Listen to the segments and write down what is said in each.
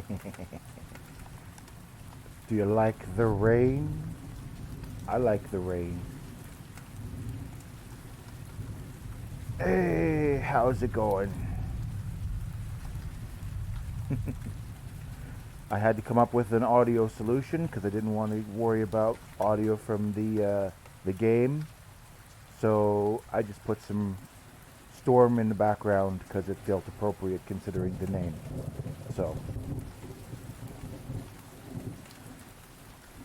Do you like the rain? I like the rain. Hey, how's it going? I had to come up with an audio solution because I didn't want to worry about audio from the game. So I just put some storm in the background because it felt appropriate considering the name. So,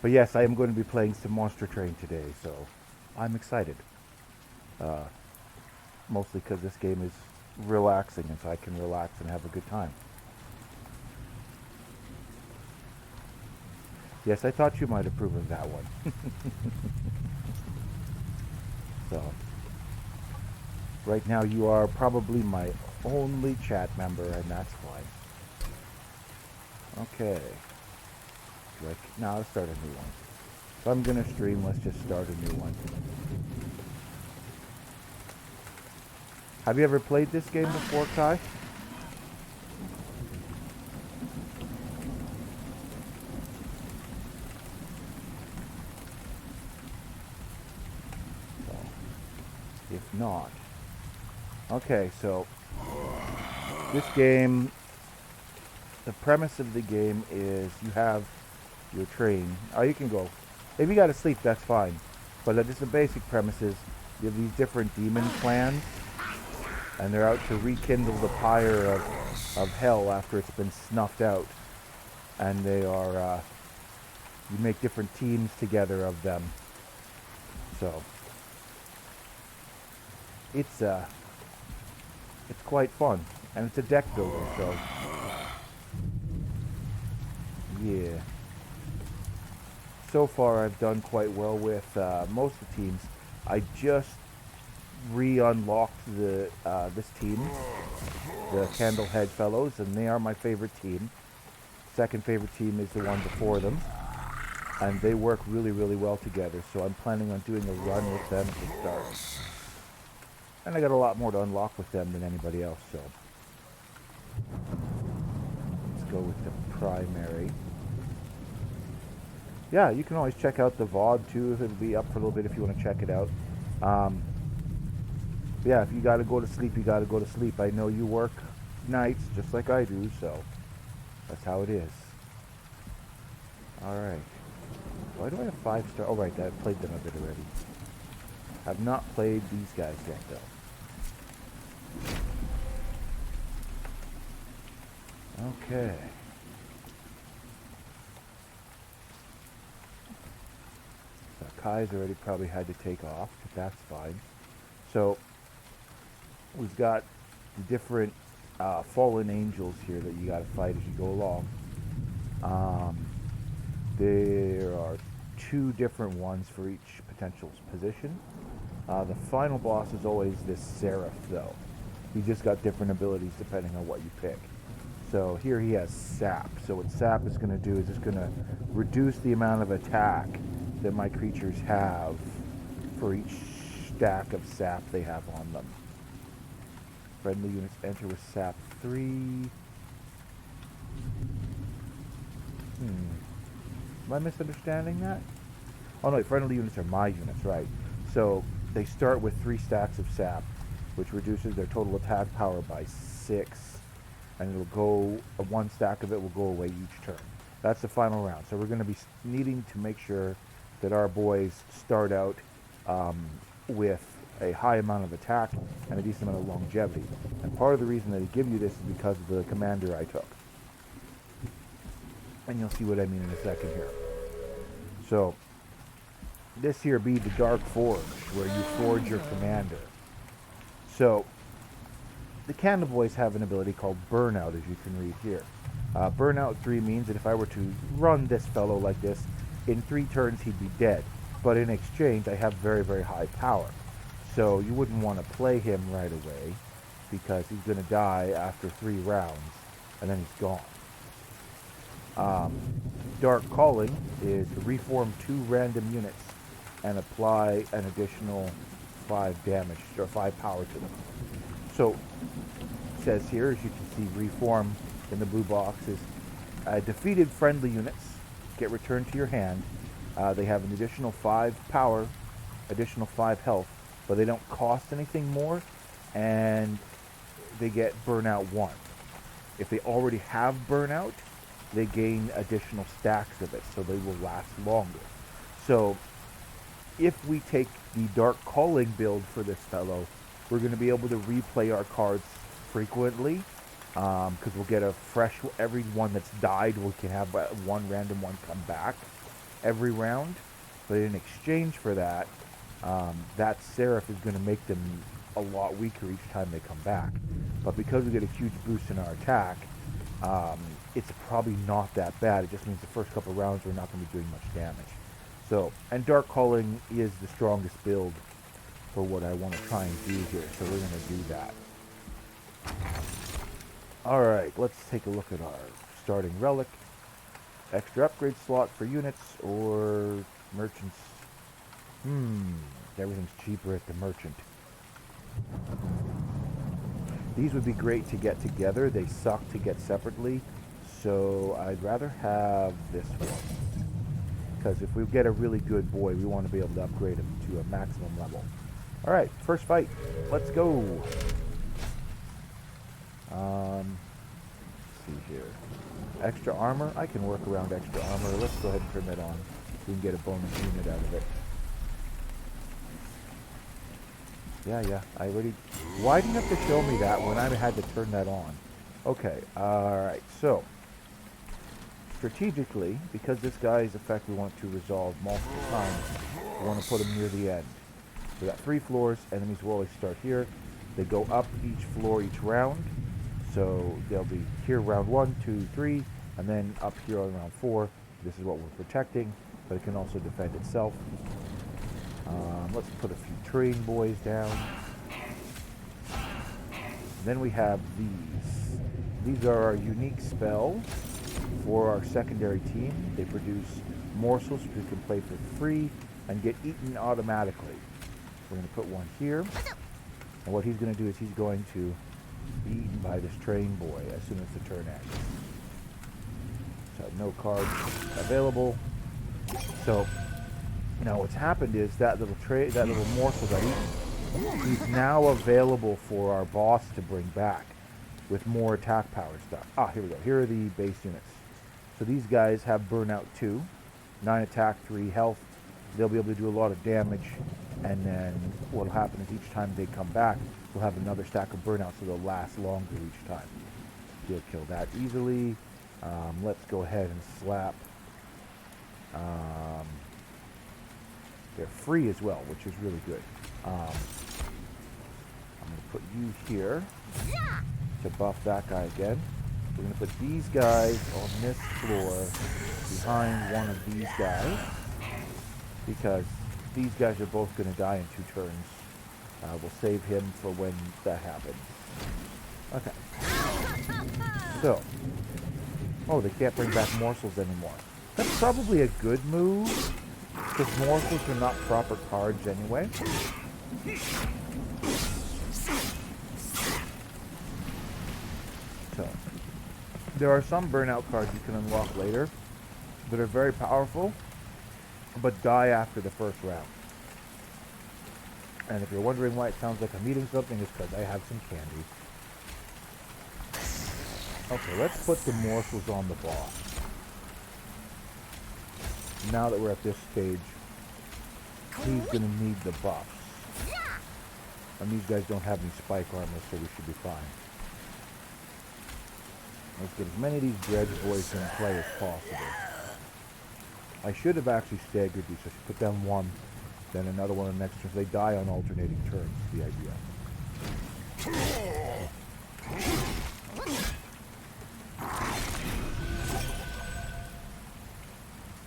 but yes, I am going to be playing some Monster Train today, so I'm excited. Uh, Mostly because this game is relaxing, and so I can relax and have a good time. Yes, I thought you might approve of that one. So, right now you are probably my only chat member, and that's fine. Okay. Now let's start a new one. If I'm gonna stream, let's just start a new one. Have you ever played this game before, Kai? So, if not, okay. So this game, the premise of the game is you have your train. Oh, you can go. If you gotta sleep, that's fine. But just the basic premise is you have these different demon clans, and they're out to rekindle the pyre of hell after it's been snuffed out. And they are, you make different teams together of them. So it's quite fun, and it's a deck builder. So yeah. So far, I've done quite well with most of the teams. I just re-unlocked this team, the Candlehead Fellows, and they are my favorite team. Second favorite team is the one before them, and they work really, really well together. So I'm planning on doing a run with them to start. And I got a lot more to unlock with them than anybody else. So let's go with the primary. Yeah, you can always check out the VOD too. It'll be up for a little bit if you want to check it out. Yeah, if you got to go to sleep, you got to go to sleep. I know you work nights just like I do, so that's how it is. All right. Why do I have 5-star? Oh, right, I've played them a bit already. I've not played these guys yet, though. Okay. So Kai's already probably had to take off, but that's fine. So we've got the different fallen angels here that you got to fight as you go along. There are 2 different ones for each potential position. The final boss is always this Seraph, though. He just got different abilities depending on what you pick. So here he has Sap. So what Sap is going to do is it's going to reduce the amount of attack that my creatures have for each stack of Sap they have on them. Friendly units enter with Sap 3. Am I misunderstanding that? Oh no, friendly units are my units, right. So they start with 3 stacks of Sap, which reduces their total attack power by 6. And it'll go, 1 stack of it will go away each turn. That's the final round. So we're going to be needing to make sure that our boys start out with a high amount of attack and a decent amount of longevity. And part of the reason that they give you this is because of the commander I took. And you'll see what I mean in a second here. So this here be the Dark Forge, where you forge your commander. So the Candle Boys have an ability called Burnout, as you can read here. Burnout 3 means that if I were to run this fellow like this, in 3 turns he'd be dead. But in exchange, I have very, very high power. So you wouldn't want to play him right away, because he's going to die after 3 rounds, and then he's gone. Dark Calling is to reform 2 random units and apply an additional 5 damage, or 5 power to them. So, it says here, as you can see, reform in the blue box is Defeated friendly units get returned to your hand. They have an additional 5 power, additional 5 health, but they don't cost anything more, and they get burnout 1. If they already have burnout, they gain additional stacks of it, so they will last longer. So if we take the Dark Calling build for this fellow, we're going to be able to replay our cards frequently, because we'll get a fresh, every one that's died, we can have one random one come back every round. But in exchange for that, that Seraph is going to make them a lot weaker each time they come back. But because we get a huge boost in our attack, it's probably not that bad. It just means the first couple rounds we're not going to be doing much damage. So, and Dark Calling is the strongest build for what I want to try and do here, so we're going to do that. Alright, let's take a look at our starting relic. Extra upgrade slot for units or merchants. Everything's cheaper at the merchant. These would be great to get together. They suck to get separately, so I'd rather have this one. Because if we get a really good boy, we want to be able to upgrade him to a maximum level. Alright, first fight. Let's go. Let's see here. Extra armor. I can work around extra armor. Let's go ahead and turn that on. We can get a bonus unit out of it. Yeah. I already... Why didn't you have to show me that when I had to turn that on? Okay. Alright, so... strategically, because this guy's effect we want to resolve multiple times, we want to put him near the end. We got 3 floors. Enemies will always start here. They go up each floor each round. So they'll be here round 1, 2, 3, and then up here on round 4. This is what we're protecting, but it can also defend itself. Let's put a few train boys down. Then we have these. These are our unique spell for our secondary team. They produce morsels which we can play for free and get eaten automatically. We're going to put one here. And what he's going to do is he's going to be eaten by this train boy as soon as the turn ends. So no cards available. So now what's happened is that little morsel got eaten. He's now available for our boss to bring back with more attack power stuff. Here we go. Here are the base units. So these guys have burnout 2, 9 attack, 3 health. They'll be able to do a lot of damage, and then what'll happen is each time they come back, we'll have another stack of burnout, so they'll last longer each time. You'll kill that easily. Let's go ahead and slap. They're free as well, which is really good. I'm going to put you here to buff that guy again. We're going to put these guys on this floor behind one of these guys, because these guys are both going to die in 2 turns. We'll save him for when that happens. Okay. So. Oh, they can't bring back morsels anymore. That's probably a good move, because morsels are not proper cards anyway. So, there are some burnout cards you can unlock later that are very powerful, but die after the first round. And if you're wondering why it sounds like I'm eating something, it's because I have some candy. Okay, let's put the morsels on the boss. Now that we're at this stage, he's going to need the buffs. And these guys don't have any spike armor, so we should be fine. Let's get as many of these dredge boys in play as possible. I should have actually staggered these. I should put down one, then another one on the next turn. So they die on alternating turns, is the idea.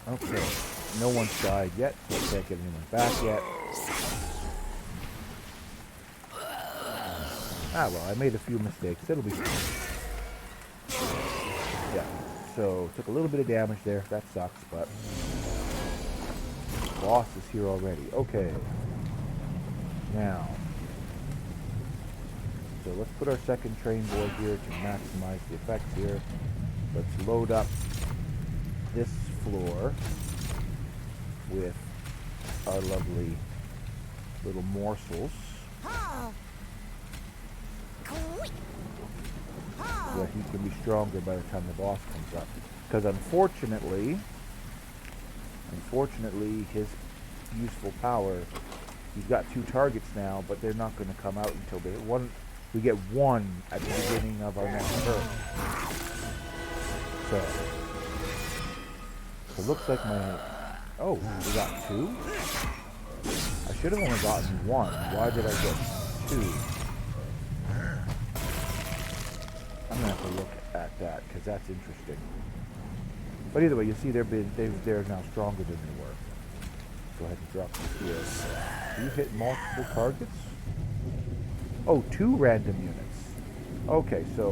Okay, no one's died yet, so I can't get anyone back yet. Well, I made a few mistakes. It'll be fine. Yeah, so took a little bit of damage there. That sucks, but boss is here already. Okay. Now, so let's put our second train boy here to maximize the effects here. Let's load up this floor with our lovely little morsels so that he can be stronger by the time the boss comes up. Because unfortunately, his useful power, he's got 2 targets now, but they're not going to come out until we get 1 at the beginning of our next turn. So it looks like oh, we got 2? I should have only gotten 1. Why did I get 2? I'm going to have to look at that, because that's interesting. But either way, you see they're now stronger than they were. Go ahead and drop this here. Do you hit multiple targets? Oh, 2 random units. Okay, it's 2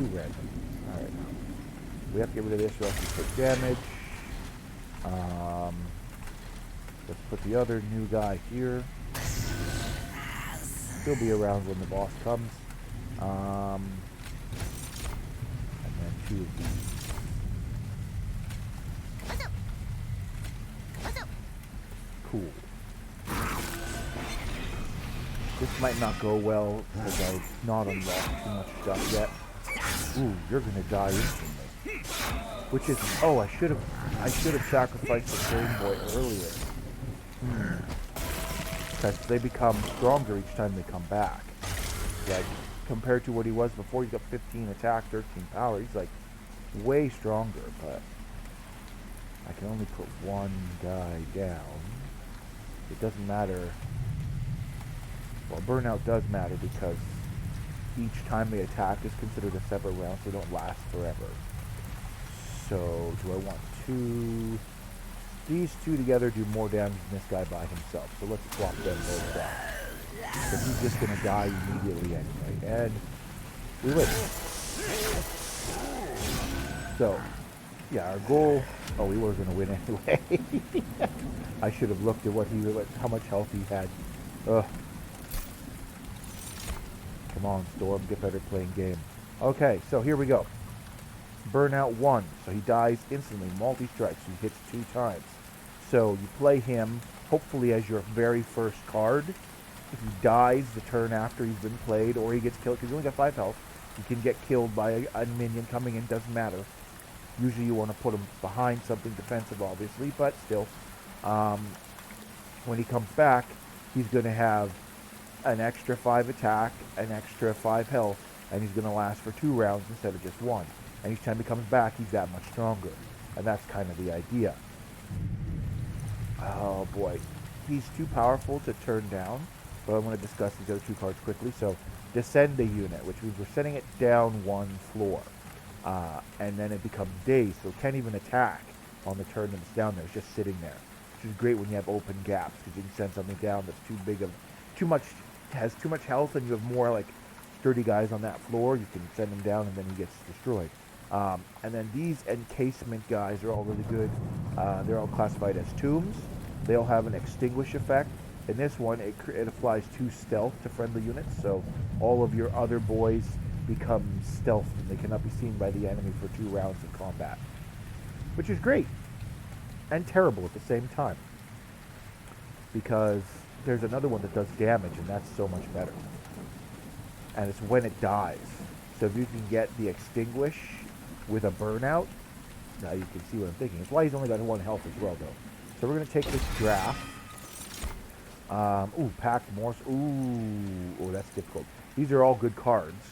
random. Alright. We have to get rid of this or else we take damage. Let's put the other new guy here. He'll be around when the boss comes. And then 2 of these. Cool. This might not go well because I've not unlocked too much stuff yet. Ooh, you're gonna die instantly. Which is, oh, I should have sacrificed the Flame Boy earlier. Because they become stronger each time they come back. Like, compared to what he was before, he's got 15 attack, 13 power. He's like way stronger, but I can only put 1 guy down. It doesn't matter. Well, burnout does matter because each time they attack is considered a separate round, so they don't last forever. So, do I want 2? These 2 together do more damage than this guy by himself. So let's swap them both down. Because he's just going to die immediately anyway. And we win. So, yeah, our goal... Oh, we were going to win anyway. I should have looked at how much health he had. Ugh. Come on, Storm, get better playing game. Okay, so here we go. Burnout 1, so he dies instantly. Multi-strike, so he hits 2 times. So you play him, hopefully as your very first card. If he dies the turn after he's been played, or he gets killed, because he only got 5 health, he can get killed by a minion coming in, doesn't matter. Usually you want to put him behind something defensive, obviously, but still. When he comes back, he's going to have an extra 5 attack, an extra 5 health, and he's going to last for 2 rounds instead of just 1. And each time he comes back, he's that much stronger. And that's kind of the idea. Oh boy. He's too powerful to turn down, but I want to discuss these other 2 cards quickly. So, descend a unit, which means we're sending it down 1 floor. And then it becomes dazed, so it can't even attack on the turn that it's down there. It's just sitting there. Which is great when you have open gaps, because you can send something down that's has too much health, and you have more like sturdy guys on that floor. You can send him down and then he gets destroyed. And then these encasement guys are all really good. They're all classified as tombs. They all have an extinguish effect. In this one, it applies 2 stealth to friendly units, so all of your other boys become stealthed and they cannot be seen by the enemy for 2 rounds of combat. Which is great. And terrible at the same time. Because there's another one that does damage, and that's so much better. And it's when it dies. So if you can get the extinguish with a burnout, now you can see what I'm thinking. That's why he's only got 1 health as well, though. So we're going to take this draft. Packed Morse. Oh, that's difficult. These are all good cards.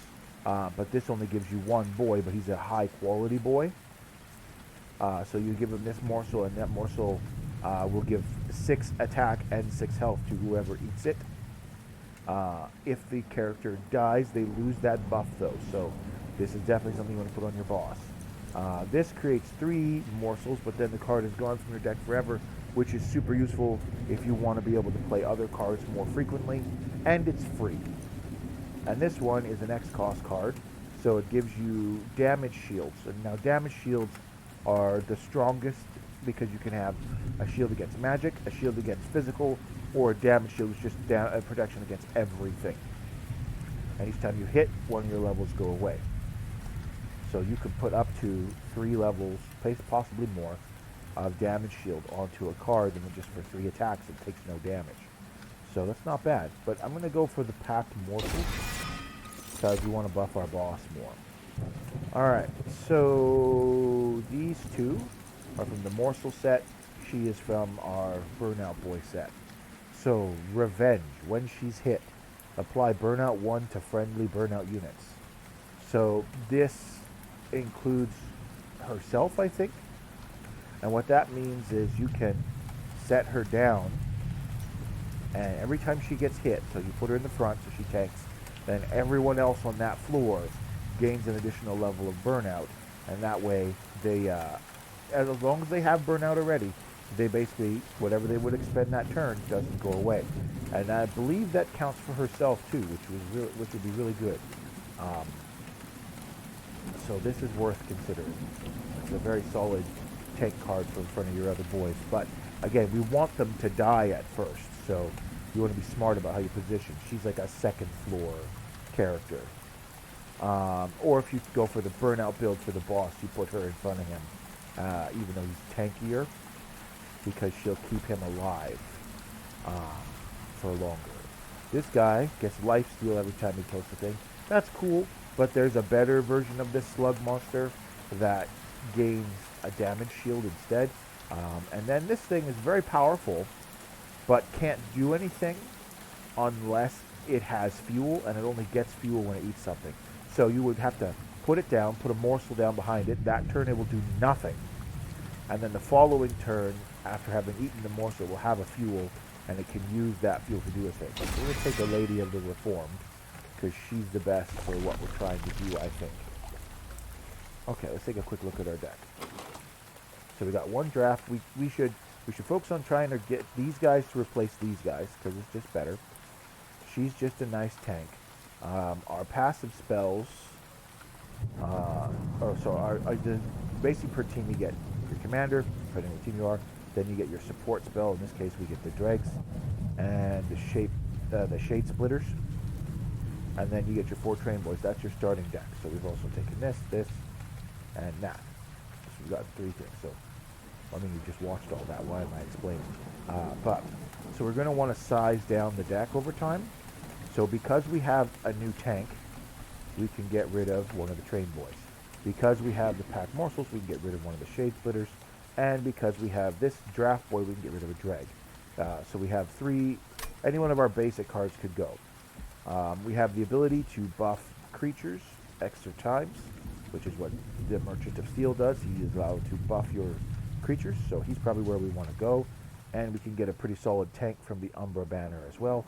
But this only gives you 1 boy, but he's a high quality boy. So you give him this morsel, and that morsel will give 6 attack and 6 health to whoever eats it. If the character dies, they lose that buff though, so this is definitely something you want to put on your boss. This creates 3 morsels, but then the card is gone from your deck forever, which is super useful if you want to be able to play other cards more frequently, and it's free. And this one is an X-Cost card, so it gives you damage shields. And now damage shields are the strongest because you can have a shield against magic, a shield against physical, or a damage shield is just a protection against everything. And each time you hit, 1 of your levels go away. So you could put up to 3 levels, possibly more, of damage shield onto a card, and then just for 3 attacks it takes no damage. So that's not bad. But I'm going to go for the packed morsels because we want to buff our boss more. Alright, so these two are from the morsel set. She is from our Burnout Boy set. So, Revenge. When she's hit, apply Burnout 1 to friendly Burnout units. So this includes herself, I think. And what that means is you can set her down, and every time she gets hit, so you put her in the front so she tanks, then everyone else on that floor gains an additional level of burnout, and that way they, as long as they have burnout already, they basically, whatever they would expend that turn doesn't go away. And I believe that counts for herself too, which would be really good. So this is worth considering. It's a very solid tank card for in front of your other boys. But again, we want them to die at first, so you want to be smart about how you position. She's like a second floor character. Or if you go for the burnout build for the boss, you put her in front of him, even though he's tankier, because she'll keep him alive for longer. This guy gets life steal every time he kills the thing. That's cool, but there's a better version of this slug monster that gains a damage shield instead. And then this thing is very powerful, but can't do anything unless it has fuel, and it only gets fuel when it eats something. So you would have to put it down, put a morsel down behind it. That turn it will do nothing. And then the following turn, after having eaten the morsel, will have a fuel, and it can use that fuel to do a thing. So we're going to take the Lady of the Reformed, because she's the best for what we're trying to do, I think. Okay, let's take a quick look at our deck. So we got one draft. We should focus on trying to get these guys to replace these guys, because it's just better. She's just a nice tank. Our passive spells, basically per team you get your commander, depending on what team you are. Then you get your support spell. In this case, we get the dregs and the shade splitters, and then you get your 4 train boys. That's your starting deck. So we've also taken this, and that. So we've got 3 things. So I mean, you just watched all that. Why am I explaining? So we're going to want to size down the deck over time. So because we have a new tank, we can get rid of one of the train boys. Because we have the packed morsels, we can get rid of one of the shade splitters. And because we have this draft boy, we can get rid of a dreg. So we have 3, any one of our basic cards could go. We have the ability to buff creatures extra times, which is what the Merchant of Steel does. He is allowed to buff your creatures, so he's probably where we want to go. And we can get a pretty solid tank from the Umbra banner as well.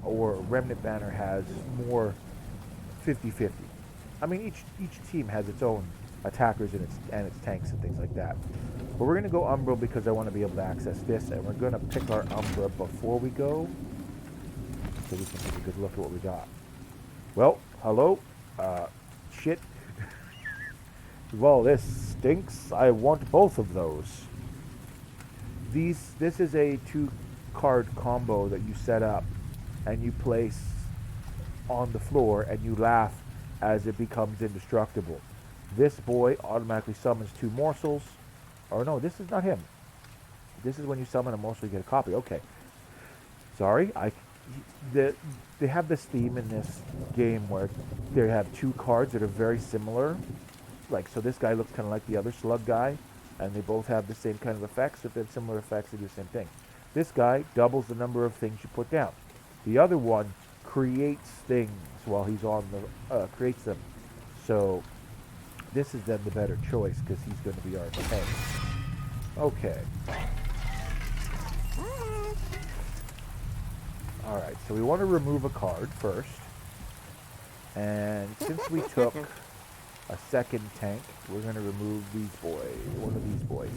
Or Remnant banner has more 50-50. I mean, each team has its own attackers and its tanks and things like that. But we're going to go Umbra because I want to be able to access this, and we're going to pick our Umbra before we go, so we can take a good look at what we got. Well, hello. Shit. Well, this stinks. I want both of those. This is a 2-card combo that you set up and you place on the floor, and you laugh as it becomes indestructible. This boy automatically summons 2 morsels. Or no, this is not him. This is when you summon a morsel, you get a copy. Okay. Sorry. They have this theme in this game where they have 2 cards that are very similar. Like, so this guy looks kind of like the other slug guy, and they both have the same kind of effects. If they have similar effects, they do the same thing. This guy doubles the number of things you put down. The other one creates things while he's on the creates them. So this is then the better choice because he's going to be our tank. Okay. All right. So we want to remove a card first, and since we took a second tank, we're going to remove one of these boys,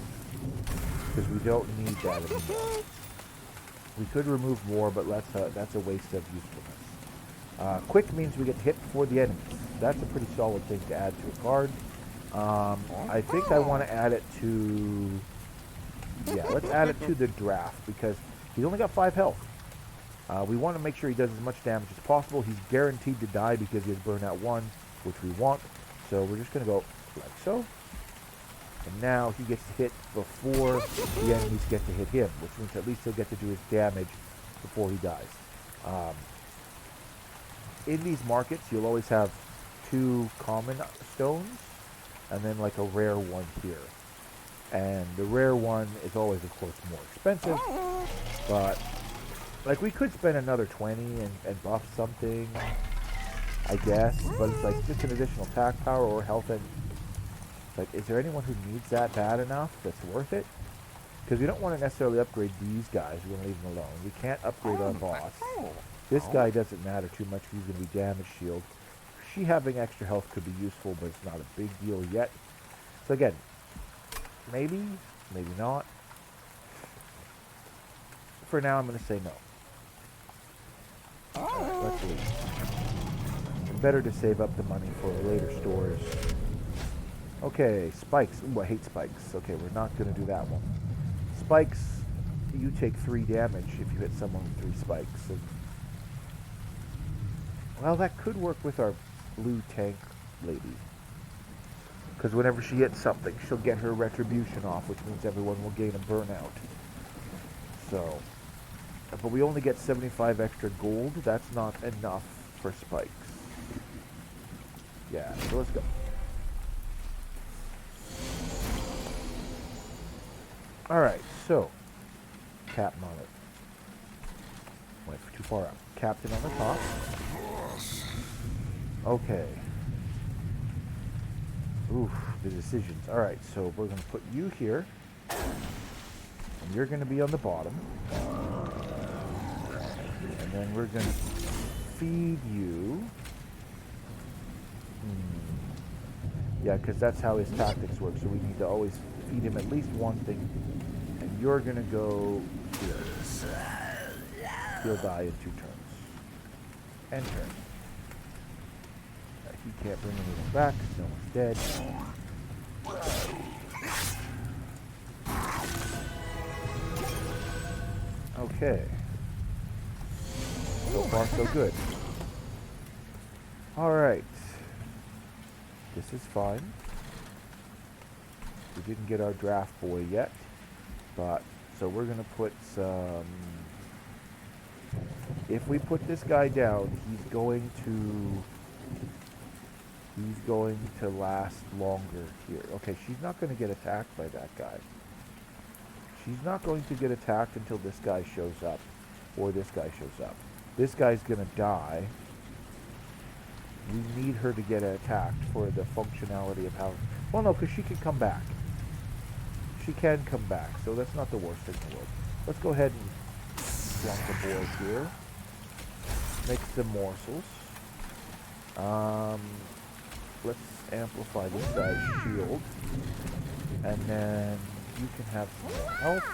because we don't need that anymore. We could remove more, but that's a waste of usefulness. Quick means we get hit before the enemies. That's a pretty solid thing to add to a card. I think I want to add it to... Yeah, let's add it to the draft, because he's only got 5 health. We want to make sure he does as much damage as possible. He's guaranteed to die because he has Burnout 1, which we want. So we're just going to go like so. And now he gets to hit before the enemies get to hit him, which means at least he'll get to do his damage before he dies. In these markets, you'll always have 2 common stones and then like a rare one here. And the rare one is always, of course, more expensive. But, like, we could spend another 20 and buff something, I guess. But it's like just an additional attack power or health. And like, is there anyone who needs that bad enough that's worth it? Because we don't want to necessarily upgrade these guys. We're going to leave them alone. We can't upgrade our boss. This guy doesn't matter too much. He's going to be damage shield. She having extra health could be useful, but it's not a big deal yet. So again, maybe, maybe not. For now, I'm going to say no. Alright, let's leave. It's better to save up the money for later stores. Okay, spikes. Ooh, I hate spikes. Okay, we're not going to do that one. Spikes, you take 3 damage if you hit someone with 3 spikes. And, well, that could work with our blue tank lady. Because whenever she hits something, she'll get her retribution off, which means everyone will gain a burnout. So, but we only get 75 extra gold. That's not enough for spikes. Yeah, so let's go. Alright, so, Captain on it. Went too far up. Captain on the top. Okay. Oof, the decisions. Alright, so we're going to put you here. And you're going to be on the bottom. And then we're going to feed you. Yeah, because that's how his tactics work. So we need to always feed him at least one thing. And you're going to go here. He'll die in 2 turns. And turn. He can't bring anything back because no one's dead. Okay. So far, so good. Alright. This is fine. We didn't get our draft boy yet. But, so we're going to put some... If we put this guy down, he's going to last longer here. Okay, she's not going to get attacked by that guy. She's not going to get attacked until this guy shows up. Or this guy shows up. This guy's going to die. We need her to get attacked for the functionality of how... Well, no, because she can come back. She can come back, so that's not the worst thing in the world. Let's go ahead and slump the board here. Make some morsels. Let's amplify this guy's shield. And then you can have some health.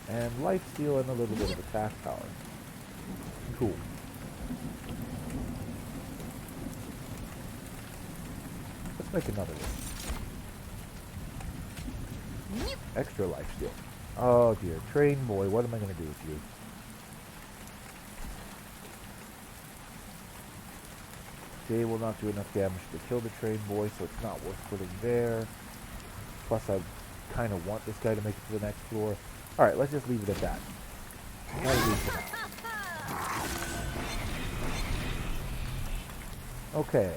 And lifesteal and a little bit of attack power. Cool. Let's make another one. Extra lifesteal. Oh dear. Train boy, what am I going to do with you? They will not do enough damage to kill the train boy, so it's not worth putting there. Plus, I kind of want this guy to make it to the next floor. Alright, let's just leave it at that. That'll do for now. Okay.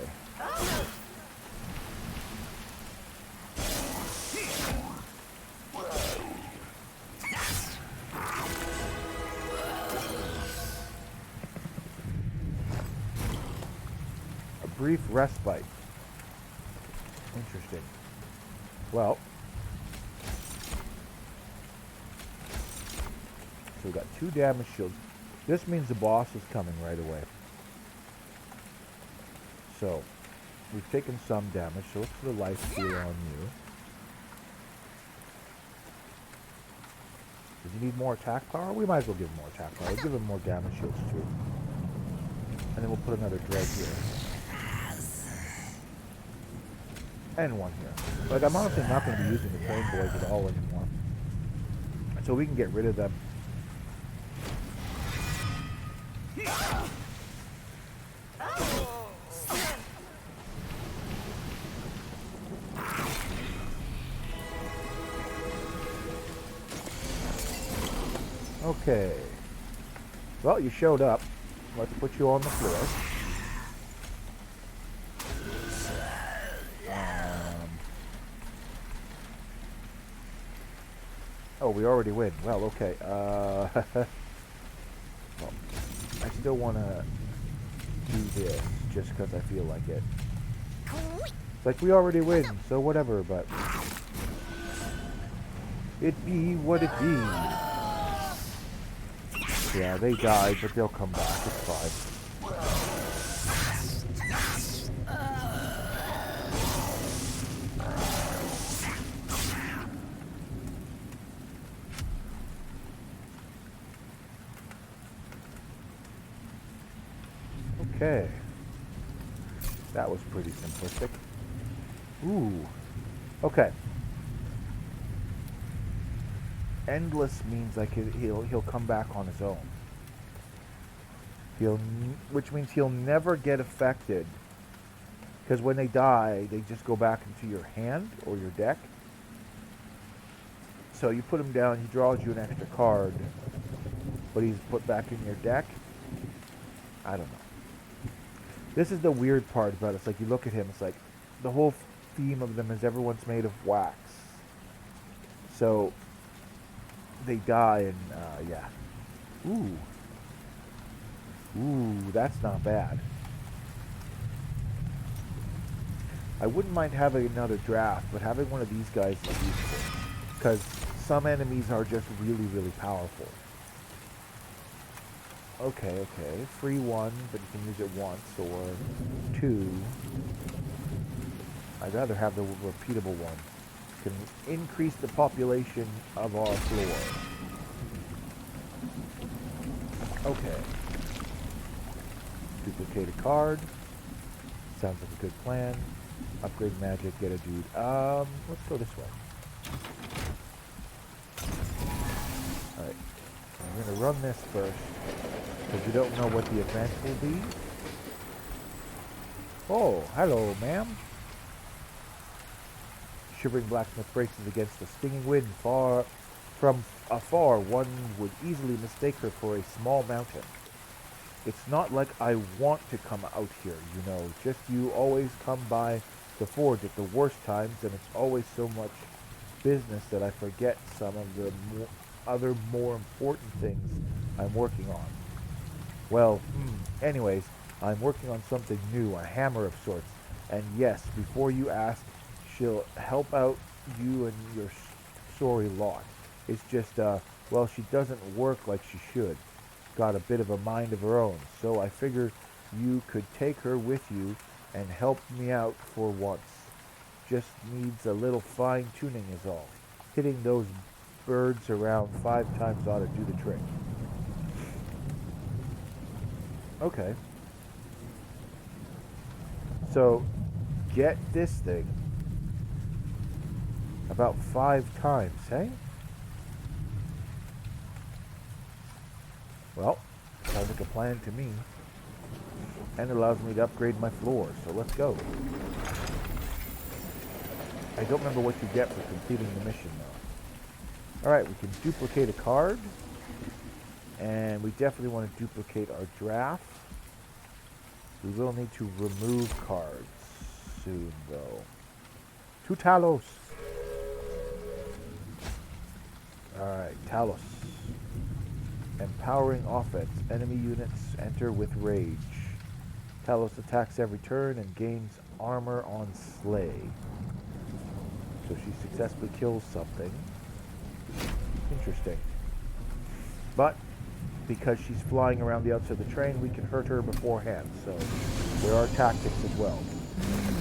A brief respite. Interesting. Well, so we got 2 damage shields. This means the boss is coming right away. So, we've taken some damage, so let's put a life steal on you. Does he need more attack power? We might as well give him more attack power. We'll give him more damage shields too. And then we'll put another dread here. And one here. Like, I'm honestly not going to be using the train boys at all anymore. So we can get rid of them. Okay. Well, you showed up. Let's put you on the floor. Oh, we already win. Well, okay. Well, I still want to do this just because I feel like it. It's like we already win, so whatever, but it be what it be. Yeah, they died, but they'll come back. It's fine. Okay. That was pretty simplistic. Ooh. Okay. Endless means like he'll come back on his own. Which means he'll never get affected. Because when they die, they just go back into your hand or your deck. So you put him down, he draws you an extra card, but he's put back in your deck. I don't know. This is the weird part about it. It's like you look at him, it's like the whole theme of them is everyone's made of wax. So they die and, yeah. Ooh. Ooh, that's not bad. I wouldn't mind having another draft, but having one of these guys is useful. Because some enemies are just really, really powerful. Okay. Free one, but you can use it once or two. I'd rather have the repeatable one. Can increase the population of our floor. Okay. Duplicate a card. Sounds like a good plan. Upgrade magic, get a dude. Let's go this way. Alright. I'm gonna run this first. Because we don't know what the event will be. Oh, hello, ma'am. Shivering blacksmith braces against the stinging wind. From afar, one would easily mistake her for a small mountain. It's not like I want to come out here, you know. Just you always come by the forge at the worst times, and it's always so much business that I forget some of the other more important things I'm working on. Well, anyways, I'm working on something new, a hammer of sorts. And yes, before you ask, she'll help out you and your sorry lot. It's just, well, she doesn't work like she should. Got a bit of a mind of her own, so I figure you could take her with you and help me out for once. Just needs a little fine-tuning is all. Hitting those birds around 5 times ought to do the trick. Okay. So, get this thing about 5 times, hey? Well, sounds like a plan to me. And it allows me to upgrade my floor, so let's go. I don't remember what you get for completing the mission, though. Alright, we can duplicate a card. And we definitely want to duplicate our draft. We will need to remove cards soon, though. To Talos! Alright, Talos. Empowering offense. Enemy units enter with rage. Talos attacks every turn and gains armor on Slay. So she successfully kills something. Interesting. But because she's flying around the outside of the train, we can hurt her beforehand. So there are tactics as well.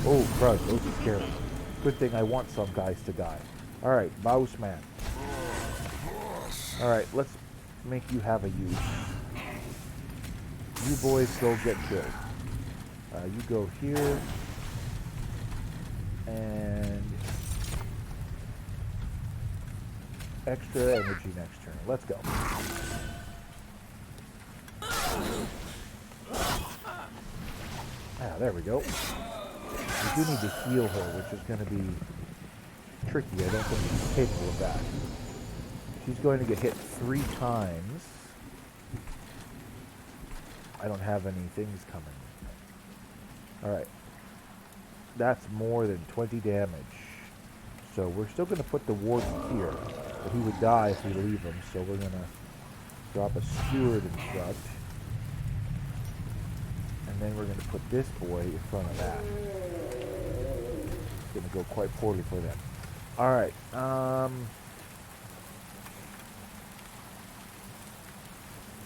Oh, crud, those are scary. Good thing I want some guys to die. Alright, Mouse Man. Alright, let's make you have a use. You boys go get killed. You go here. And extra energy next turn. Let's go. Ah, there we go. We do need to heal her, which is going to be tricky. I don't think she's capable of that. She's going to get hit 3 times. I don't have any things coming. Alright. That's more than 20 damage. So we're still going to put the warden here. But he would die if we leave him. So we're going to drop a steward in front. And then we're going to put this boy in front of that. It's going to go quite poorly for them. Alright.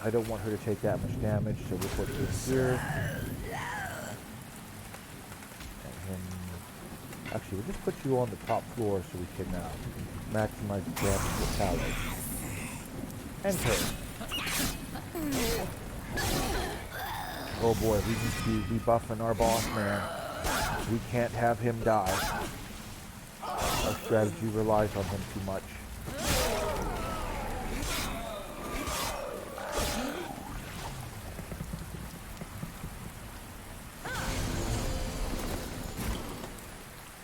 I don't want her to take that much damage, so we'll put this here. And him. Actually, we'll just put you on the top floor so we can maximize the damage with Talos. And her. Oh boy, we need to be buffing our boss man. We can't have him die. Our strategy relies on him too much.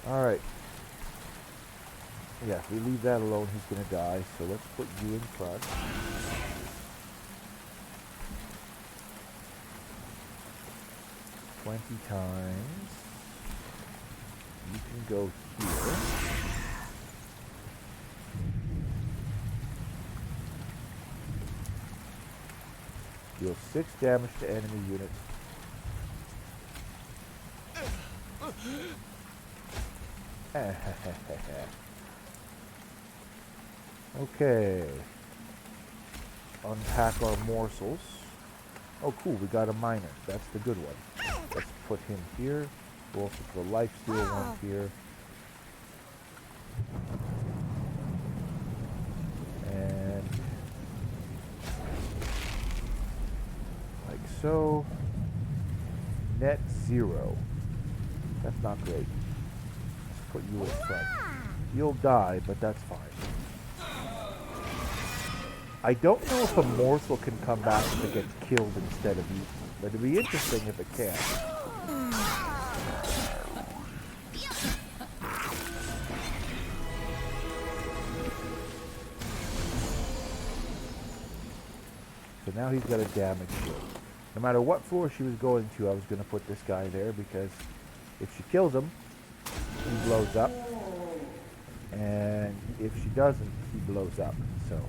Alright. Yeah, if we leave that alone, he's going to die. So let's put you in front. Twenty times. You can go here. Deal 6 damage to enemy units. Okay. Unpack our morsels. Oh, cool. We got a miner. That's the good one. Let's put him here. We'll also put a lifesteal one here. And like so. Net 0. That's not great. Let's put you in front. You'll die, but that's fine. I don't know if a morsel can come back if it gets killed instead of eaten, but it'd be interesting if it can. So now he's got a damage shield. No matter what floor she was going to, I was going to put this guy there because if she kills him, he blows up. And if she doesn't, he blows up. So,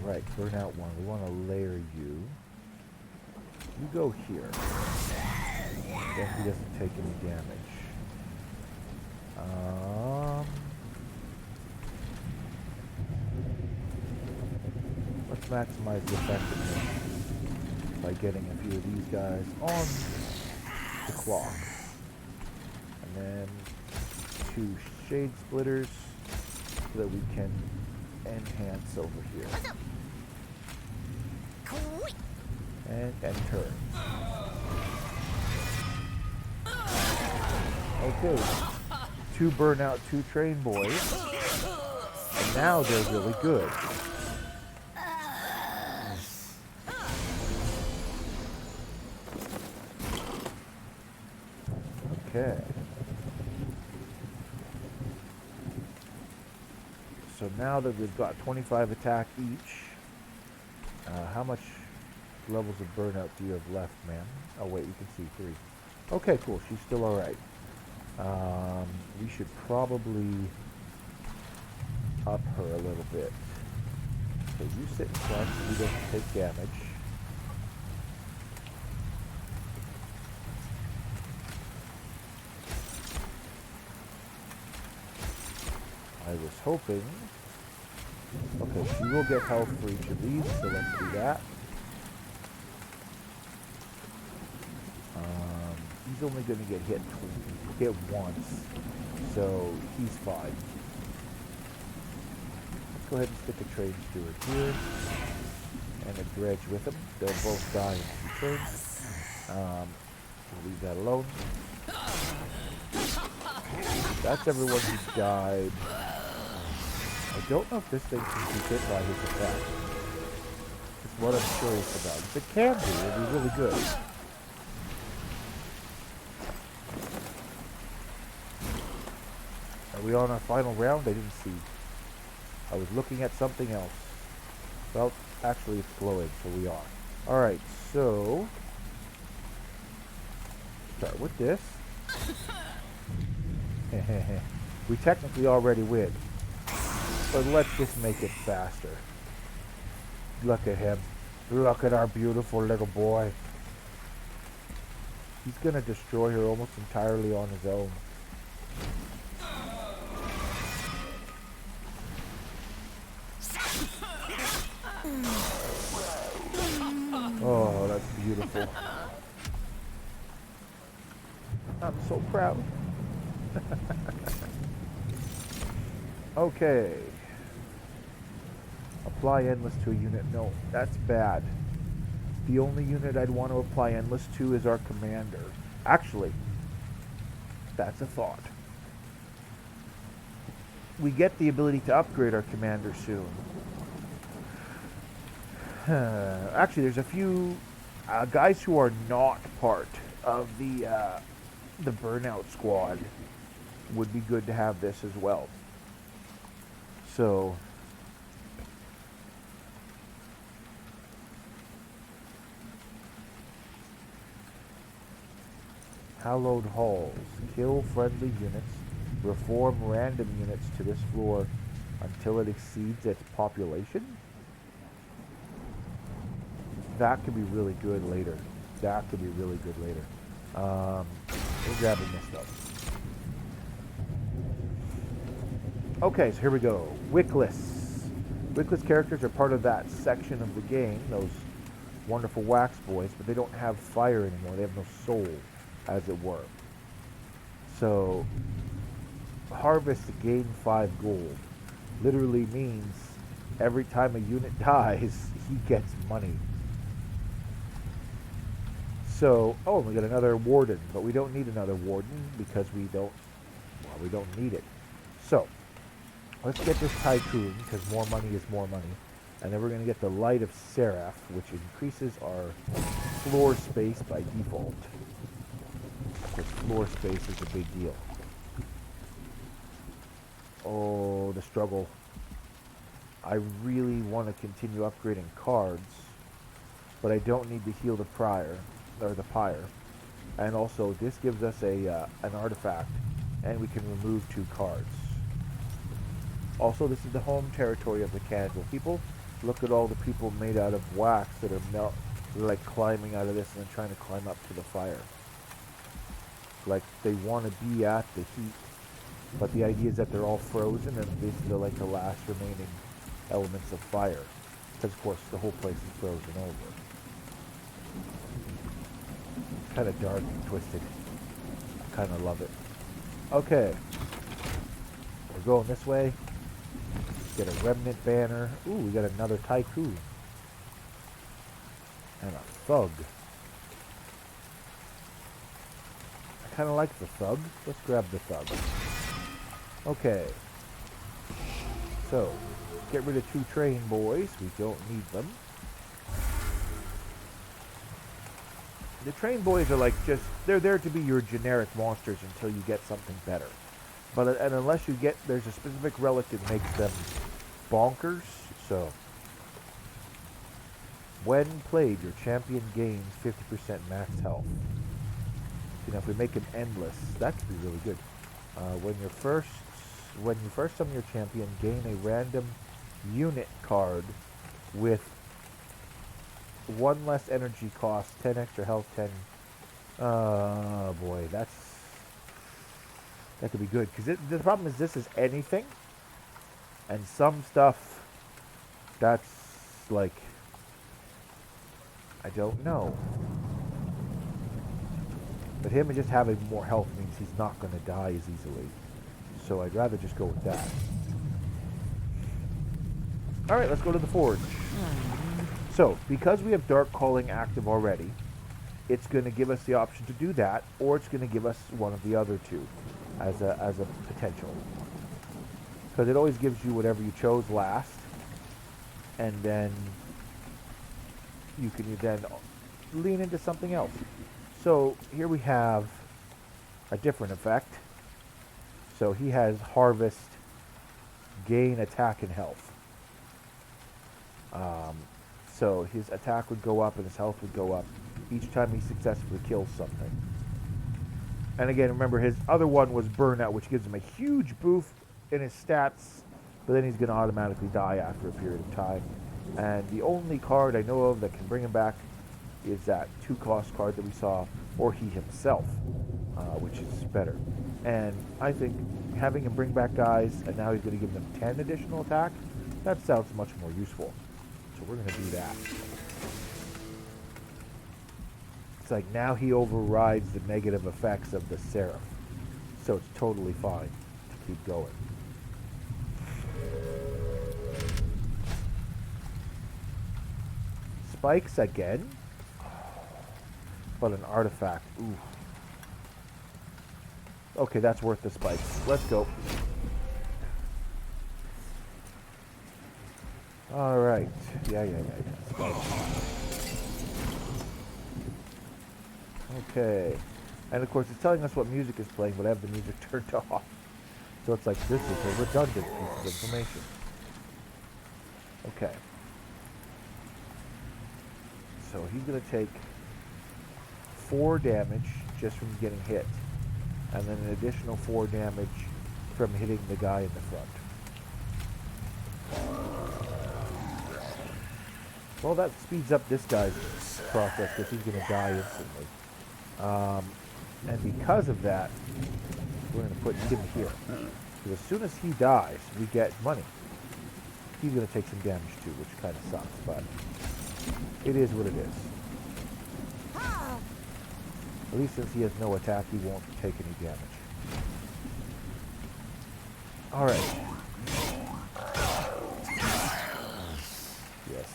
right, burnout 1. We want to layer you. You go here. Then he doesn't take any damage. Let's maximize the effectiveness by getting a few of these guys on the clock. And then 2 shade splitters so that we can enhance over here. And enter. Okay. 2 burnout, 2 train boys. And now they're really good. Okay. So now that we've got 25 attack each, how much levels of burnout do you have left, man? Oh wait, you can see 3. Okay, cool. She's still alright. We should probably up her a little bit. So you sit in front so you don't take damage. I was hoping... Okay, she will get health for each of these, so let's do that. He's only going to get hit once, so he's fine. Let's go ahead and stick a train steward here, and a dredge with him. They'll both die in 2 turns. We'll leave that alone. That's everyone who's died. I don't know if this thing can be hit by his attack. That's what I'm curious about. If it can be, it'd be really good. Are we on our final round? I didn't see. I was looking at something else. Well, actually it's glowing, so we are. Alright, so start with this. We technically already win, but let's just make it faster. Look at him. Look at our beautiful little boy. He's gonna destroy her almost entirely on his own. Oh, that's beautiful. I'm so proud. Okay. Apply endless to a unit. No, that's bad. The only unit I'd want to apply endless to is our commander. Actually, that's a thought. We get the ability to upgrade our commander soon. Actually, there's a few guys who are not part of the Burnout Squad. Would be good to have this as well. So hallowed halls. Kill friendly units. Reform random units to this floor until it exceeds its population. That could be really good later. That could be really good later. We're grabbing this stuff. Okay, so here we go. Wickless. Wickless characters are part of that section of the game, those wonderful wax boys, but they don't have fire anymore. They have no soul, as it were. So, harvest to gain 5 gold literally means every time a unit dies, he gets money. So, oh, we got another warden, but we don't need another warden because we don't need it. So, let's get this tycoon because more money is more money. And then we're going to get the Light of Seraph, which increases our floor space by default. Because floor space is a big deal. Oh, the struggle. I really want to continue upgrading cards, but I don't need to heal the pyre. And also, this gives us an artifact, and we can remove 2 cards. Also, this is the home territory of the casual people. Look at all the people made out of wax that are they're like climbing out of this and then trying to climb up to the fire. Like they want to be at the heat, but the idea is that they're all frozen and basically they're like the last remaining elements of fire. Because of course the whole place is frozen over. It's kind of dark and twisted. I kind of love it. Okay. We're going this way. Get a remnant banner. Ooh, we got another tycoon. And a thug. I kind of like the thug. Let's grab the thug. Okay. So, get rid of 2 train boys. We don't need them. The train boys are like just, they're there to be your generic monsters until you get something better. But and unless you get, there's a specific relic that makes them bonkers. So, when played, your champion gains 50% max health. You know, if we make it endless, that could be really good. When you first summon your champion, gain a random unit card with 1 less energy cost, 10 extra health, 10. Oh boy, that could be good. Because the problem is this is anything. And some stuff that's like, I don't know. But him just having more health means he's not going to die as easily. So I'd rather just go with that. Alright, let's go to the forge. So, because we have Dark Calling active already, it's going to give us the option to do that, or it's going to give us one of the other 2 as a potential. Because it always gives you whatever you chose last, and then you can then lean into something else. So here we have a different effect. So he has harvest, gain attack and health. So his attack would go up and his health would go up each time he successfully kills something. And again, remember, his other one was Burnout, which gives him a huge boost in his stats, but then he's going to automatically die after a period of time. And the only card I know of that can bring him back is that 2-cost card that we saw, or he himself, which is better. And I think having him bring back guys, and now he's going to give them 10 additional attack, that sounds much more useful. So we're going to do that. It's like now he overrides the negative effects of the Seraph. So it's totally fine to keep going. Spikes again? But an artifact. Ooh. Okay, that's worth the spikes. Let's go. Alright. Yeah. Spikes. Okay. And of course it's telling us what music is playing, but I have the music turned off. So it's like, this is a redundant piece of information. Okay. So he's going to take 4 damage just from getting hit. And then an additional 4 damage from hitting the guy in the front. Well, that speeds up this guy's process because he's going to die instantly. And because of that, we're going to put him here. Because as soon as he dies, we get money. He's going to take some damage too, which kind of sucks, but it is what it is. At least since he has no attack, he won't take any damage. Alright. Yes.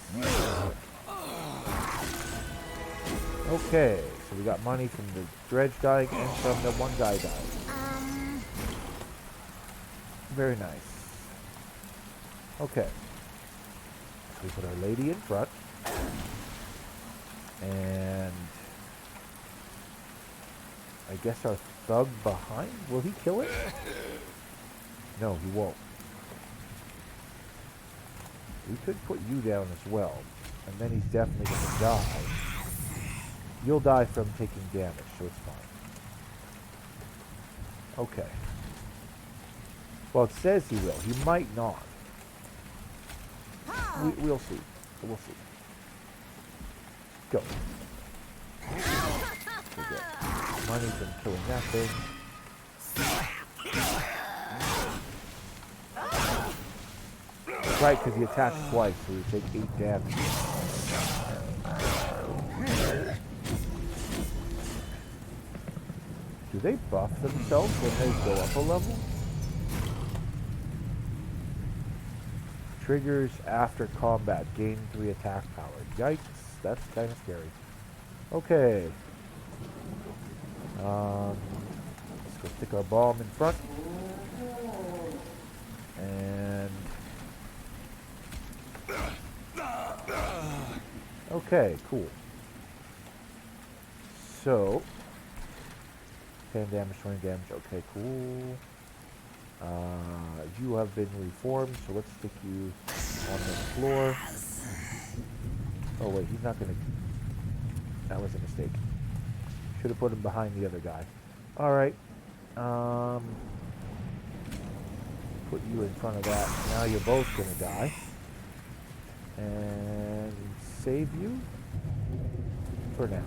Okay, so we got money from the dredge dying and from the one guy dying. Very nice. Okay. So we put our lady in front. And I guess our thug behind? Will he kill it? No, he won't. We could put you down as well. And then he's definitely going to die. You'll die from taking damage, so it's fine. Okay. Well, it says he will. He might not. We'll see. We'll see. Go. We get money from killing that thing. Right, because he attacked twice, so he take 8 damage. Do they buff themselves when they go up a level? Triggers after combat. Gain 3 attack power. Yikes, that's kind of scary. Okay. Let's go stick our bomb in front. And... okay, cool. So... 10 damage, 20 damage. Okay, cool. You have been reformed, so let's stick you on the floor. Oh wait, he's not gonna... that was a mistake. Should have put him behind the other guy. Alright. Put you in front of that. Now you're both gonna die. And save you for now.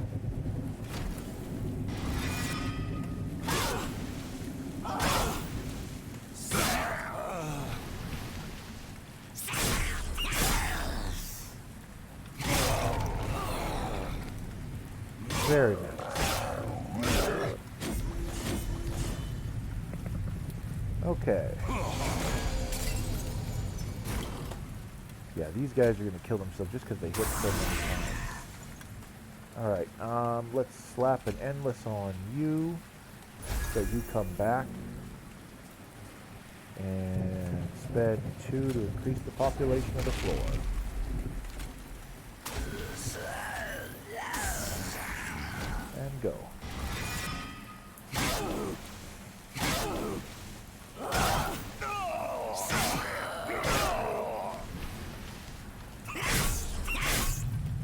Very nice. Okay. Yeah, these guys are going to kill themselves just because they hit so many times. Alright, let's slap an endless on you so you come back. And spend 2 to increase the population of the floor. And go.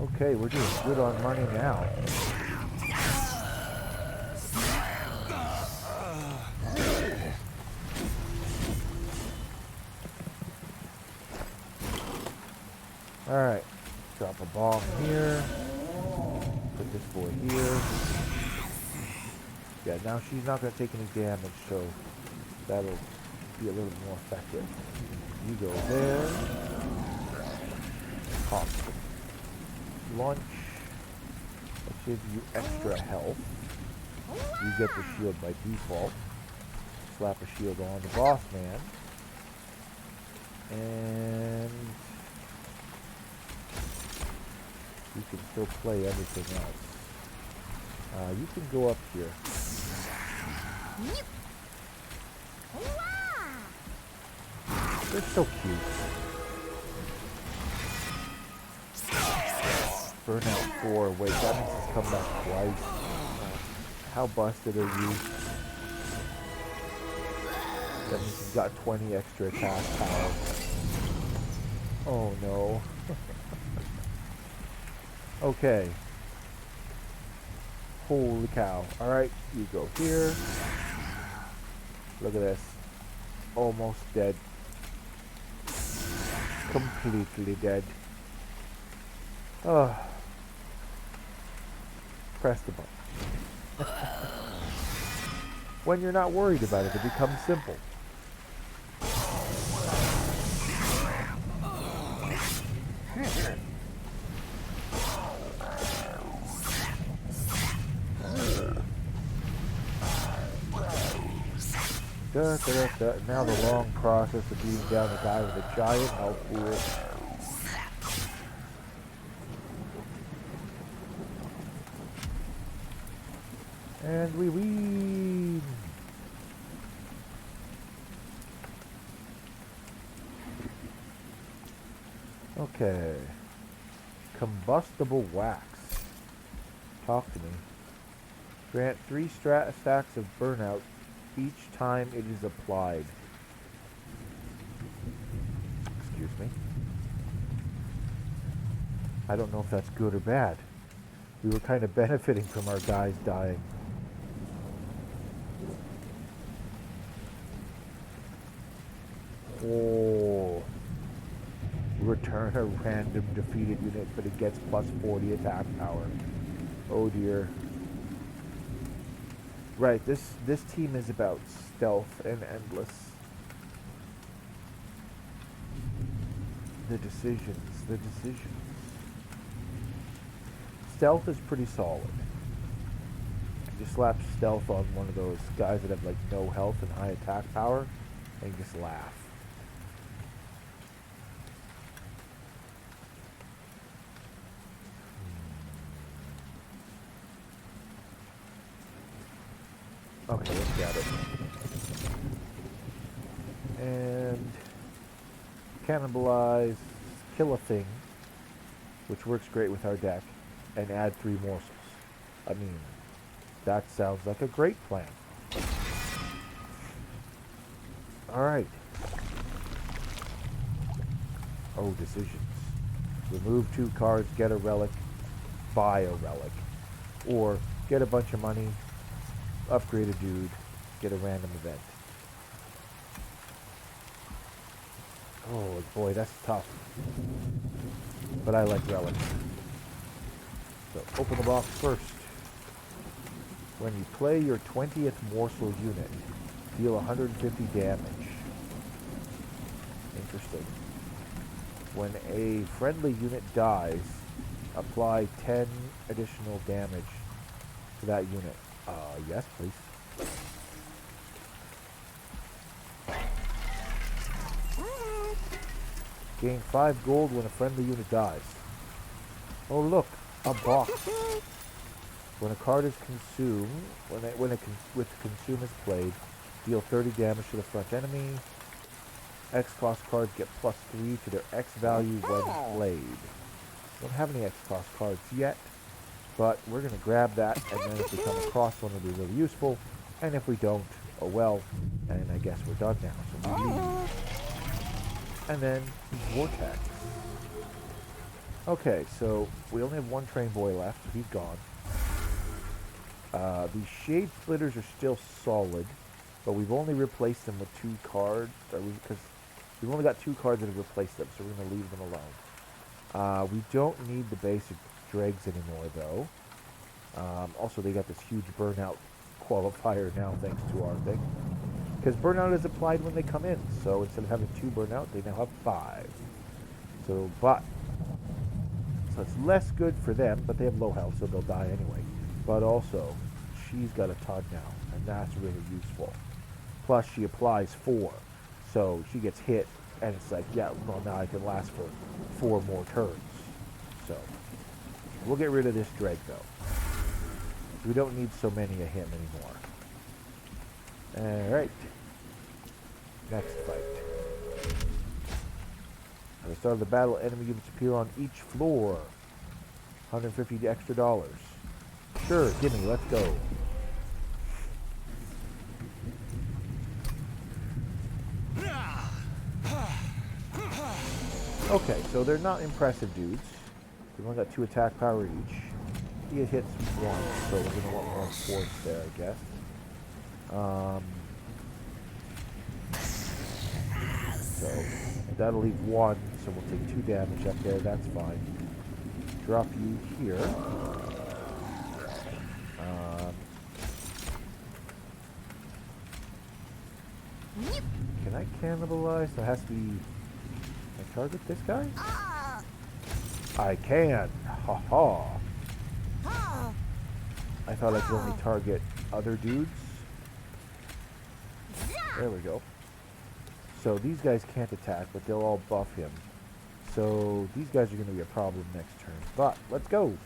Okay, we're doing good on money now. Alright, drop a bomb here. Put this boy here. Yeah, now she's not going to take any damage, so that'll be a little more effective. You go there. Pop. Launch. That gives you extra health. You get the shield by default. Slap a shield on the boss man. And you can still play everything else. You can go up here. They're so cute. Burnout 4. Wait, that means it's come back twice. How busted are you? That means you've got 20 extra attack power. Oh no. Okay. Holy cow. Alright, you go here. Look at this. Almost dead. Completely dead. Oh. Press the button. When you're not worried about it, it becomes simple. Now the long process of beating down the guy with a giant health pool. And we win! Okay. Combustible wax. Talk to me. Grant 3 stacks of burnout each time it is applied. Excuse me. I don't know if that's good or bad. We were kind of benefiting from our guys dying. Oh. Return a random defeated unit, but it gets plus 40 attack power. Oh dear. Right, this team is about stealth and endless. The decisions. Stealth is pretty solid. You just slap stealth on one of those guys that have like no health and high attack power, and you just laugh. Okay, let's grab it. And cannibalize, kill a thing, which works great with our deck, and add 3 morsels. I mean, that sounds like a great plan. Alright. Oh, decisions. Remove 2 cards, get a relic, buy a relic. Or get a bunch of money, upgrade a dude, get a random event. Oh boy, that's tough. But I like relics. So open the box first. When you play your 20th morsel unit, deal 150 damage. Interesting. When a friendly unit dies, apply 10 additional damage to that unit. Yes, please. Gain 5 gold when a friendly unit dies. Oh look, a box. When a card is consumed, with consume is played, deal 30 damage to the front enemy. X cost cards get plus 3 to their X value when played. Don't have any X cost cards yet, but we're going to grab that, and then if we come across one, it'll be really useful. And if we don't, oh well, and I guess we're done now. So we leave. And then Vortex. Okay, so we only have one train boy left. So he's gone. The shade splitters are still solid, but we've only replaced them with 2 cards. Because we've only got 2 cards that have replaced them, so we're going to leave them alone. We don't need the basic dregs anymore, though. Also, they got this huge burnout qualifier now, thanks to our thing. Because burnout is applied when they come in, so instead of having 2 burnout, they now have 5. So it's less good for them, but they have low health, so they'll die anyway. But also, she's got a ton now, and that's really useful. Plus, she applies 4, so she gets hit, and it's like, yeah, well, now I can last for 4 more turns. So, we'll get rid of this dreg, though. We don't need so many of him anymore. Alright. Next fight. At the start of the battle, enemy units appear on each floor. $150 extra dollars. Sure, gimme, let's go. Okay, so they're not impressive dudes. They've only got 2 attack power each. He hits once, so we're going to want more force there, I guess. So that'll leave 1, so we'll take 2 damage up there, that's fine. Drop you here. Can I cannibalize? So it has to be... Can I target this guy? I can! Ha ha! I thought I could only target other dudes. There we go. So these guys can't attack, but they'll all buff him. So these guys are going to be a problem next turn. But let's go!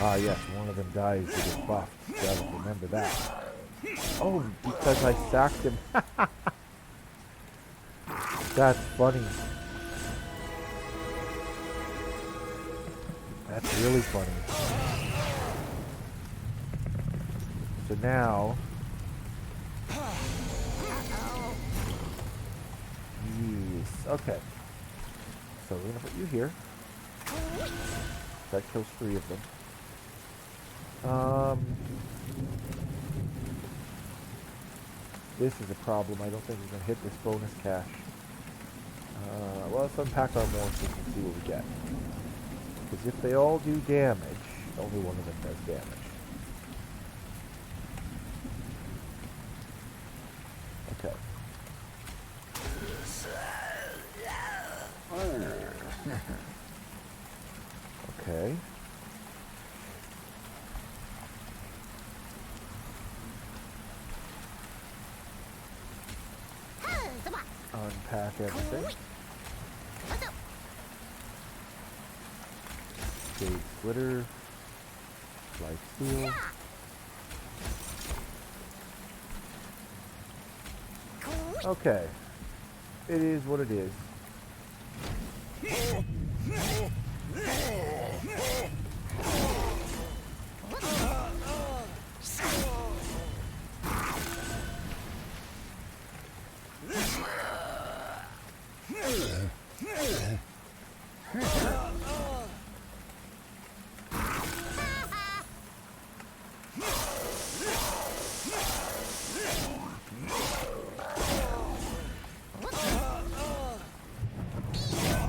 Ah yes, one of them dies to get buffed. Gotta remember that. Oh, because I sacked him. That's funny. That's really funny. So now... Yes. Okay. So we're going to put you here. That kills 3 of them. This is a problem. I don't think we're going to hit this bonus cache. Well, let's unpack our morphs and see what we get. Because if they all do damage, only one of them does damage. Okay. Okay. Unpack everything. Shade Splitter. Life Steal. Okay. It is what it is.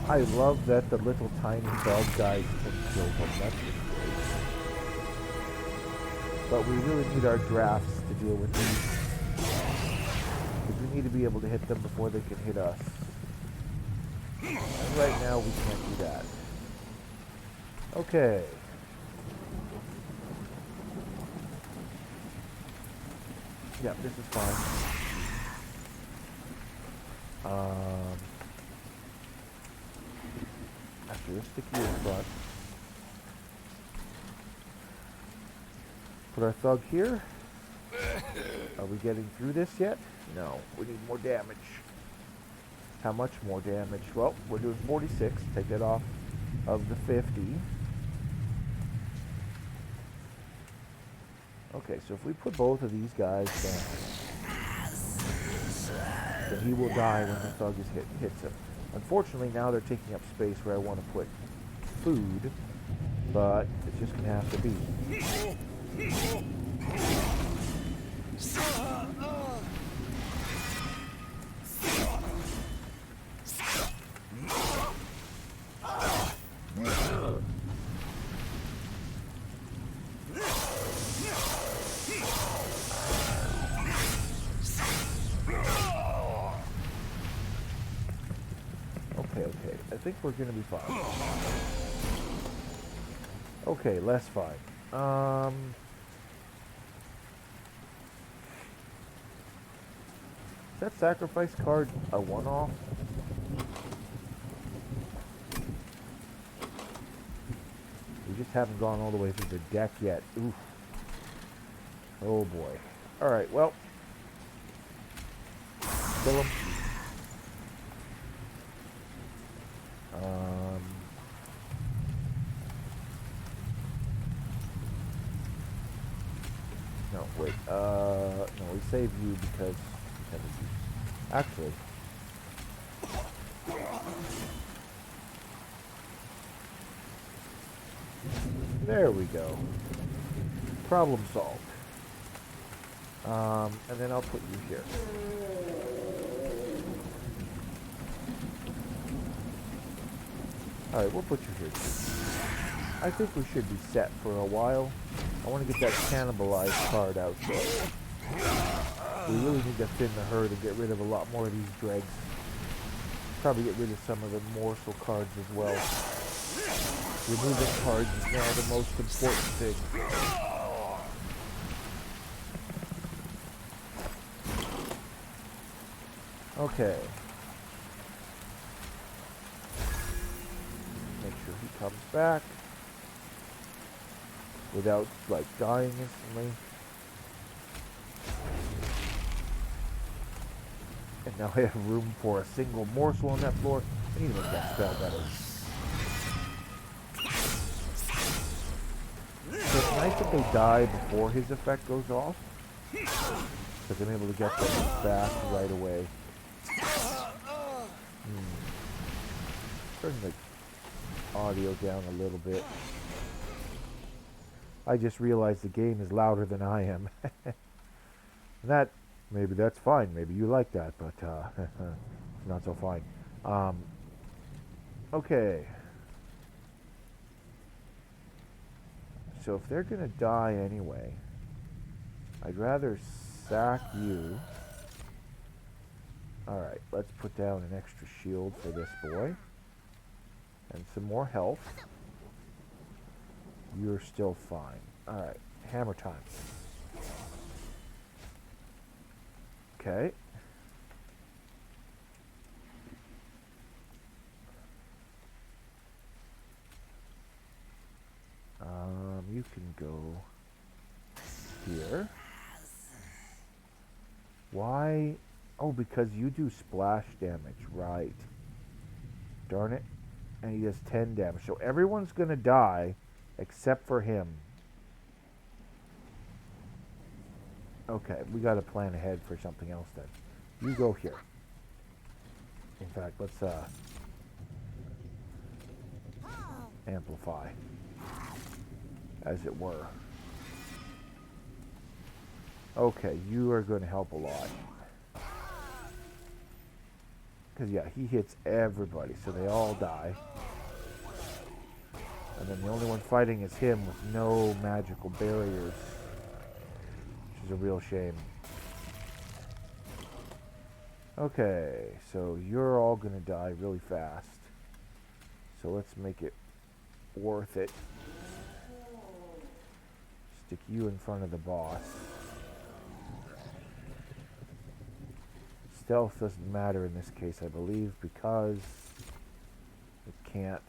I love that the little tiny dog guys can kill them. That's really great. But we really need our drafts to deal with these. Because we need to be able to hit them before they can hit us. And right now we can't do that. Okay. Yeah, this is fine. After this, stick you in front. Put our thug here. Are we getting through this yet? No, we need more damage. How much more damage? Well, we're doing 46. Take that off of the 50. Okay, so if we put both of these guys down, So he will die when the thug hits him. Unfortunately, now they're taking up space where I want to put food, but it's just going to have to be. Okay. I think we're going to be fine. Okay, less fine. Is that sacrifice card a one-off? We just haven't gone all the way through the deck yet. Oof. Oh boy. Alright, well. Kill him. No, wait. No, we save you because... Actually... There we go. Problem solved. And then I'll put you here. Alright, we'll put you here too. I think we should be set for a while. I want to get that cannibalized card out there. We really need to thin the herd and get rid of a lot more of these dregs. Probably get rid of some of the morsel cards as well. Removing cards is now the most important thing. Okay. Make sure he comes back without, like, dying instantly. And now I have room for a single morsel on that floor. I need to make that spell better. So it's nice that they die before his effect goes off, because I'm able to get them back right away. Turn the audio down a little bit. I just realized the game is louder than I am. That, maybe that's fine. Maybe you like that, but it's not so fine. Okay. So if they're going to die anyway, I'd rather sack you. Alright, let's put down an extra shield for this boy. And some more health. You're still fine. Alright, hammer time. Okay. You can go here. Why? Oh, because you do splash damage, right. Darn it. And he does 10 damage. So everyone's going to die except for him. Okay, we got to plan ahead for something else then. You go here. In fact, let's amplify, as it were. Okay, you are going to help a lot. Because, yeah, he hits everybody, so they all die. And then the only one fighting is him with no magical barriers. Which is a real shame. Okay, so you're all going to die really fast. So let's make it worth it. Stick you in front of the boss. Stealth doesn't matter in this case, I believe, because it can't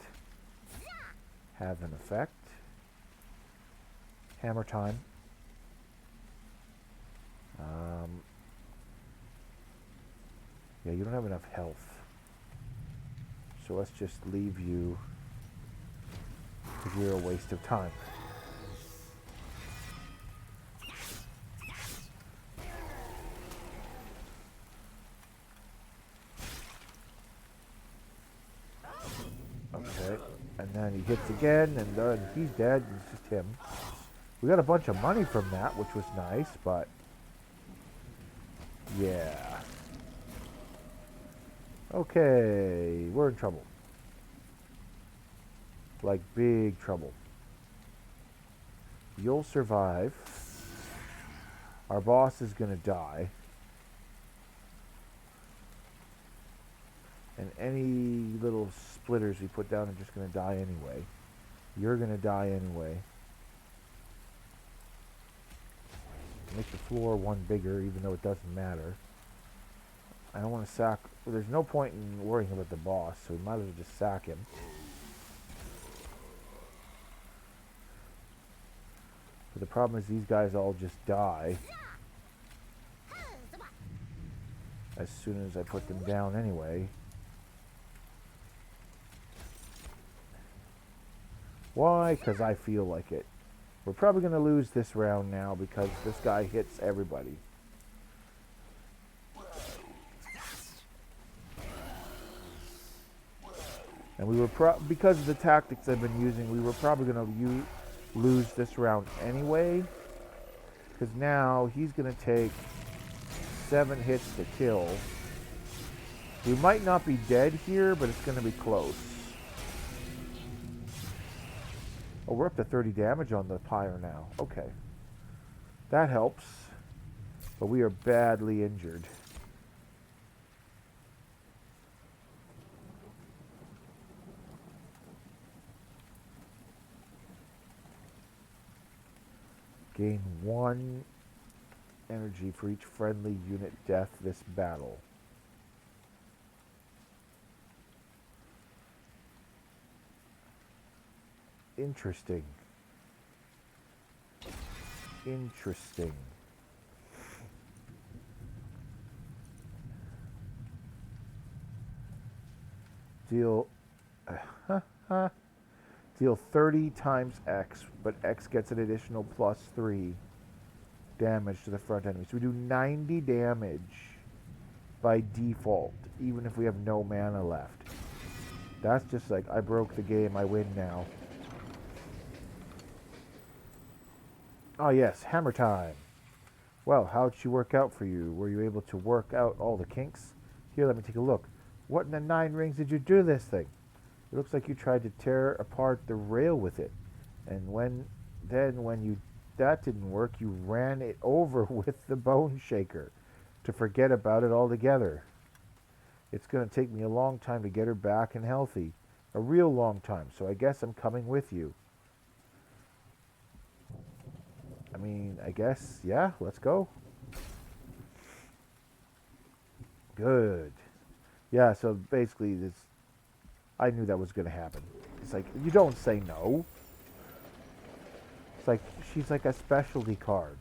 have an effect. Hammer time. Yeah, you don't have enough health. So let's just leave you, because you're a waste of time. And then he hits again, and then he's dead. It's just him. We got a bunch of money from that, which was nice, but yeah. Okay, we're in trouble. Like big trouble. You'll survive. Our boss is gonna die. And any little splitters we put down are just gonna die anyway. You're gonna die anyway. Make the floor one bigger, even though it doesn't matter. I don't want to sack. Well, there's no point in worrying about the boss, so we might as well just sack him. But the problem is these guys all just die as soon as I put them down anyway. Why? Because I feel like it. We're probably going to lose this round now because this guy hits everybody. And we were because of the tactics I've been using, we were probably going to lose this round anyway. Because now he's going to take 7 hits to kill. We might not be dead here, but it's going to be close. Oh, we're up to 30 damage on the pyre now. Okay. That helps. But we are badly injured. Gain 1 energy for each friendly unit death this battle. Interesting. Interesting. Deal deal 30 times X, but X gets an additional +3 damage to the front enemy. So we do 90 damage by default, even if we have no mana left. That's just like, I broke the game, I win now. Oh yes, hammer time. Well, how'd she work out for you? Were you able to work out all the kinks? Here, let me take a look. What in the 9 rings did you do this thing? It looks like you tried to tear apart the rail with it. And when that didn't work, you ran it over with the bone shaker to forget about it altogether. It's going to take me a long time to get her back and healthy. A real long time, so I guess I'm coming with you. I mean, I guess, yeah, let's go. Good. Yeah, so basically, I knew that was going to happen. It's like, you don't say no. It's like, she's like a specialty card.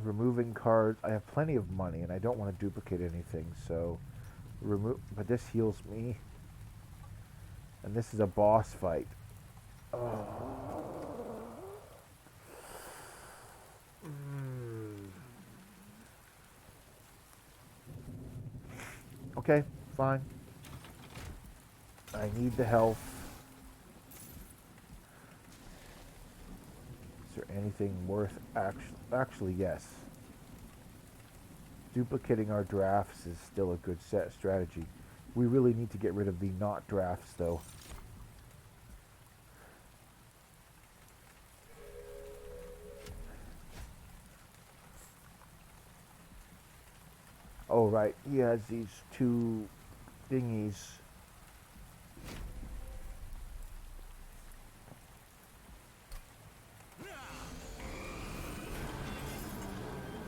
Removing cards. I have plenty of money, and I don't want to duplicate anything, so but this heals me. And this is a boss fight. Oh. Okay, fine. I need the health. Is there anything worth actually yes. Duplicating our drafts is still a good strategy. We really need to get rid of the not drafts though. Oh right, he has these 2 thingies.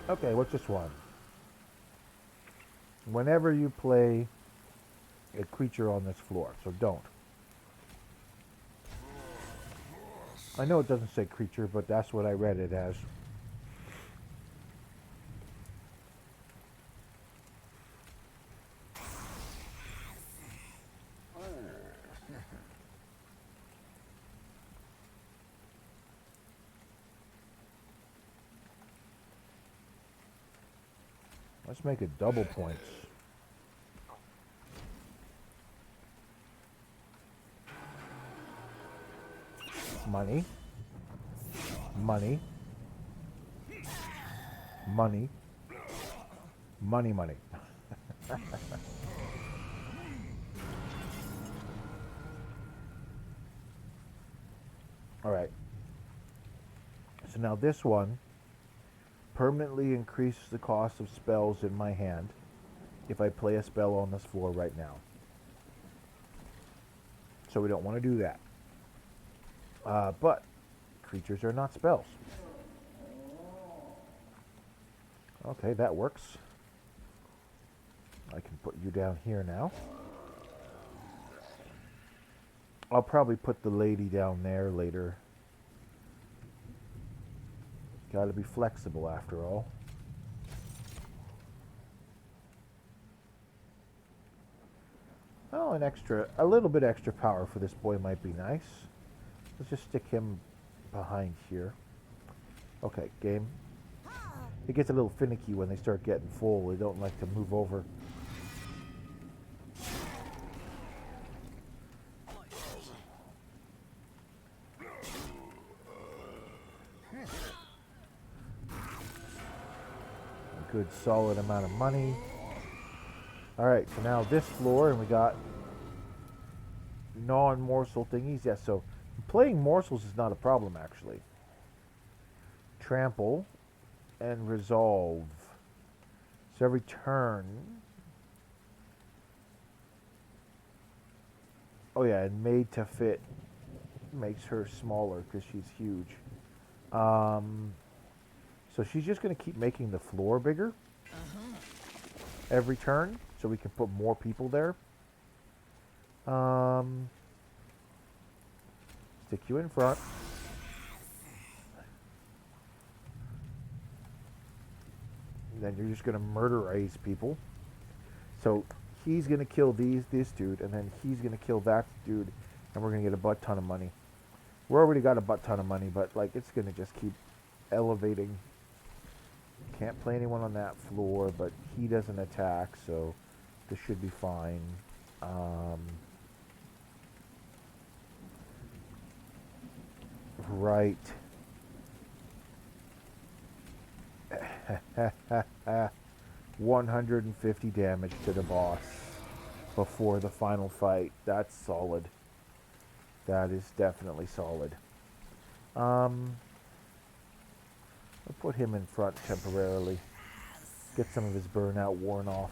Okay, what's this one? Whenever you play a creature on this floor, so don't. I know it doesn't say creature, but that's what I read it as. Let's make it double points. Money. Money. Money. Money, money. Alright. So now this one permanently increases the cost of spells in my hand if I play a spell on this floor right now. So we don't want to do that. But creatures are not spells. Okay, that works. I can put you down here now. I'll probably put the lady down there later. Gotta be flexible after all. Oh, a little bit extra power for this boy might be nice. Let's just stick him behind here. Okay, game. It gets a little finicky when they start getting full. They don't like to move over. A good solid amount of money. Alright, so now this floor, and we got non-morsel thingies. Yeah, so playing morsels is not a problem, actually. Trample and resolve. So every turn... Oh yeah, and made to fit makes her smaller because she's huge. So she's just going to keep making the floor bigger every turn, so we can put more people there. Stick you in front. And then you're just going to murderize people. So he's going to kill this dude, and then he's going to kill that dude, and we're going to get a butt ton of money. We already got a butt ton of money, but like it's going to just keep elevating. Can't play anyone on that floor, but he doesn't attack, so this should be fine. Right. 150 damage to the boss before the final fight. That's solid. That is definitely solid. I'll put him in front temporarily. Get some of his burnout worn off.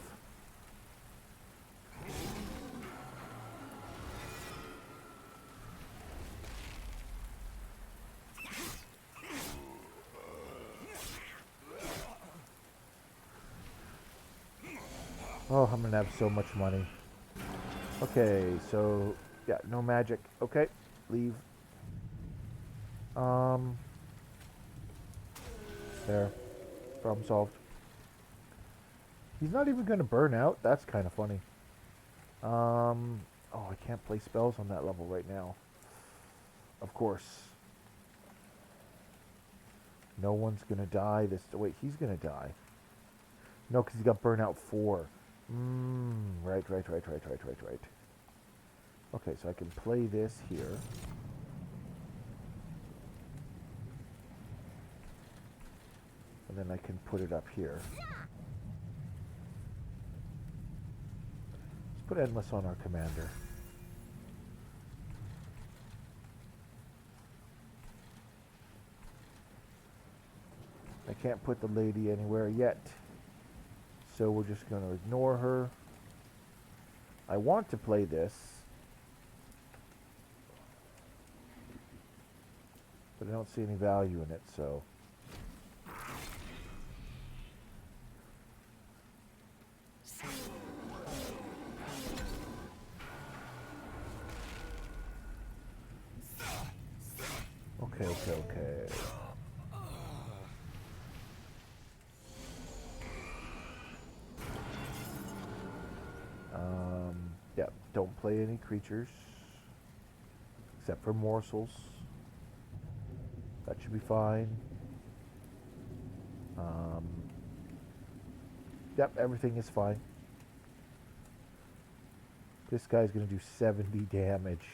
Oh, I'm gonna have so much money. Okay, so yeah, no magic. Okay, leave. There. Problem solved. He's not even gonna burn out. That's kind of funny. Oh, I can't play spells on that level right now. Of course. No one's gonna die this... Wait, he's gonna die. No, because he got burnout 4. Right. Okay, so I can play this here. And then I can put it up here. Let's put Endless on our commander. I can't put the lady anywhere yet. So we're just going to ignore her. I want to play this. But I don't see any value in it, so... Okay. Yeah, don't play any creatures. Except for morsels. That should be fine. Yep, everything is fine. This guy's going to do 70 damage.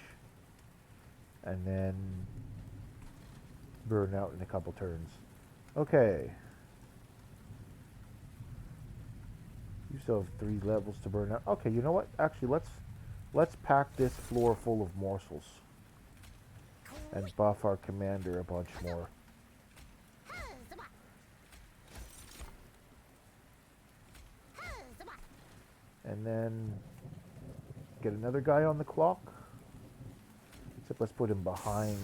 And then burn out in a couple turns. Okay. You still have 3 levels to burn out. Okay, you know what? Actually, let's pack this floor full of morsels and buff our commander a bunch more. And then get another guy on the clock. Except let's put him behind.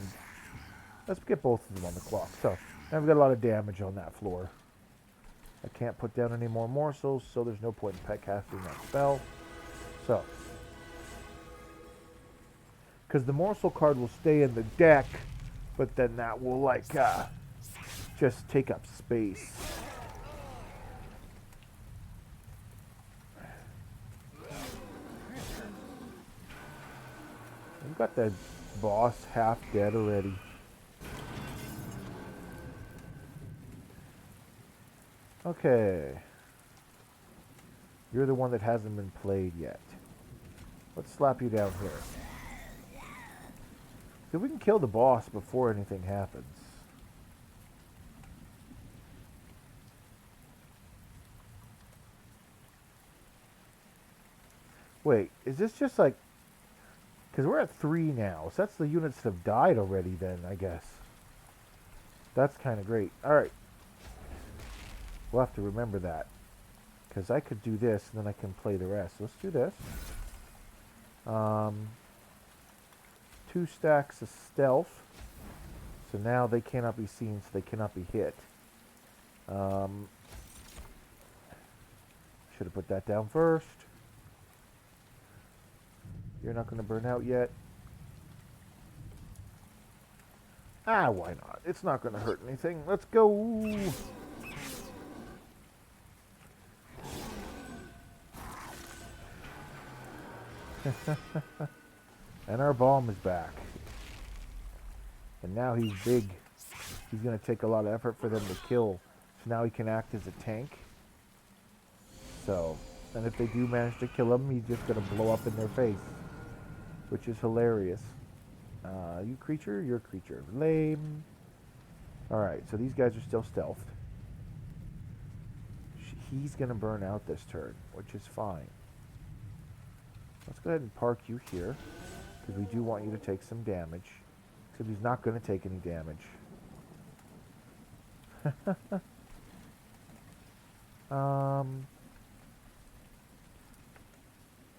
Let's get both of them on the clock. So now we've got a lot of damage on that floor. I can't put down any more morsels, so there's no point in pet casting that spell. So, because the morsel card will stay in the deck, but then that will like just take up space. We've got the boss half dead already. Okay. You're the one that hasn't been played yet. Let's slap you down here. So we can kill the boss before anything happens. Wait, is this just like... Because we're at 3 now, so that's the units that have died already then, I guess. That's kind of great. Alright. We'll have to remember that. Because I could do this, and then I can play the rest. Let's do this. 2 stacks of stealth. So now they cannot be seen, so they cannot be hit. Should have put that down first. You're not going to burn out yet. Ah, why not? It's not going to hurt anything. Let's go. And our bomb is back. And now he's big. He's going to take a lot of effort for them to kill. So now he can act as a tank. So, and if they do manage to kill him, he's just going to blow up in their face. Which is hilarious. You creature, you're a creature. Lame. Alright, so these guys are still stealthed. He's going to burn out this turn, which is fine. Let's go ahead and park you here. Because we do want you to take some damage. Except he's not going to take any damage.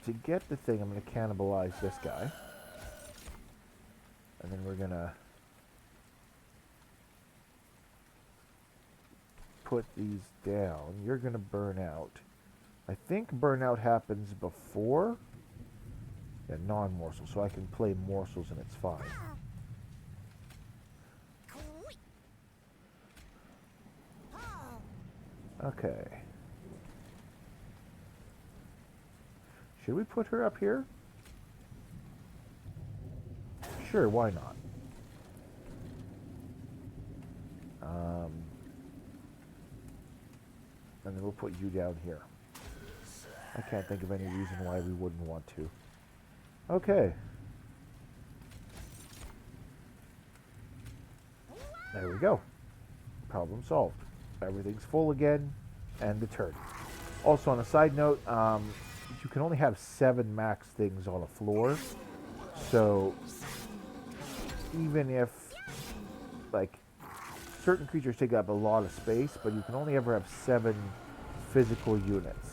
To get the thing, I'm going to cannibalize this guy. And then we're going to put these down. You're going to burn out. I think burnout happens before non-morsel, so I can play morsels and it's fine. Okay. Should we put her up here? Sure, why not? And then we'll put you down here. I can't think of any reason why we wouldn't want to. Okay. There we go. Problem solved. Everything's full again, and the turn. Also, on a side note, you can only have 7 max things on a floor. So, even if, like, certain creatures take up a lot of space, but you can only ever have 7 physical units.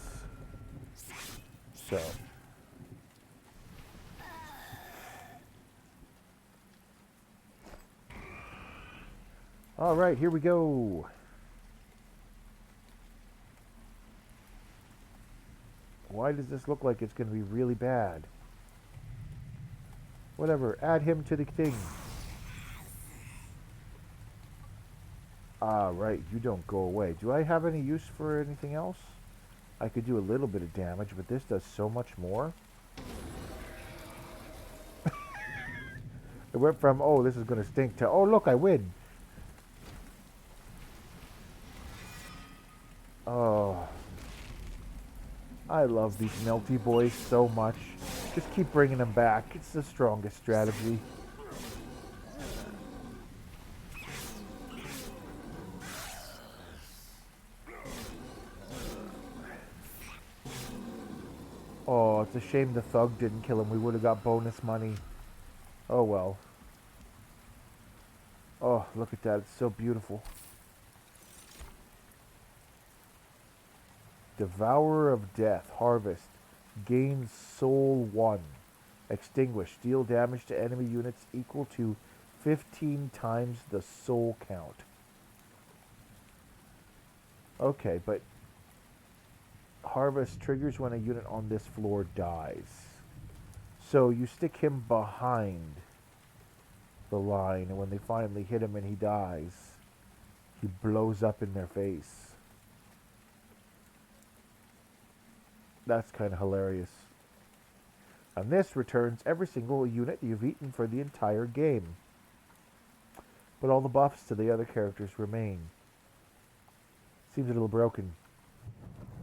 So, all right, here we go. Why does this look like it's going to be really bad? Whatever, add him to the thing. Ah, right, you don't go away. Do I have any use for anything else? I could do a little bit of damage, but this does so much more. It went from, oh, this is going to stink, to, oh, look, I win. Oh. I love these melty boys so much. Just keep bringing them back. It's the strongest strategy. Oh, it's a shame the thug didn't kill him. We would have got bonus money. Oh well. Oh, look at that. It's so beautiful. Devourer of Death. Harvest. Gain Soul 1. Extinguish. Deal damage to enemy units equal to 15 times the soul count. Okay, but Harvest triggers when a unit on this floor dies. So you stick him behind the line, and when they finally hit him and he dies, he blows up in their face. That's kind of hilarious. And this returns every single unit you've eaten for the entire game. But all the buffs to the other characters remain. Seems a little broken.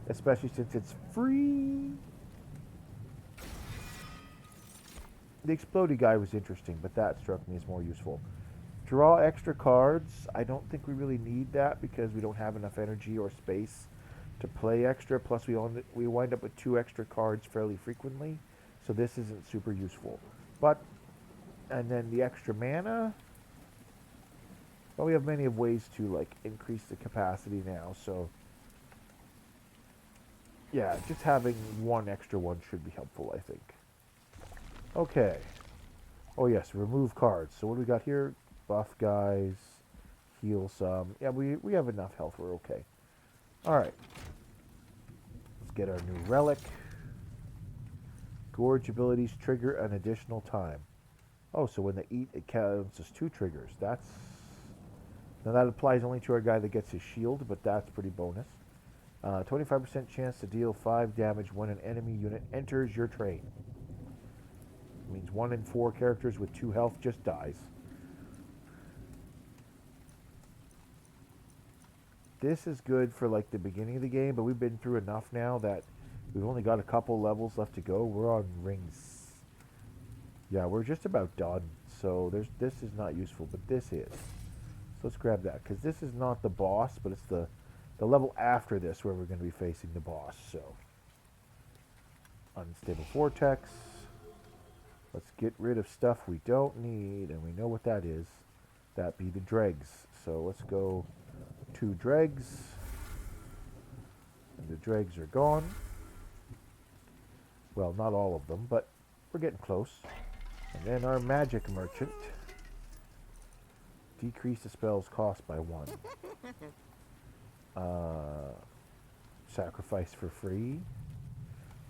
Especially since it's free. The explodey guy was interesting, but that struck me as more useful. Draw extra cards. I don't think we really need that because we don't have enough energy or space to play extra. Plus, we wind up with 2 extra cards fairly frequently, so this isn't super useful. But, and then the extra mana. Well, we have many of ways to like increase the capacity now, so yeah, just having 1 extra one should be helpful, I think. Okay. Oh yes, remove cards. So what do we got here? Buff guys, heal some. Yeah, we have enough health. We're okay. All right. Let's get our new relic. Gorge abilities trigger an additional time. Oh, so when they eat, it counts as 2 triggers. Now that applies only to our guy that gets his shield, but that's pretty bonus. 25% chance to deal 5 damage when an enemy unit enters your train. It means 1 in 4 characters with 2 health just dies. This is good for like the beginning of the game, but we've been through enough now that we've only got a couple levels left to go. We're on rings. Yeah, we're just about done. So this is not useful, but this is. So let's grab that, because this is not the boss, but it's the level after this where we're going to be facing the boss. So unstable vortex. Let's get rid of stuff we don't need, and we know what that is. That be the dregs. So let's go 2 dregs. And the dregs are gone. Well, not all of them, but we're getting close. And then our magic merchant. Decrease the spell's cost by 1. Sacrifice for free.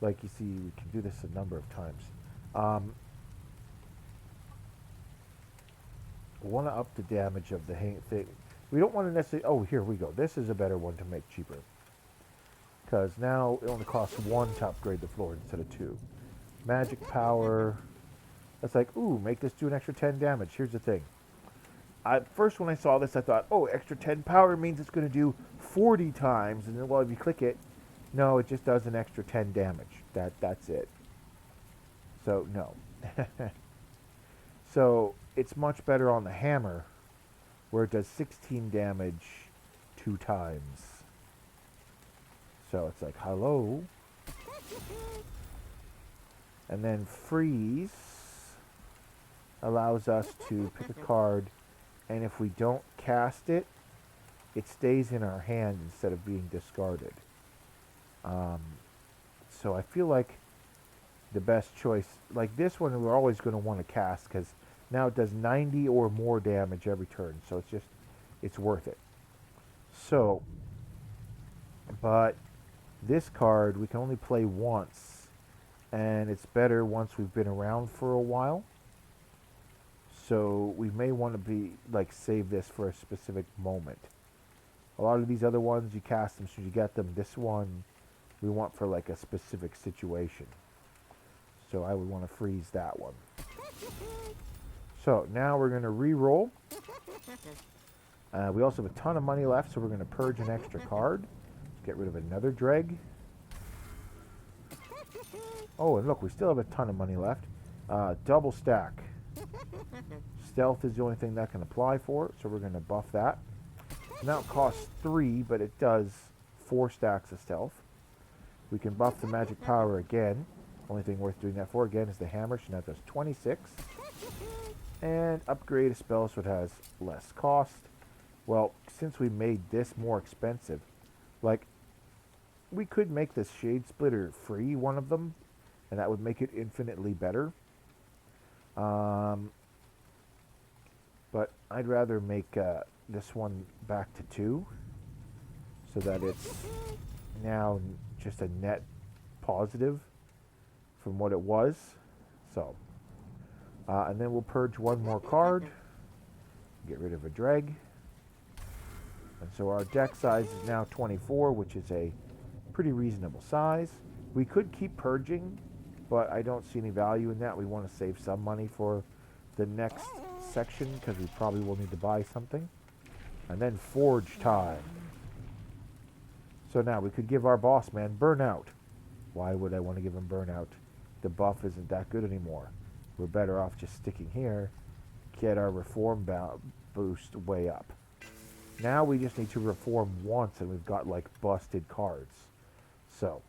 Like you see, we can do this a number of times. We want to up the damage of the thing. We don't want to necessarily... Oh, here we go. This is a better one to make cheaper. Because now it only costs 1 to upgrade the floor instead of 2. Magic power. That's like, ooh, make this do an extra 10 damage. Here's the thing. First, when I saw this, I thought, oh, extra 10 power means it's going to do 40 times. And then, well, if you click it, no, it just does an extra 10 damage. That's it. So, no. So, it's much better on the hammer, where it does 16 damage 2 times. So, it's like, hello. And then freeze allows us to pick a card, and if we don't cast it, it stays in our hand instead of being discarded. So I feel like the best choice, like this one, we're always going to want to cast because now it does 90 or more damage every turn. So it's worth it. So, but this card we can only play once, and it's better once we've been around for a while. So we may want to be like save this for a specific moment. A lot of these other ones you cast them as soon as you get them. This one we want for like a specific situation. So I would want to freeze that one. So now we're going to re-roll. We also have a ton of money left, so we're going to purge an extra card. Let's get rid of another dreg. Oh, and look, we still have a ton of money left. Double stack. Stealth is the only thing that can apply for it, so we're going to buff that. Now it costs 3, but it does 4 stacks of stealth. We can buff the magic power again. Only thing worth doing that for, again, is the hammer. So now it does 26. And upgrade a spell so it has less cost. Well, since we made this more expensive, like, we could make this Shade Splitter free, one of them, and that would make it infinitely better. But I'd rather make this one back to 2, so that it's now just a net positive from what it was. So, and then we'll purge one more card, get rid of a dreg. And so our deck size is now 24, which is a pretty reasonable size. We could keep purging, but I don't see any value in that. We want to save some money for the next section because we probably will need to buy something. And then forge time. So now we could give our boss man burnout. Why would I want to give him burnout? The buff isn't that good anymore. We're better off just sticking here, get our reform boost way up. Now we just need to reform once and we've got like busted cards. So,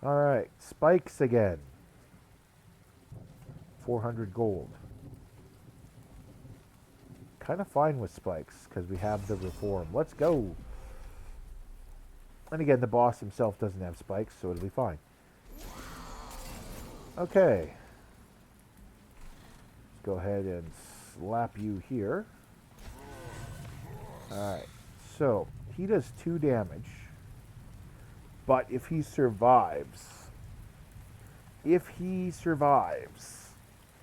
alright, spikes again. 400 gold. Kind of fine with spikes because we have the reform. Let's go. And again, the boss himself doesn't have spikes, so it'll be fine. Okay. Let's go ahead and slap you here. Alright. So, he does 2 damage. But if he survives,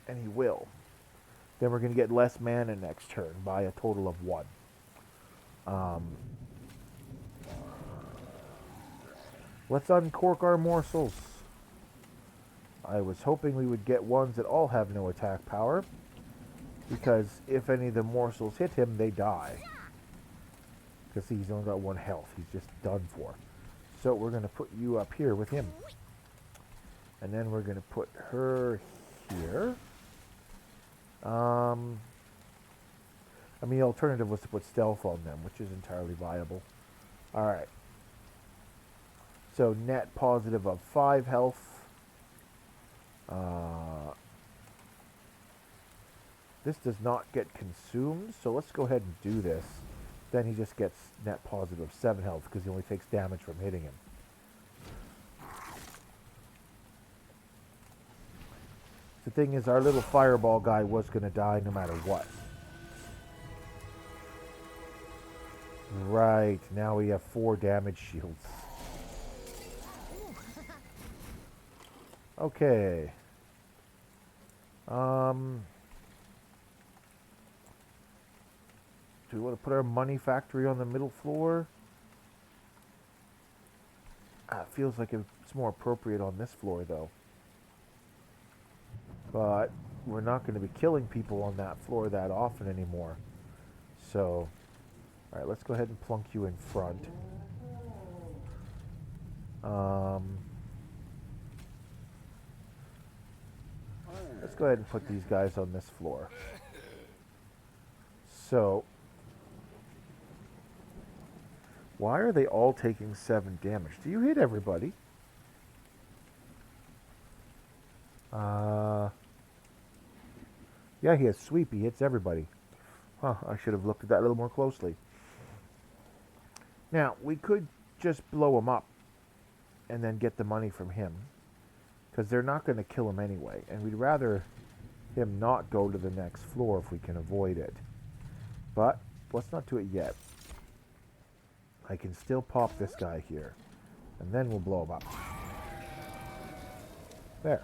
and he will, then we're going to get less mana next turn by a total of 1. Let's uncork our morsels. I was hoping we would get ones that all have no attack power, because if any of the morsels hit him, they die. Because he's only got 1 health. He's just done for. So we're going to put you up here with him. And then we're going to put her here. I mean, the alternative was to put stealth on them, which is entirely viable. Alright. So net positive of 5 health. This does not get consumed, so let's go ahead and do this. Then he just gets net positive of 7 health because he only takes damage from hitting him. The thing is, our little fireball guy was going to die no matter what. Right, now we have 4 damage shields. Okay. Do we want to put our money factory on the middle floor? It feels like it's more appropriate on this floor, though. But we're not going to be killing people on that floor that often anymore. So, alright, let's go ahead and plunk you in front. Let's go ahead and put these guys on this floor. So, why are they all taking 7 damage? Do you hit everybody? Yeah, he has sweep. He hits everybody. Huh, I should have looked at that a little more closely. Now, we could just blow him up and then get the money from him, because they're not going to kill him anyway, and we'd rather him not go to the next floor if we can avoid it. But let's not do it yet. I can still pop this guy here, and then we'll blow him up. There.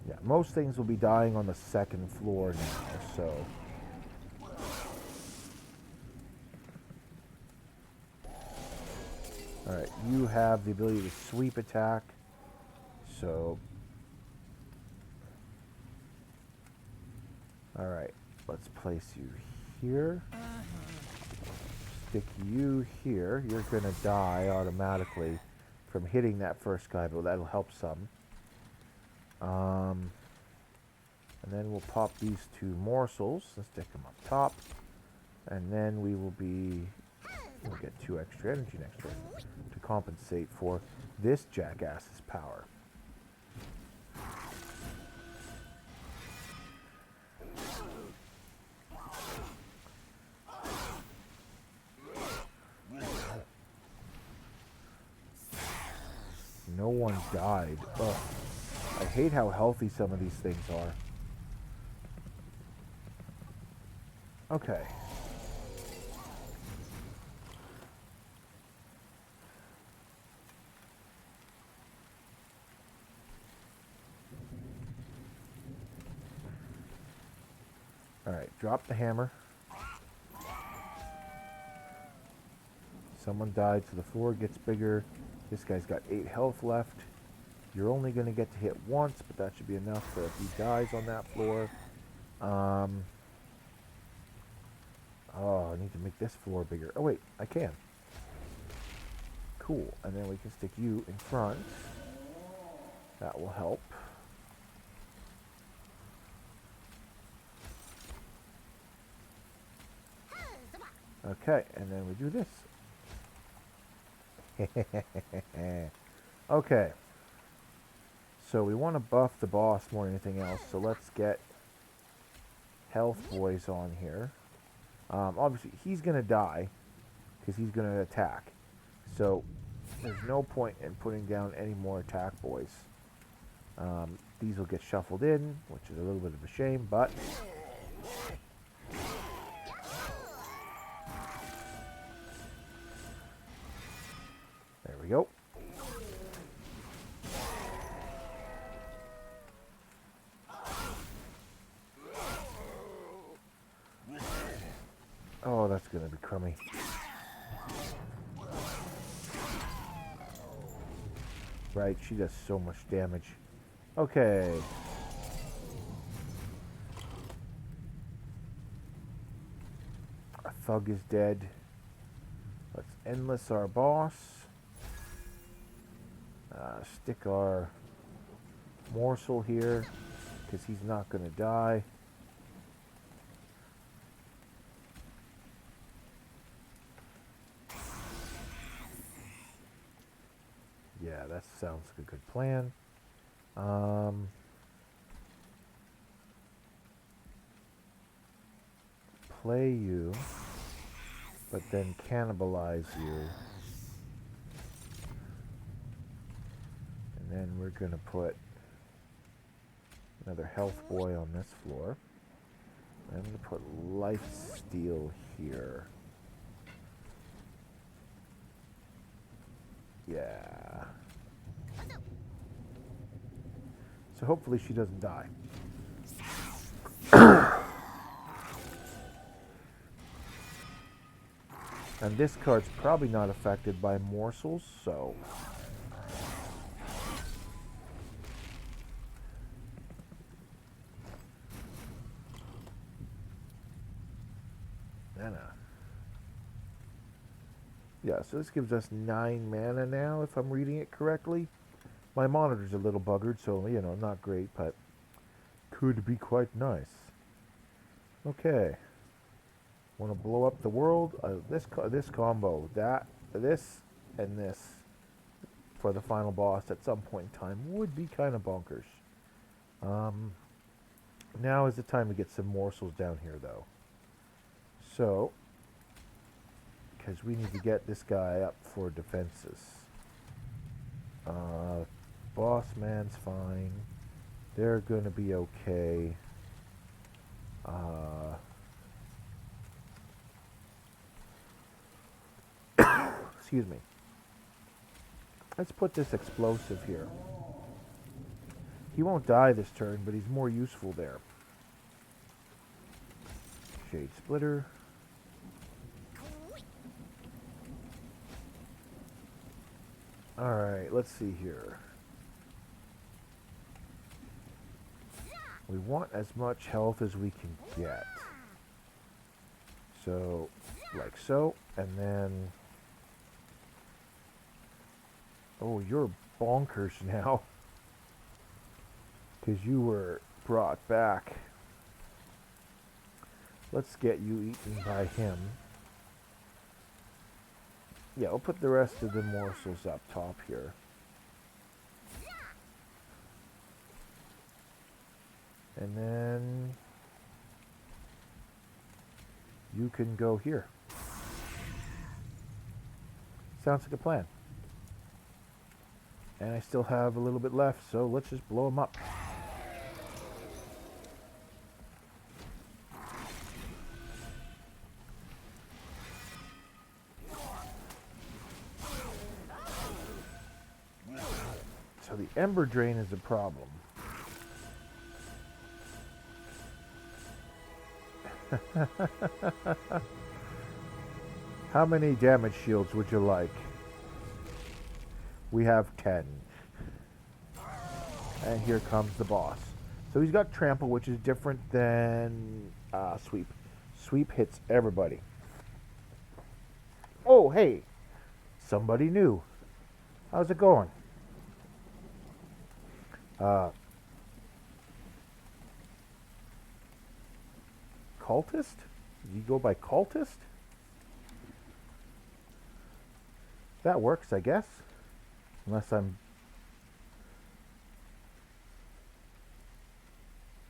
Yeah, most things will be dying on the 2nd floor now, so... Alright, you have the ability to sweep attack, so... Alright, let's place you here. Stick you here. You're gonna die automatically from hitting that first guy, but that'll help some. And then we'll pop these 2 morsels and stick them up top. And then we'll get 2 extra energy next turn to compensate for this jackass's power. No one died. Ugh. I hate how healthy some of these things are. Okay. Alright, drop the hammer. Someone died, so the floor gets bigger. This guy's got 8 health left. You're only going to get to hit once, but that should be enough for if he dies on that floor. Oh, I need to make this floor bigger. Oh, wait, I can. Cool. And then we can stick you in front. That will help. Okay, and then we do this. Okay. So we want to buff the boss more than anything else, so let's get Health Boys on here. Obviously, he's going to die, because he's going to attack. So, there's no point in putting down any more attack boys. These will get shuffled in, which is a little bit of a shame, but... There we go. Oh, that's going to be crummy. Right, she does so much damage. Okay. Our thug is dead. Let's endless our boss. Stick our morsel here, because he's not going to die. Yeah, that sounds like a good plan. Play you, but then cannibalize you. And then we're going to put another health boy on this floor. I'm going to put life steal here. Yeah. So hopefully she doesn't die. And this card's probably not affected by morsels, so... Mana. Yeah, so this gives us 9 mana now, if I'm reading it correctly. My monitor's a little buggered, so, you know, not great, but could be quite nice. Okay. Want to blow up the world? This combo, this, and this, for the final boss at some point in time would be kind of bonkers. Now is the time to get some morsels down here, though. So, because we need to get this guy up for defenses. Boss man's fine. They're going to be okay. Excuse me. Let's put this explosive here. He won't die this turn, but he's more useful there. Shade Splitter. Alright, let's see here. We want as much health as we can get. So, like so, and then... Oh, you're bonkers now. Because you were brought back. Let's get you eaten by him. Yeah, we'll put the rest of the morsels up top here. And then you can go here. Sounds like a plan. And I still have a little bit left, so let's just blow them up. So the Ember Drain is a problem. How many damage shields would you like? We have 10. And here comes the boss. So he's got Trample, which is different than Sweep. Sweep hits everybody. Oh, hey! Somebody new. How's it going? Cultist? Did you go by Cultist? That works, I guess. Unless I'm...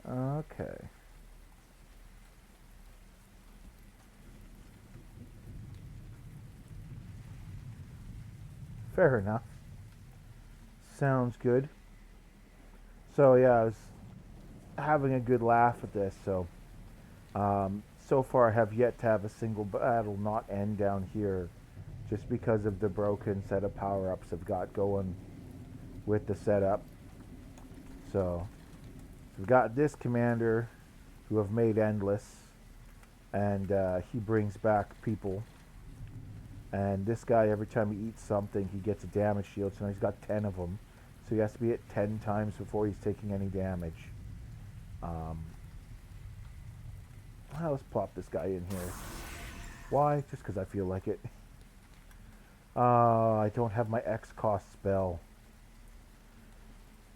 Okay. Fair enough. Sounds good. So yeah, I was having a good laugh at this. So far I have yet to have a single battle not end down here, just because of the broken set of power-ups I've got going with the setup. So we've got this commander who I've made endless, and he brings back people. And this guy, every time he eats something, he gets a damage shield. So now he's got 10 of them. So he has to be hit 10 times before he's taking any damage. Let's plop this guy in here. Why? Just because I feel like it. I don't have my X cost spell.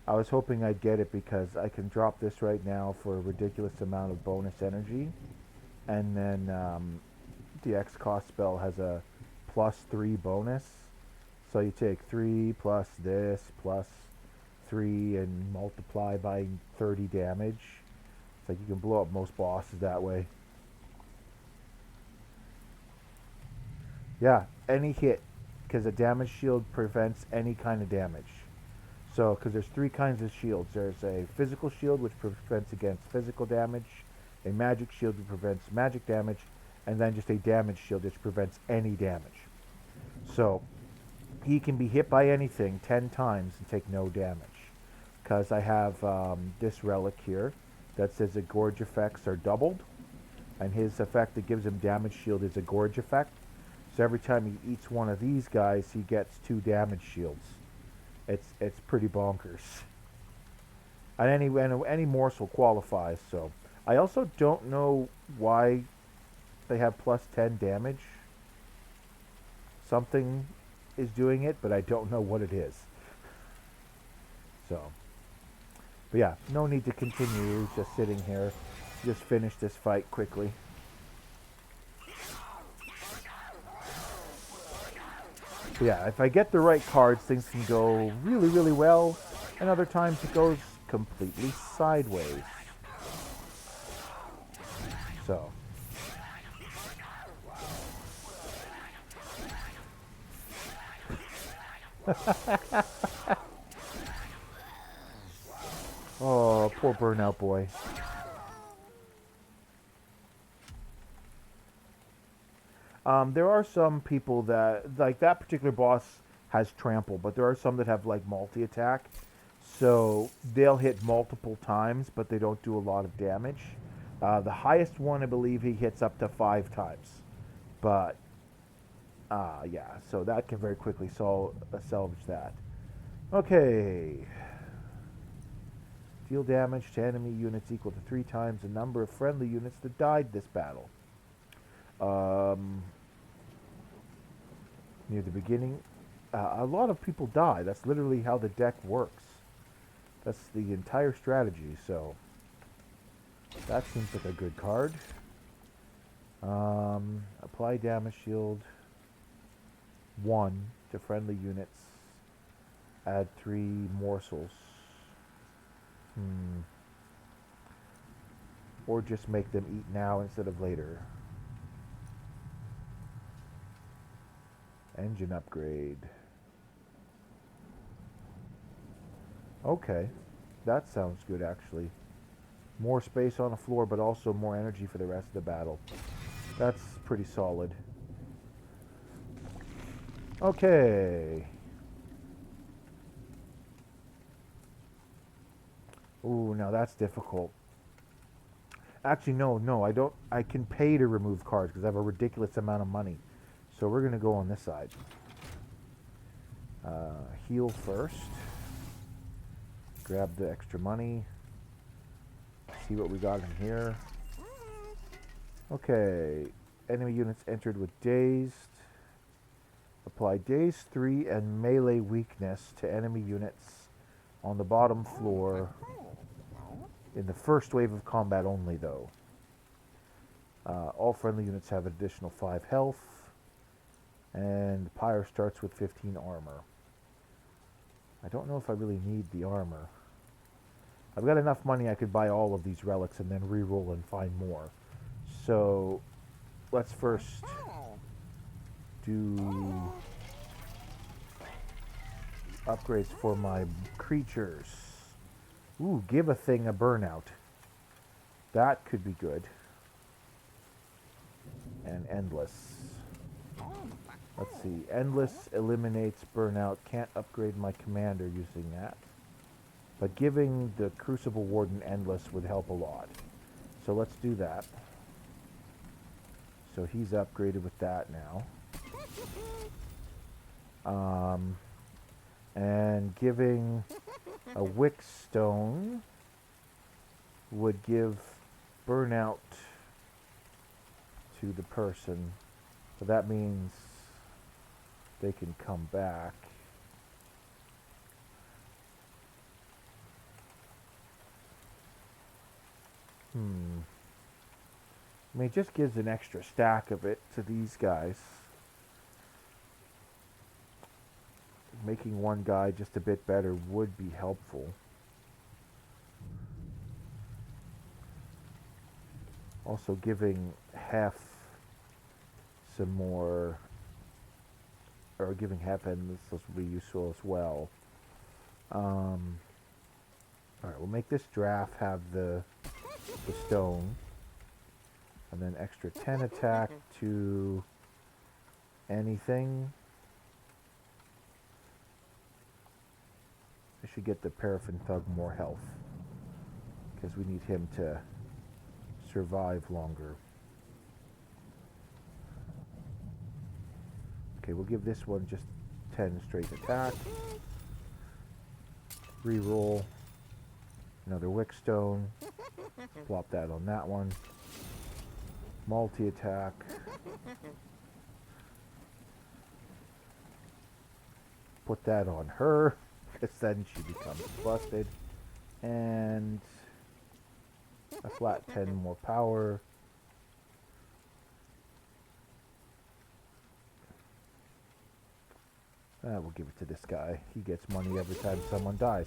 I was hoping I'd get it because I can drop this right now for a ridiculous amount of bonus energy. And then the X cost spell has a +3 bonus. So you take 3 plus this plus 3 and multiply by 30 damage. It's like you can blow up most bosses that way. Yeah, any hit, because a damage shield prevents any kind of damage. So, because there's 3 kinds of shields. There's a physical shield, which prevents against physical damage, a magic shield, which prevents magic damage, and then just a damage shield, which prevents any damage. So, he can be hit by anything 10 times and take no damage. Because I have this relic here that says the Gorge effects are doubled, and his effect that gives him damage shield is a Gorge effect. So every time he eats one of these guys, he gets 2 damage shields. It's pretty bonkers. And any morsel qualifies. So I also don't know why they have +10 damage. Something is doing it, but I don't know what it is. So, but yeah, no need to continue. Just sitting here, just finish this fight quickly. But yeah, if I get the right cards, things can go really, really well, and other times it goes completely sideways. So. Oh, poor Burnout Boy. There are some people that, like that particular boss has trample, but there are some that have like multi-attack. So they'll hit multiple times, but they don't do a lot of damage. The highest one, I believe, he hits up to 5 times. But, yeah, so that can very quickly salvage that. Okay. Deal damage to enemy units equal to 3 times the number of friendly units that died this battle. Near the beginning, a lot of people die. That's literally how the deck works. That's the entire strategy, so that seems like a good card. apply damage shield 1 to friendly units. Add 3 morsels. Or just make them eat now instead of later. Engine upgrade. Okay, that sounds good actually. More space on the floor, but also more energy for the rest of the battle. That's pretty solid. Okay. Ooh, now that's difficult. Actually, no, I don't. I can pay to remove cards because I have a ridiculous amount of money. So we're going to go on this side. Heal first. Grab the extra money. See what we got in here. Okay. Enemy units entered with dazed. Apply Daze 3 and melee weakness to enemy units on the bottom floor in the first wave of combat only, though. All friendly units have an additional 5 health, and Pyre starts with 15 armor. I don't know if I really need the armor. I've got enough money I could buy all of these relics and then re-roll and find more. So let's first do upgrades for my creatures. Ooh, give a thing a burnout. That could be good. And endless. Let's see. Endless eliminates burnout. Can't upgrade my commander using that. But giving the Crucible Warden endless would help a lot. So let's do that. So he's upgraded with that now. And giving a Wick Stone would give burnout to the person. So that means they can come back. I mean, it just gives an extra stack of it to these guys. Making one guy just a bit better would be helpful. Also giving Hef some more, or giving Hef endless will be useful as well. Alright, we'll make this draft have the stone. And then extra 10 attack to anything. I should get the Paraffin Thug more health, because we need him to survive longer. Okay, we'll give this one just 10 straight attack. Reroll. Another Wick Stone. Flop that on that one. Multi-attack. Put that on her, because then she becomes busted. And a flat 10 more power. We'll give it to this guy. He gets money every time someone dies.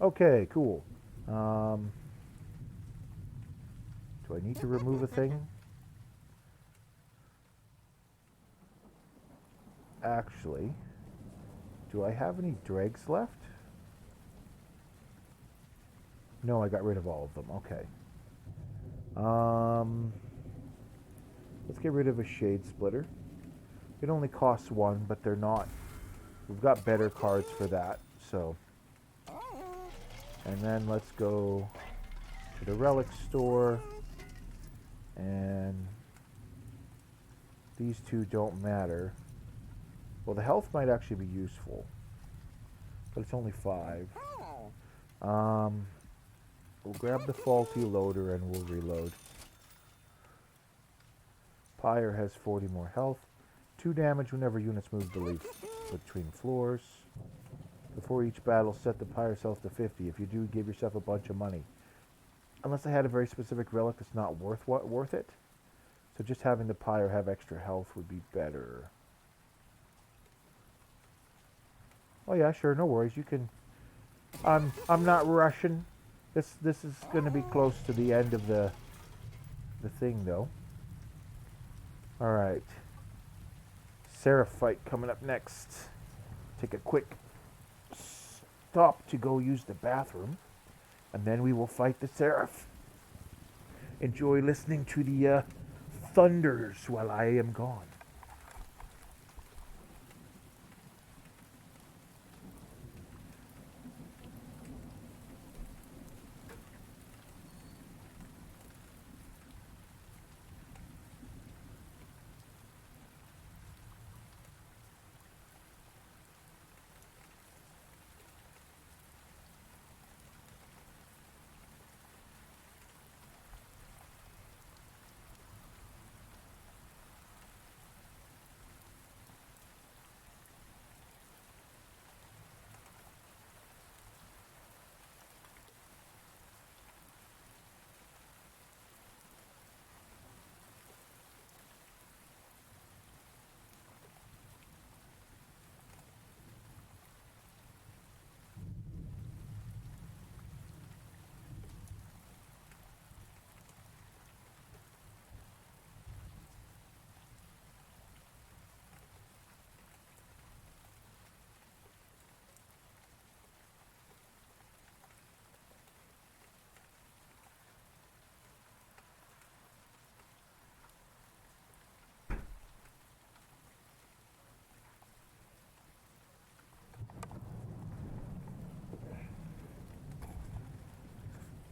Okay, cool. Do I need to remove a thing? Actually, do I have any dregs left? No, I got rid of all of them. Okay. Let's get rid of a Shade Splitter. It only costs 1, but they're not. We've got better cards for that, so. And then let's go to the relic store. And these two don't matter. Well, the health might actually be useful, but it's only 5. We'll grab the faulty loader and we'll reload. Pyre has 40 more health. 2 damage whenever units move the leaf between floors. Before each battle, set the Pyre's health to 50. If you do, give yourself a bunch of money. Unless I had a very specific relic that's not worth it. So just having the pyre have extra health would be better. Oh yeah, sure, no worries. You can. I'm not rushing. This is going to be close to the end of the thing though. All right. Seraph fight coming up next. Take a quick stop to go use the bathroom, and then we will fight the Seraph. Enjoy listening to the thunders while I am gone.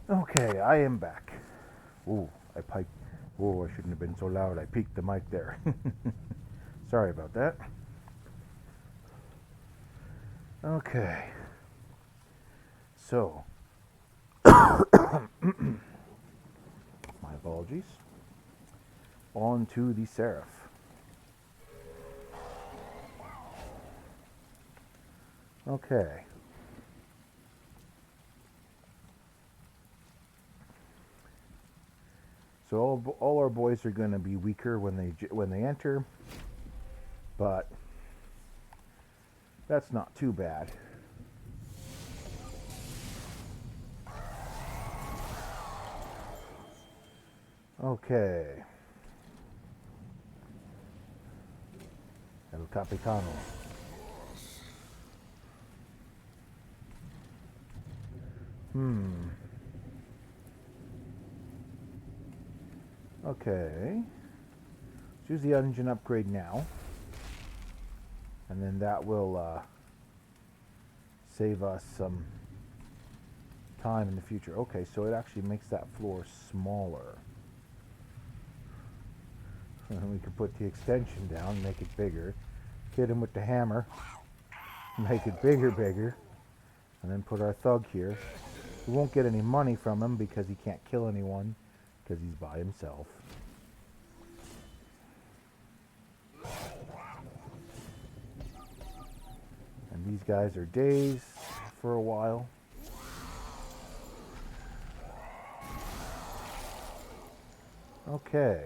Okay, I am back. Ooh, I piped. Oh, I shouldn't have been so loud. I peaked the mic there. Sorry about that. Okay. So, my apologies. On to the Seraph. Okay. So all our boys are going to be weaker when they enter, but that's not too bad. Okay. El Capitano. Hmm. Okay. Let's use the engine upgrade now. And then that will save us some time in the future. Okay, so it actually makes that floor smaller. And we can put the extension down, make it bigger. Hit him with the hammer, make it bigger. And then put our thug here. We won't get any money from him because he can't kill anyone because he's by himself. And these guys are dazed for a while. Okay.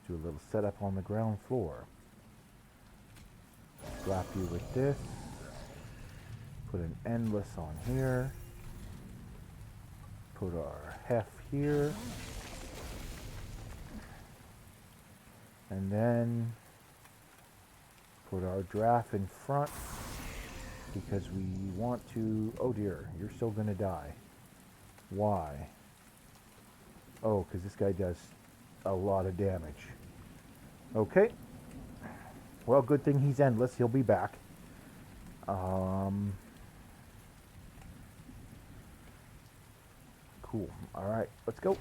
Do a little setup on the ground floor. Slap you with this. Put an endless on here. Put our hef here. And then put our draft in front because we want to... Oh dear, you're still going to die. Why? Oh, because this guy does a lot of damage. Okay. Well, good thing he's endless. He'll be back. Cool. All right, let's go.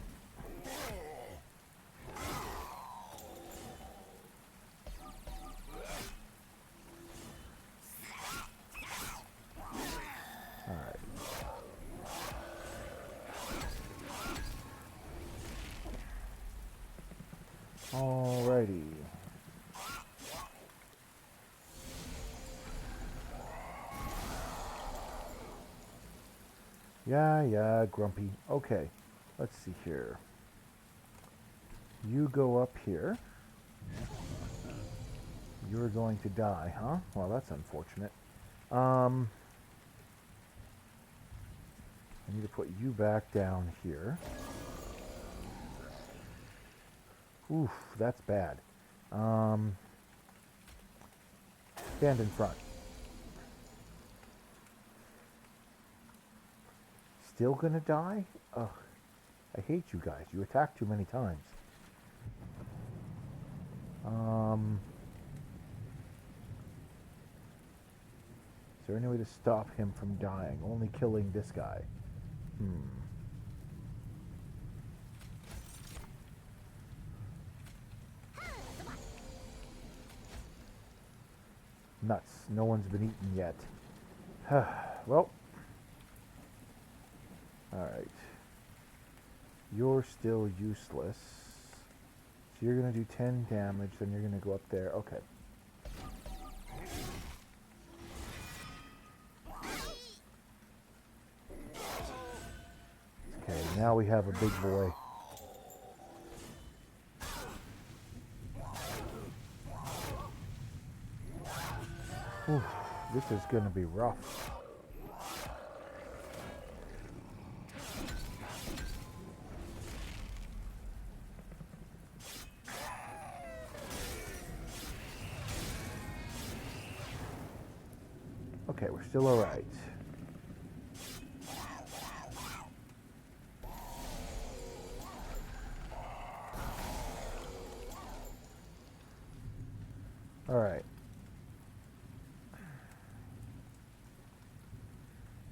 All right. Alrighty. Yeah, grumpy. Okay, let's see here. You go up here. You're going to die, huh? Well, that's unfortunate. I need to put you back down here. Oof, that's bad. Stand in front. Still gonna die? Ugh, I hate you guys. You attack too many times. Is there any way to stop him from dying? Only killing this guy. Nuts. No one's been eaten yet. Well. Alright. You're still useless. So you're going to do 10 damage, then you're going to go up there. Okay. Okay, now we have a big boy. Whew, this is going to be rough. Okay, we're still alright. Alright.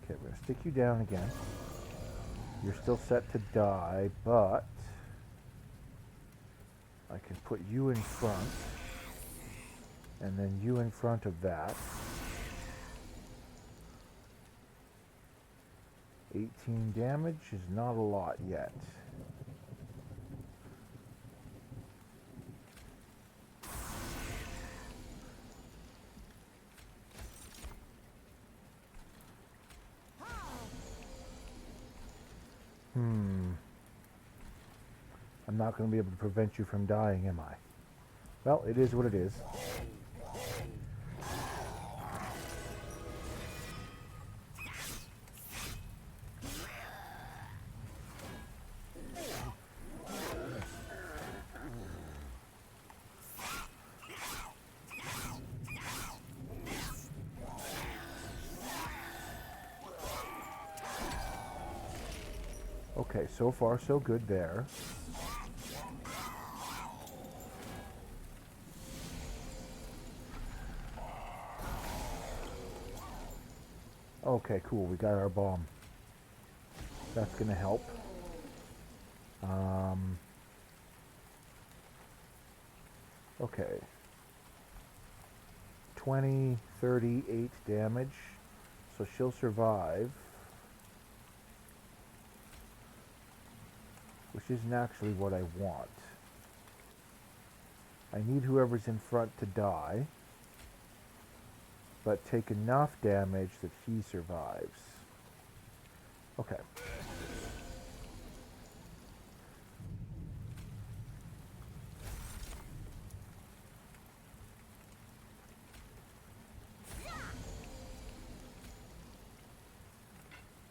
Okay, we're going to stick you down again. You're still set to die, but I can put you in front, and then you in front of that. 18 damage is not a lot yet. I'm not going to be able to prevent you from dying, am I? Well, it is what it is. Okay, so far so good there. Okay, cool, we got our bomb. That's gonna help. Okay. 20, 38 damage. So she'll survive. Which isn't actually what I want. I need whoever's in front to die, but take enough damage that he survives. Okay.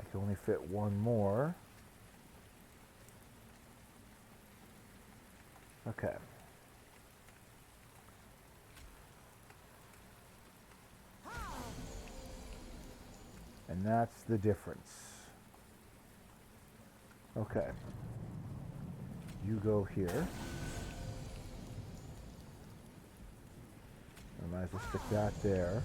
I can only fit one more. Okay. And that's the difference. Okay. You go here. I might as well stick that there.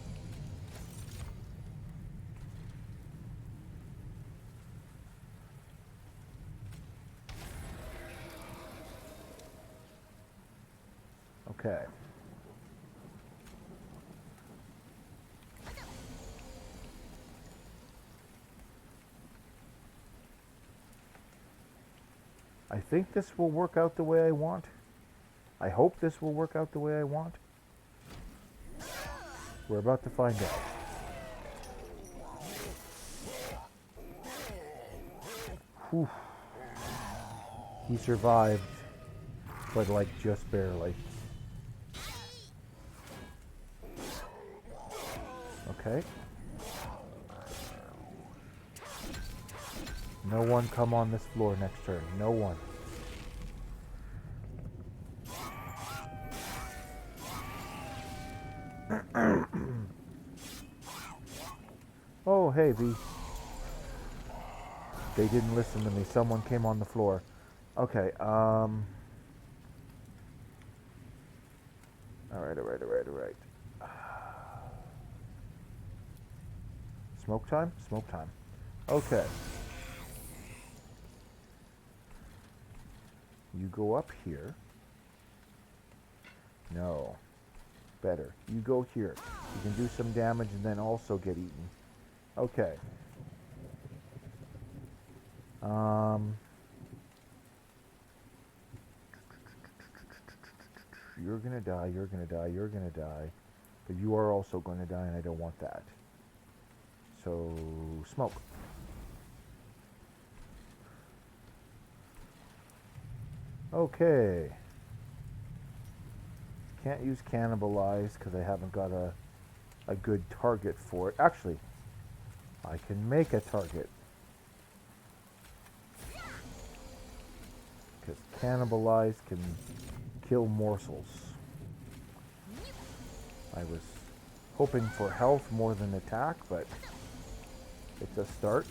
Okay. I think this will work out the way I want. I hope this will work out the way I want. We're about to find out. Whew. He survived. but like just barely. Okay. No one come on this floor next turn. No one. Oh, hey, V. They didn't listen to me. Someone came on the floor. Okay, alright. Smoke time? Smoke time. Okay. You go up here. No. Better. You go here. You can do some damage and then also get eaten. Okay. You're gonna die, you're gonna die, you're gonna die. But you are also gonna die and I don't want that. So, smoke. Okay. Can't use cannibalize because I haven't got a good target for it. Actually, I can make a target. Because cannibalize can kill morsels. I was hoping for health more than attack, but it's a start.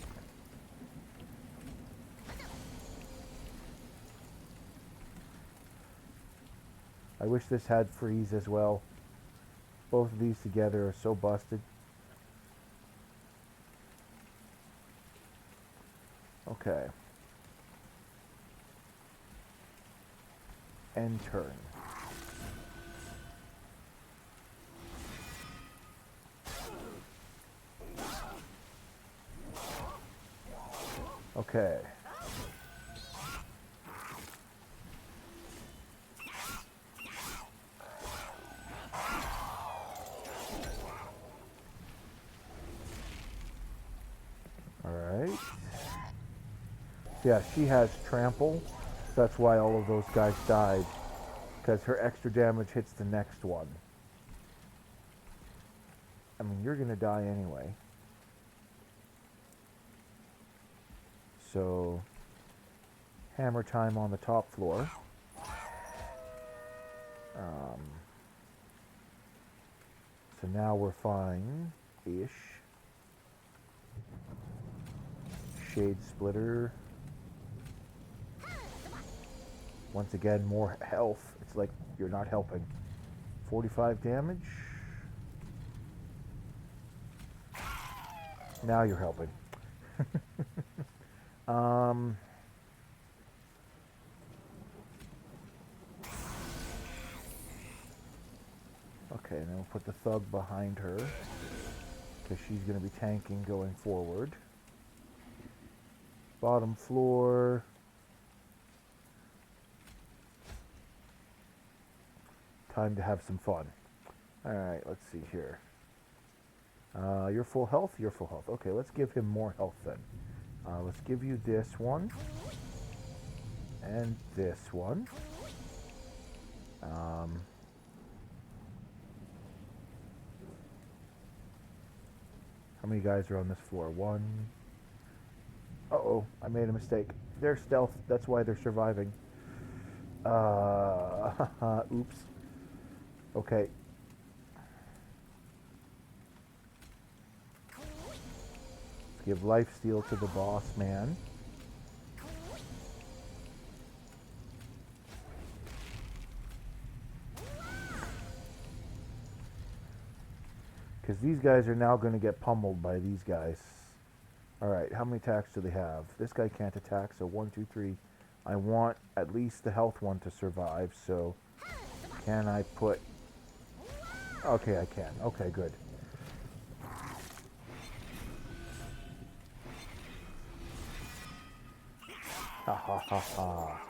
I wish this had freeze as well. Both of these together are so busted. Okay. End turn. Okay. Alright. Yeah, she has trample. That's why all of those guys died. Because her extra damage hits the next one. I mean, you're gonna die anyway. So, hammer time on the top floor. So now we're fine-ish. Shade splitter. Once again, more health. It's like you're not helping. 45 damage. Now you're helping. Okay, then we'll put the thug behind her. Because she's going to be tanking going forward. Bottom floor. Time to have some fun. Alright, let's see here. You're full health? You're full health. Okay, let's give him more health then. Let's give you this one. And this one. How many guys are on this floor? One. Uh-oh, I made a mistake. They're stealth. That's why they're surviving. Oops. Okay. Let's give lifesteal to the boss man. Because these guys are now going to get pummeled by these guys. Alright, how many attacks do they have? This guy can't attack, so 1, 2, 3. I want at least the health one to survive, so can I put... Okay, I can. Okay, good. Ha ha ha ha.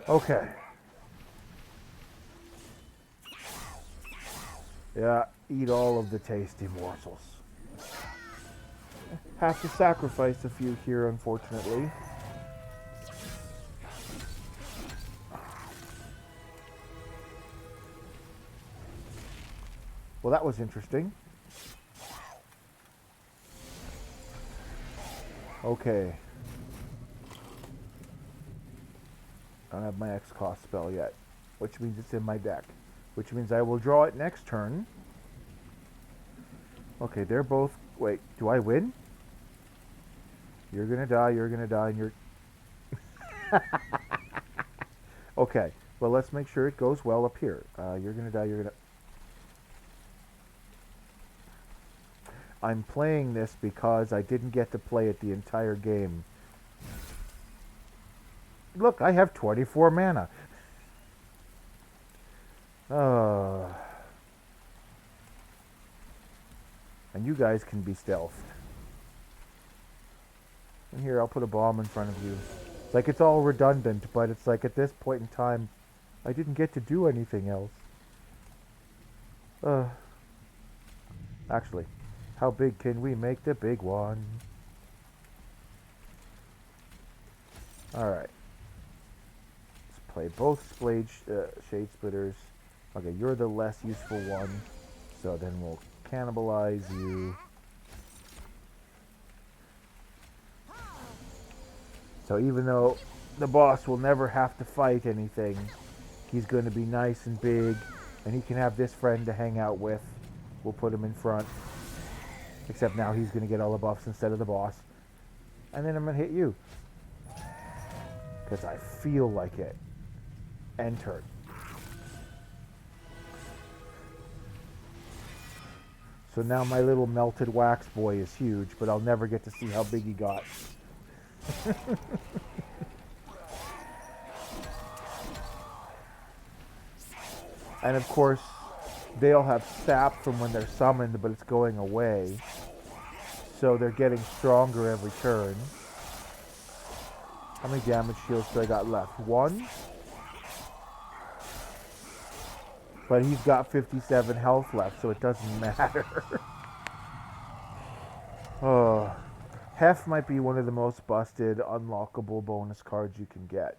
Okay. Yeah, eat all of the tasty morsels. Have to sacrifice a few here, unfortunately. Well, that was interesting. Okay. I don't have my X-Cost spell yet, which means it's in my deck, which means I will draw it next turn. Okay, they're both... Wait, do I win? You're gonna die, and you're... Okay, well, let's make sure it goes well up here. You're gonna die, you're gonna... I'm playing this because I didn't get to play it the entire game. Look, I have 24 mana. And you guys can be stealthed. And here, I'll put a bomb in front of you. It's like it's all redundant, but it's like at this point in time, I didn't get to do anything else. Actually, how big can we make the big one? Alright. Let's play both Shade Splitters. Okay, you're the less useful one. So then we'll cannibalize you. So even though the boss will never have to fight anything, he's going to be nice and big, and he can have this friend to hang out with. We'll put him in front. Except now he's going to get all the buffs instead of the boss. And then I'm going to hit you. Because I feel like it. End turn. So now my little melted wax boy is huge, but I'll never get to see how big he got. And of course, they'll have sap from when they're summoned, but it's going away. So they're getting stronger every turn. How many damage shields do I got left? 1? But he's got 57 health left, so it doesn't matter. Oh, Hef might be one of the most busted, unlockable bonus cards you can get.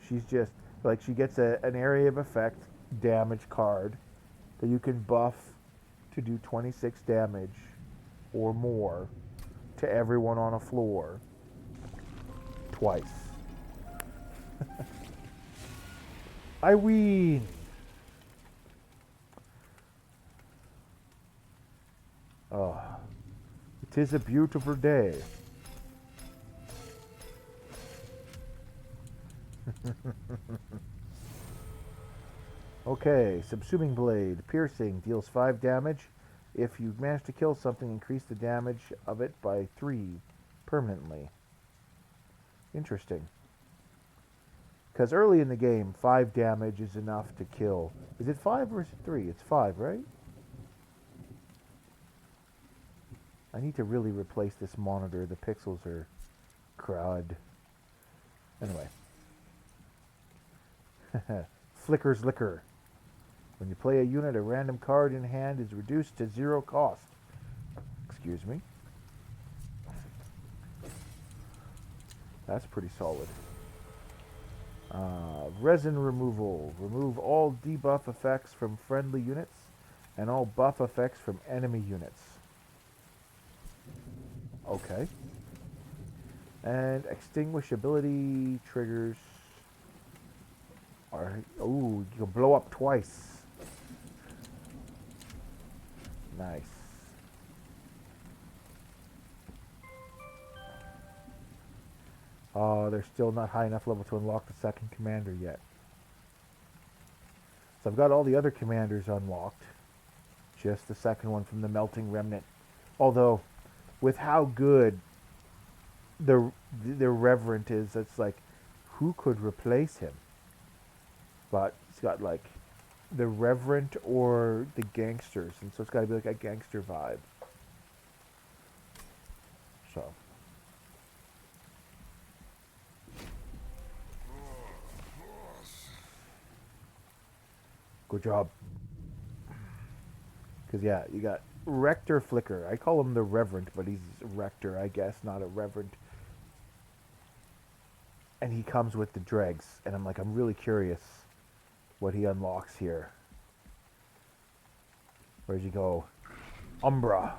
She's just, like, she gets an area of effect damage card that you can buff to do 26 damage or more to everyone on a floor twice. I win! Oh, it is a beautiful day. Okay, Subsuming Blade. Piercing. Deals 5 damage. If you manage to kill something, increase the damage of it by 3 permanently. Interesting. Because early in the game, 5 damage is enough to kill. Is it 5 or is it 3? It's 5, right? I need to really replace this monitor. The pixels are crud. Anyway. Flicker's Liquor. When you play a unit, a random card in hand is reduced to 0 cost. Excuse me. That's pretty solid. Resin Removal. Remove all debuff effects from friendly units and all buff effects from enemy units. Okay. And extinguishability triggers are... Ooh, you can blow up twice. Nice. Oh, they're still not high enough level to unlock the second commander yet. So I've got all the other commanders unlocked. Just the second one from the Melting Remnant. Although, with how good the Reverend is, it's like, who could replace him? But it's got like the Reverend or the Gangsters, and so it's got to be like a gangster vibe. So. Good job. Because, yeah, you got Rector Flicker. I call him the Reverend, but he's Rector, I guess, not a Reverend. And he comes with the dregs. And I'm like, I'm really curious what he unlocks here. Where'd you go? Umbra.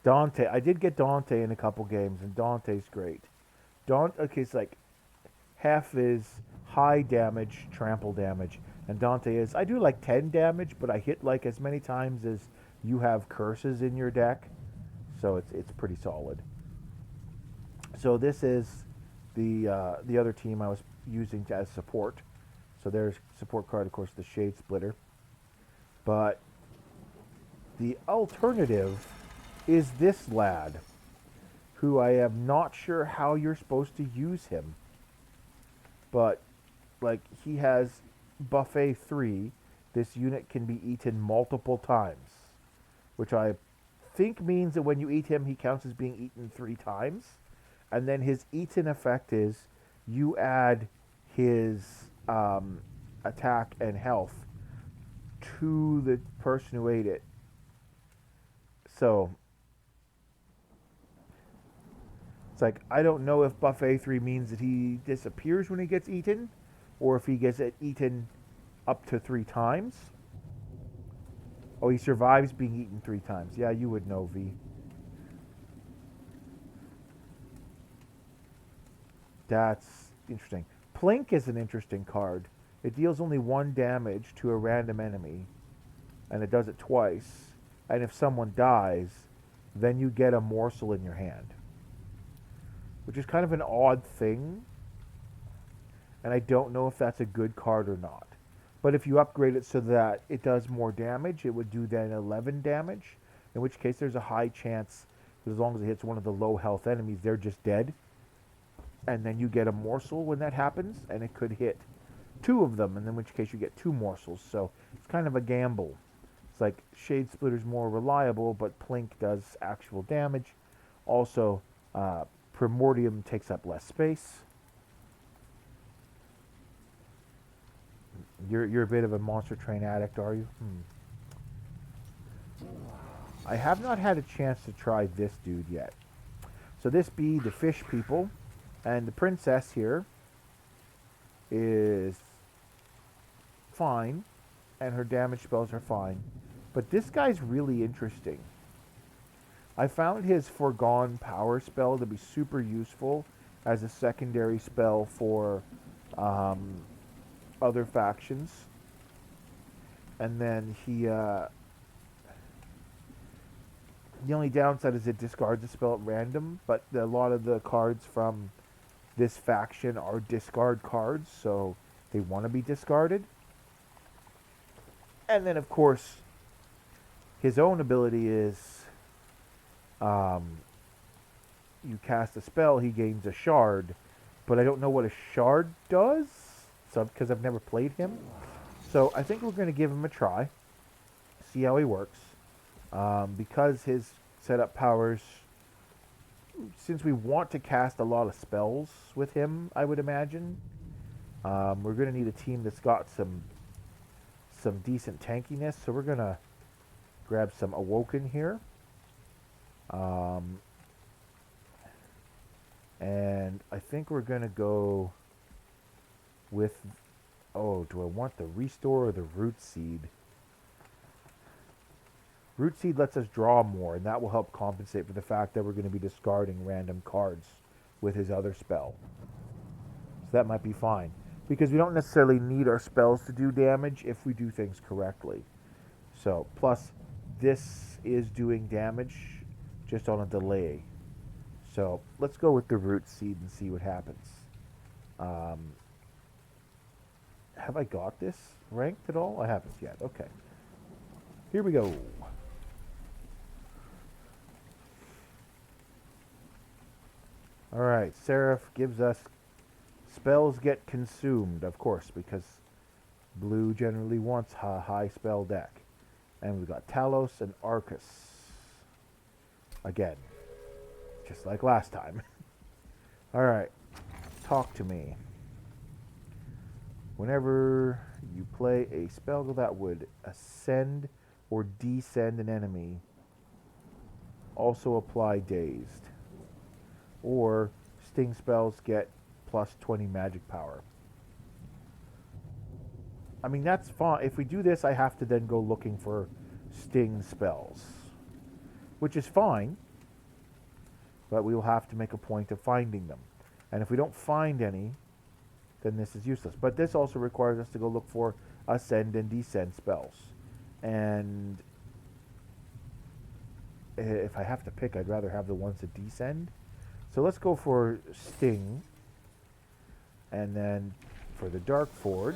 Dante. I did get Dante in a couple games, and Dante's great. Okay, it's like half is high damage, trample damage, and Dante is, I do like 10 damage, but I hit like as many times as you have curses in your deck, so it's pretty solid. So this is the other team I was using as support. So there's support card, of course, the Shade Splitter. But the alternative is this lad, who I am not sure how you're supposed to use him. But, like, he has Buffet 3. This unit can be eaten multiple times, which I think means that when you eat him, he counts as being eaten 3 times. And then his eaten effect is you add his attack and health to the person who ate it. So it's like, I don't know if Buffet 3 means that he disappears when he gets eaten, or if he gets it eaten up to 3 times. Oh, he survives being eaten 3 times. Yeah, you would know, V. That's interesting. Plink is an interesting card. It deals only 1 damage to a random enemy, and it does it twice. And if someone dies, then you get a morsel in your hand, which is kind of an odd thing, and I don't know if that's a good card or not. But if you upgrade it so that it does more damage, it would do then 11 damage, in which case there's a high chance that as long as it hits one of the low health enemies, they're just dead. And then you get a morsel when that happens, and it could hit 2 of them, and in which case you get 2 morsels. So it's kind of a gamble. It's like Shade Splitter's more reliable, but Plink does actual damage. Also, Primordium takes up less space. You're a bit of a Monster Train addict, are you? I have not had a chance to try this dude yet. So this be the fish people, and the princess here is fine, and her damage spells are fine. But this guy's really interesting. I found his Foregone Power spell to be super useful as a secondary spell for other factions. And then the only downside is it discards the spell at random, but a lot of the cards from this faction are discard cards, so they want to be discarded. And then, of course, his own ability is you cast a spell, he gains a shard, but I don't know what a shard does, so because I've never played him. So I think we're going to give him a try, see how he works. Because his setup powers, since we want to cast a lot of spells with him, I would imagine, we're going to need a team that's got some decent tankiness. So we're going to grab some Awoken here. And I think we're going to go with, do I want the Restore or the Root Seed? Root Seed lets us draw more, and that will help compensate for the fact that we're going to be discarding random cards with his other spell. So that might be fine, because we don't necessarily need our spells to do damage if we do things correctly. So, plus, this is doing damage just on a delay. So, let's go with the Root Seed and see what happens. Have I got this ranked at all? I haven't yet. Okay. Here we go. Alright, Seraph gives us spells get consumed, of course, because blue generally wants a high spell deck. And we've got Talos and Arcus. Again, just like last time. Alright, talk to me. Whenever you play a spell that would ascend or descend an enemy, also apply Dazed. Or sting spells get plus 20 magic power. I mean, that's fine. If we do this, I have to then go looking for sting spells, which is fine, but we will have to make a point of finding them. And if we don't find any, then this is useless. But this also requires us to go look for ascend and descend spells. And if I have to pick, I'd rather have the ones that descend. So let's go for sting. And then for the Dark Forge.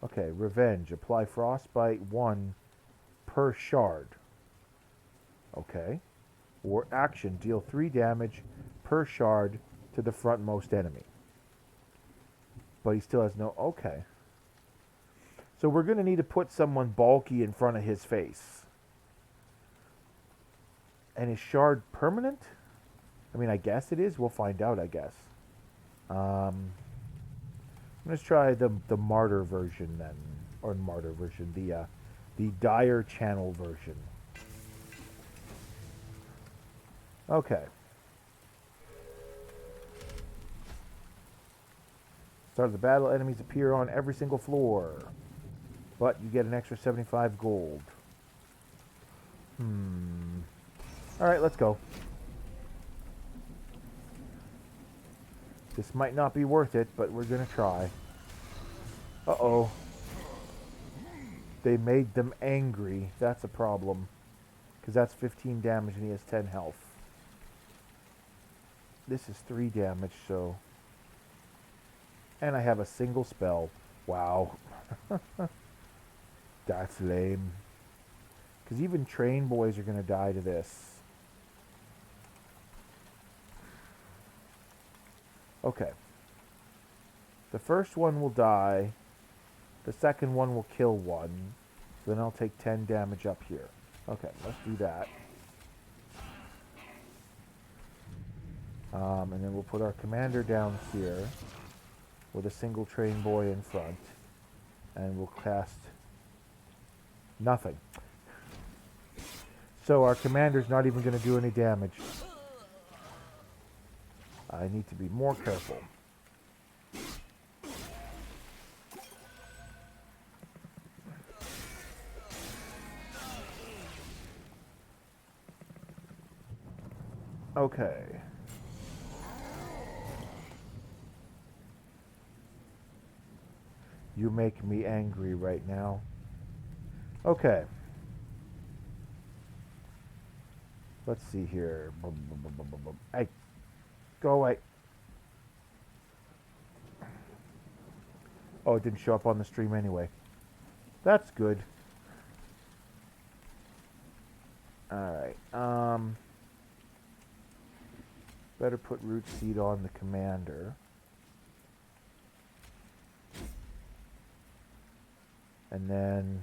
Okay, revenge. Apply frostbite 1 per shard. Okay. Or action. Deal 3 damage per shard to the frontmost enemy. But he still has no... Okay. So we're going to need to put someone bulky in front of his face. And is shard permanent? I mean, I guess it is. We'll find out, I guess. Let's try the martyr version then. Or martyr version. The dire channel version. Okay. Start of the battle, enemies appear on every single floor. But you get an extra 75 gold. Alright, let's go. This might not be worth it, but we're going to try. Uh-oh. They made them angry. That's a problem. Because that's 15 damage and he has 10 health. This is 3 damage, so... And I have a single spell. Wow. That's lame. Because even train boys are going to die to this. Okay. The first one will die. The second one will kill one. So then I'll take 10 damage up here. Okay, let's do that. And then we'll put our commander down here with a single train boy in front. And we'll cast nothing. So our commander's not even going to do any damage. I need to be more careful. Okay. You make me angry right now. Okay. Let's see here. Hey, go away. Oh, it didn't show up on the stream anyway. That's good. Alright. Better put root seed on the commander. And then...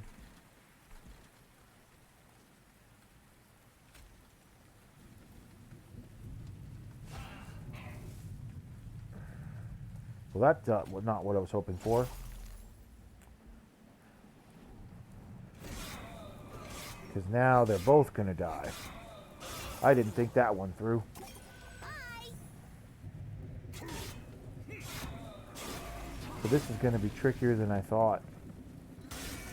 Well, that was not what I was hoping for. Because now they're both going to die. I didn't think that one through. So this is going to be trickier than I thought.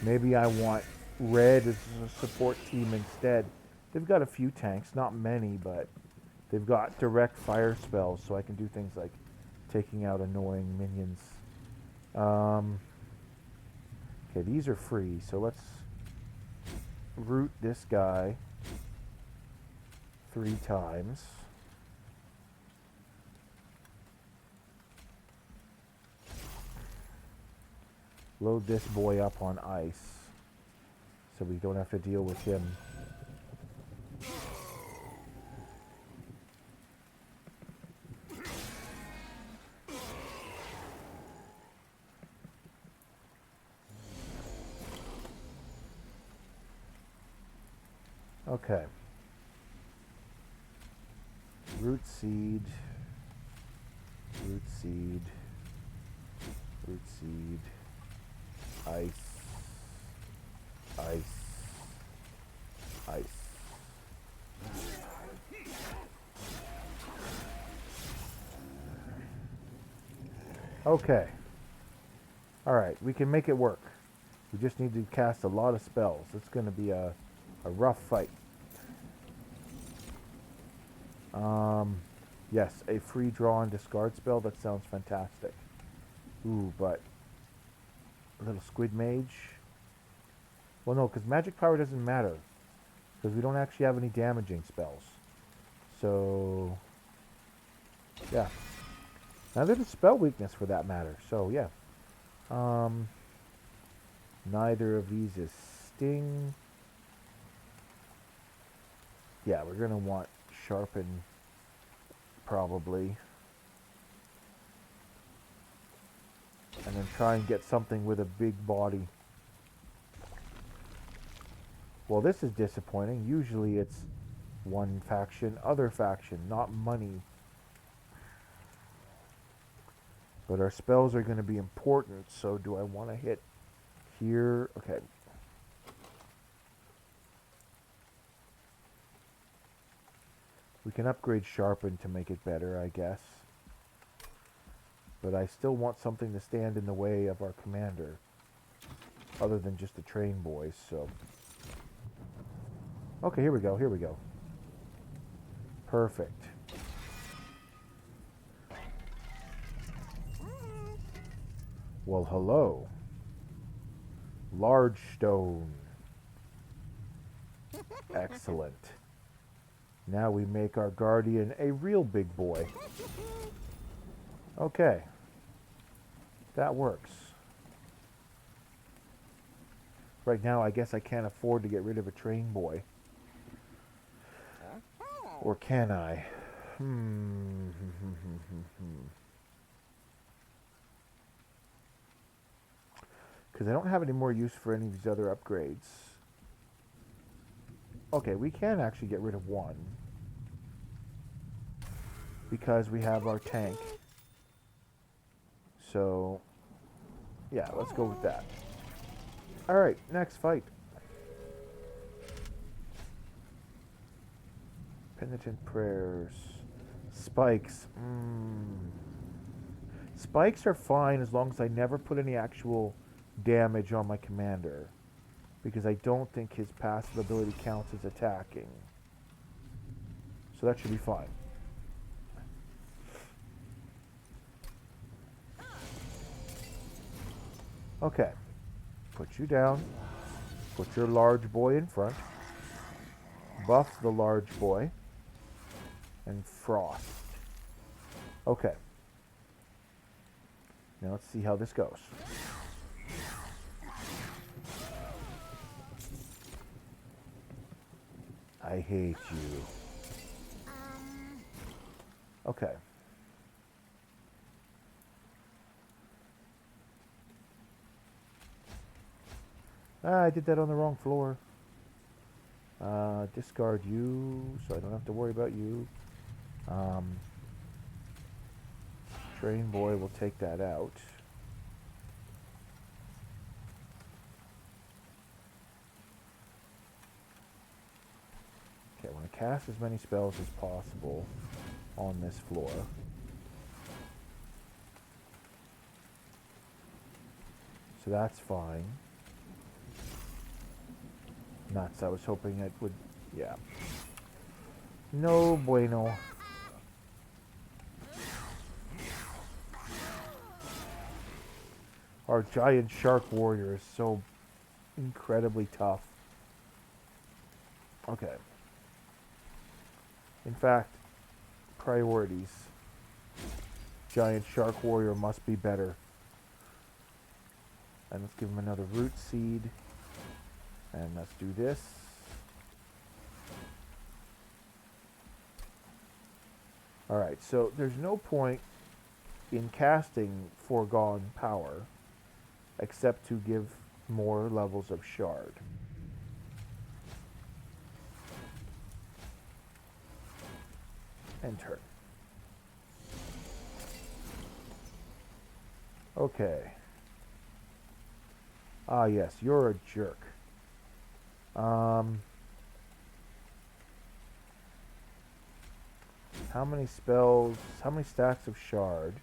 Maybe I want red as a support team instead. They've got a few tanks, not many, but they've got direct fire spells, so I can do things like taking out annoying minions. Okay, these are free, so let's root this guy 3 times. Load this boy up on ice so we don't have to deal with him. Okay. Root seed. Root seed. Root seed. Ice. Ice. Ice. Okay. Alright, we can make it work. We just need to cast a lot of spells. It's going to be a rough fight. Yes, a free draw and discard spell. That sounds fantastic. Ooh, but a little squid mage. Well, no, because magic power doesn't matter. Because we don't actually have any damaging spells. So, yeah. Neither does spell weakness for that matter. So, yeah. Neither of these is sting. Yeah, we're going to want sharpen probably. And then try and get something with a big body. Well, this is disappointing. Usually it's one faction, other faction, not money. But our spells are going to be important, so do I want to hit here? Okay. We can upgrade Sharpen to make it better, I guess. But I still want something to stand in the way of our commander. Other than just the train boys, so... Okay, here we go, here we go. Perfect. Well, hello. Large stone. Excellent. Now we make our guardian a real big boy. Okay. That works. Right now, I guess I can't afford to get rid of a train boy. Or can I? Because I don't have any more use for any of these other upgrades. Okay, we can actually get rid of one. Because we have our tank. So, yeah, let's go with that. Alright, next fight. Penitent prayers. Spikes. Spikes are fine as long as I never put any actual damage on my commander. Because I don't think his passive ability counts as attacking. So that should be fine. Okay. Put you down. Put your large boy in front. Buff the large boy. And frost. Okay. Now let's see how this goes. I hate you. Okay. I did that on the wrong floor. Discard you, so I don't have to worry about you. Train boy will take that out. Okay, I want to cast as many spells as possible on this floor. So that's fine. Nuts, I was hoping it would... Yeah. No bueno. Our giant shark warrior is so incredibly tough. Okay. In fact, priorities. Giant shark warrior must be better. And let's give him another root seed. And let's do this. Alright, so there's no point in casting Foregone Power except to give more levels of shard. And turn. Okay. Ah, yes, you're a jerk. How many spells, how many stacks of shard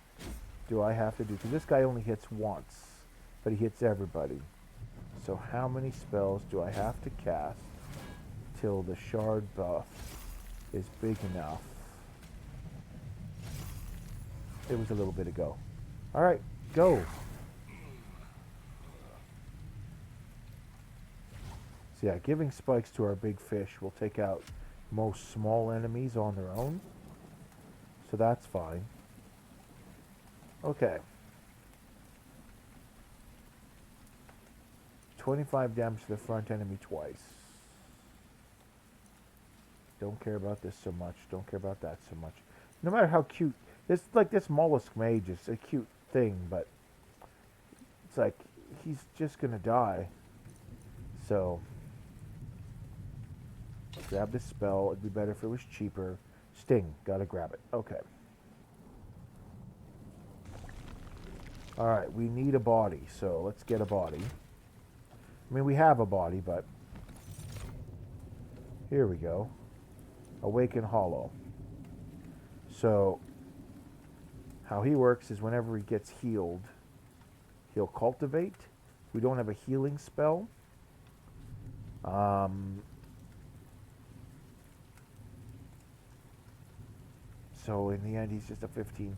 do I have to do? Because this guy only hits once. but he hits everybody. So how many spells do I have to cast till the shard buff is big enough? It was a little bit ago. Alright, go. So yeah, giving spikes to our big fish will take out most small enemies on their own. So that's fine. Okay. 25 damage to the front enemy twice. Don't care about this so much. Don't care about that so much. No matter how cute. This mollusk mage is a cute thing, but it's like he's just gonna die. So grab this spell. It'd be better if it was cheaper. Sting. Gotta grab it. Okay. Alright, we need a body, so let's get a body. I mean, we have a body, but here we go. Awaken Hollow. So, how he works is whenever he gets healed, he'll cultivate. We don't have a healing spell. So, in the end, he's just a 15-15.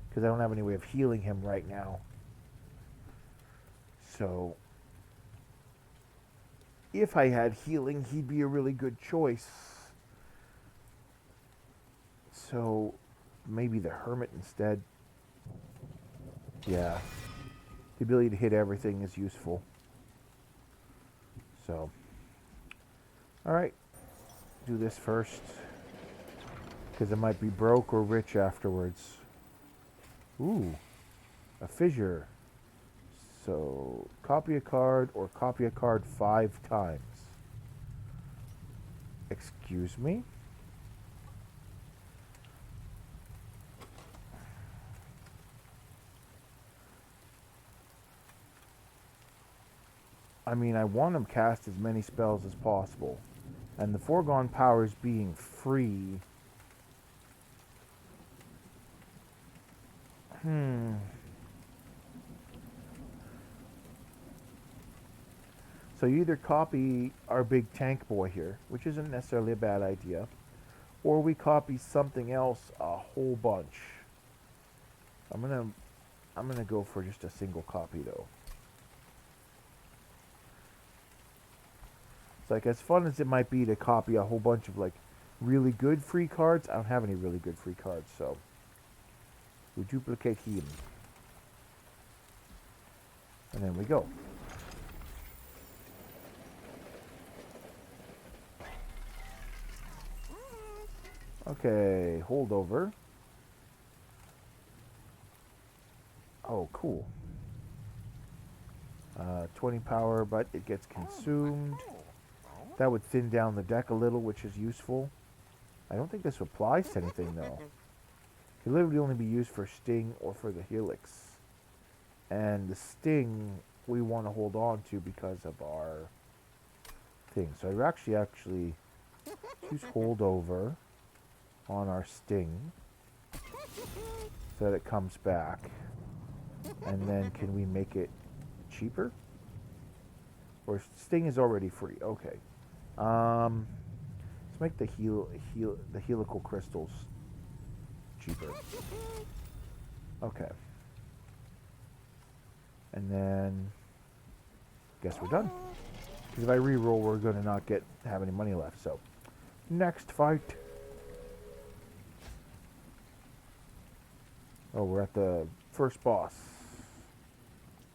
Because I don't have any way of healing him right now. So, if I had healing, he'd be a really good choice. So, maybe the Hermit instead. Yeah. The ability to hit everything is useful. So, alright. Do this first. Because it might be broke or rich afterwards. Ooh. A fissure. So, copy a card or copy a card 5 times. Excuse me? I mean, I want to cast as many spells as possible. And the foregone powers being free. So you either copy our big tank boy here, which isn't necessarily a bad idea, or we copy something else a whole bunch. I'm gonna go for just a single copy though. It's like, as fun as it might be to copy a whole bunch of like really good free cards, I don't have any really good free cards, so we duplicate him. And then we go. Okay, holdover. Oh, cool. 20 power, but it gets consumed. That would thin down the deck a little, which is useful. I don't think this applies to anything, though. It could literally only be used for Sting or for the Helix. And the Sting, we want to hold on to because of our thing. So I actually choose holdover on our Sting so that it comes back. And then can we make it cheaper? Or Sting is already free. Okay. Let's make the helical crystals cheaper. Okay. And then guess we're done. Because if I re-roll, we're going to not have any money left. So next fight. Oh, we're at the first boss.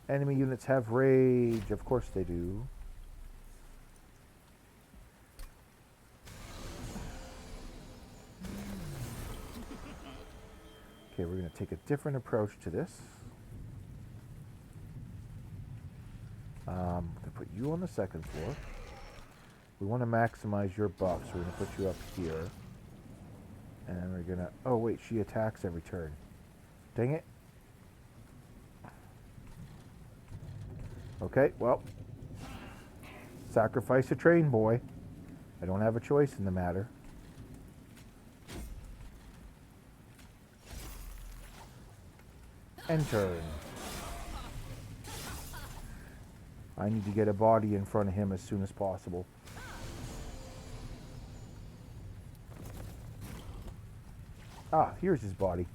Enemy units have rage. Of course they do. Okay, we're going to take a different approach to this. I'm going to put you on the second floor. We want to maximize your buff, so we're going to put you up here. And we're going to... Oh, wait, she attacks every turn. Dang it. Okay, well. Sacrifice a train boy. I don't have a choice in the matter. End turn. I need to get a body in front of him as soon as possible. Ah, here's his body.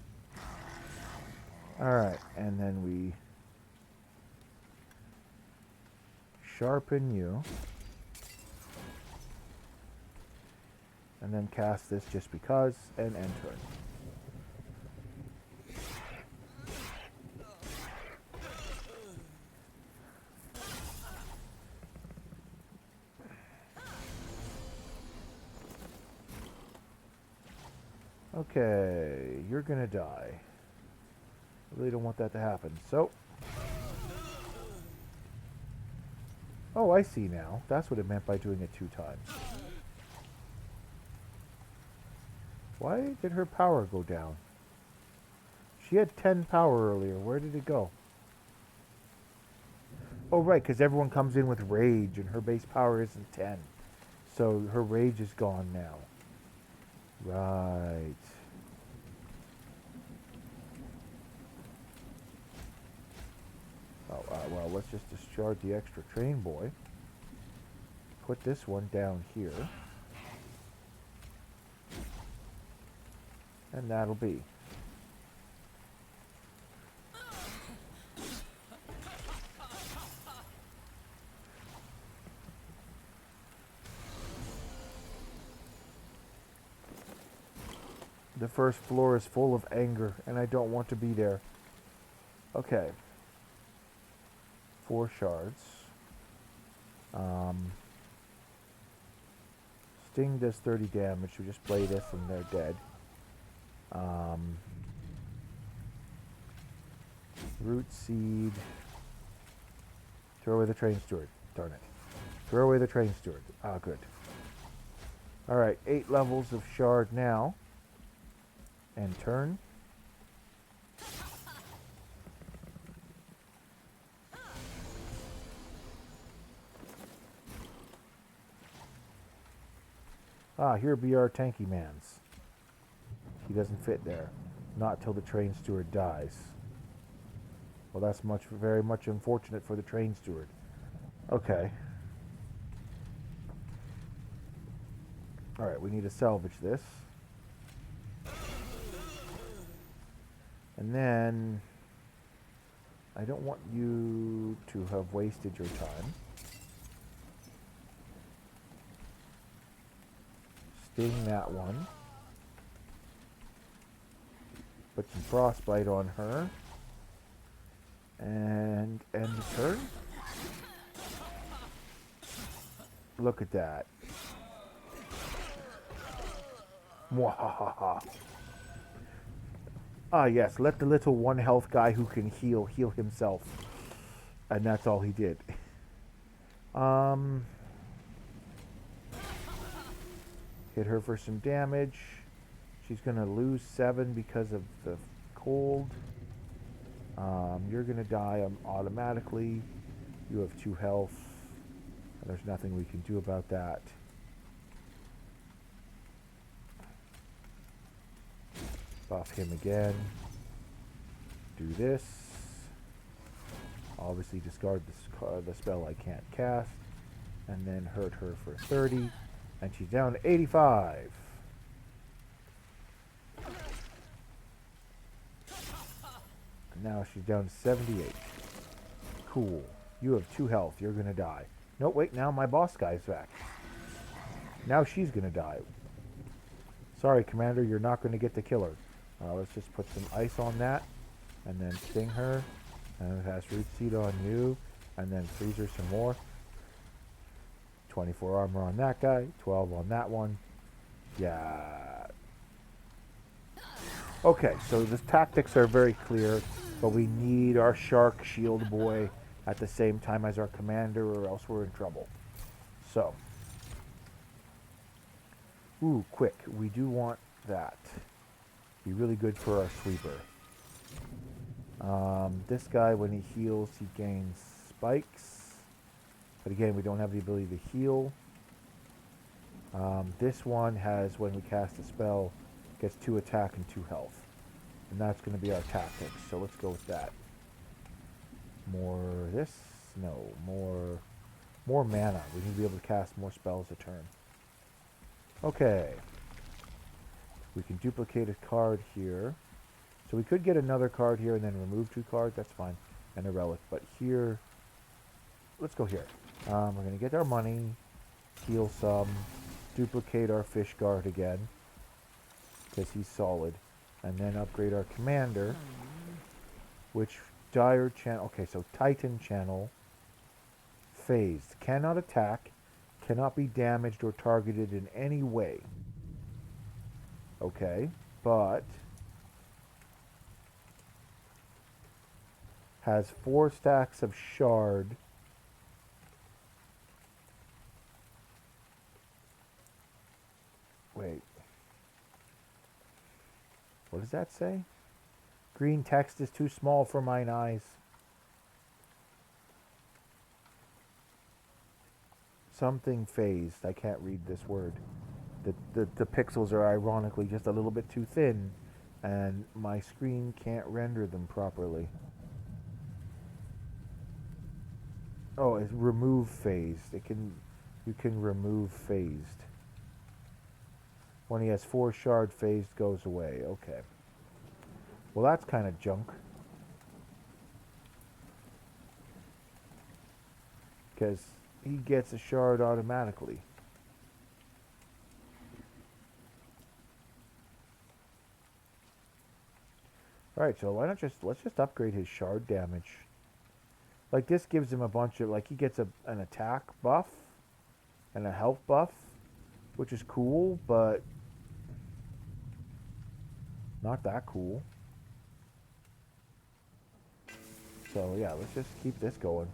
Alright, and then we sharpen you. And then cast this just because, and end turn. Okay, you're gonna die. I really don't want that to happen, so... Oh, I see now. That's what it meant by doing it 2 times. Why did her power go down? She had 10 power earlier. Where did it go? Oh, right, because everyone comes in with rage, and her base power isn't 10. So her rage is gone now. Right. Oh, well, let's just discharge the extra train boy. Put this one down here. And that'll be. The first floor is full of anger, and I don't want to be there. Okay. 4 shards. Sting does 30 damage. We just play this and they're dead. Root seed. Throw away the train steward. Darn it. Throw away the train steward. Ah, good. Alright, 8 levels of shard now. And turn. Ah, here be our tanky mans. He doesn't fit there. Not till the train steward dies. Well, that's very much unfortunate for the train steward. Okay. Alright, we need to salvage this. And then... I don't want you to have wasted your time. Sting that one. Put some frostbite on her. And end the turn. Look at that. Mwahaha. Ah, yes, let the little 1 health guy who can heal himself. And that's all he did. Hit her for some damage. She's going to lose 7 because of the cold. You're going to die automatically. You have 2 health. There's nothing we can do about that. Buff him again. Do this. Obviously discard the spell I can't cast. And then hurt her for 30. And she's down to 85. And now she's down to 78. Cool. You have 2 health. You're going to die. No, wait. Now my boss guy's back. Now she's going to die. Sorry, Commander. You're not going to get to kill her. Let's just put some ice on that. And then sting her. And it has root seed on you. And then freeze her some more. 24 armor on that guy. 12 on that one. Yeah. Okay, so the tactics are very clear. But we need our shark shield boy at the same time as our commander, or else we're in trouble. So. Ooh, quick. We do want that. Be really good for our sweeper. This guy, when he heals, he gains spikes. But again, we don't have the ability to heal. This one has, when we cast a spell, gets 2 attack and 2 health. And that's going to be our tactics. So let's go with that. More this. No, more mana. We need to be able to cast more spells a turn. Okay. We can duplicate a card here. So we could get another card here and then remove 2 cards. That's fine. And a relic. But here, let's go here. We're going to get our money, heal some, duplicate our fish guard again, because he's solid. And then upgrade our commander, which dire channel. Okay, so Titan channel, phased. Cannot attack, cannot be damaged or targeted in any way. Okay, but has 4 stacks of shard. Wait. What does that say? Green text is too small for mine eyes. Something phased. I can't read this word. The pixels are ironically just a little bit too thin, and my screen can't render them properly. Oh, it's remove phased. You can remove phased. When he has 4 shard, phased goes away. Okay. Well, that's kind of junk. Because he gets a shard automatically. Alright, so why not let's just upgrade his shard damage. Like, this gives him a bunch of, like, he gets an attack buff and a health buff, which is cool, but not that cool. So, yeah, let's just keep this going.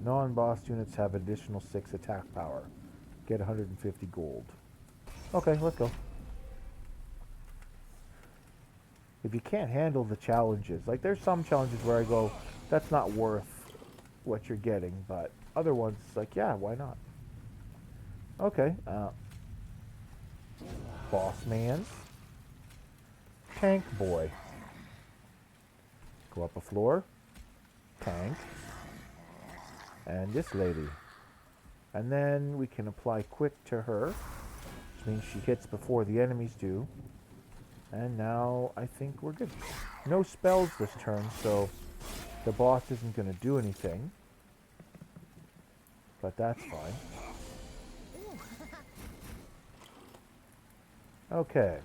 Non-boss units have additional 6 attack power. Get 150 gold. Okay, let's go. If you can't handle the challenges, like there's some challenges where I go, that's not worth what you're getting, but other ones, like, yeah, why not? Okay, boss man's tank boy. Go up a floor, tank, and this lady. And then we can apply quick to her, which means she hits before the enemies do. And now I think we're good. No spells this turn, so the boss isn't going to do anything. But that's fine. Okay.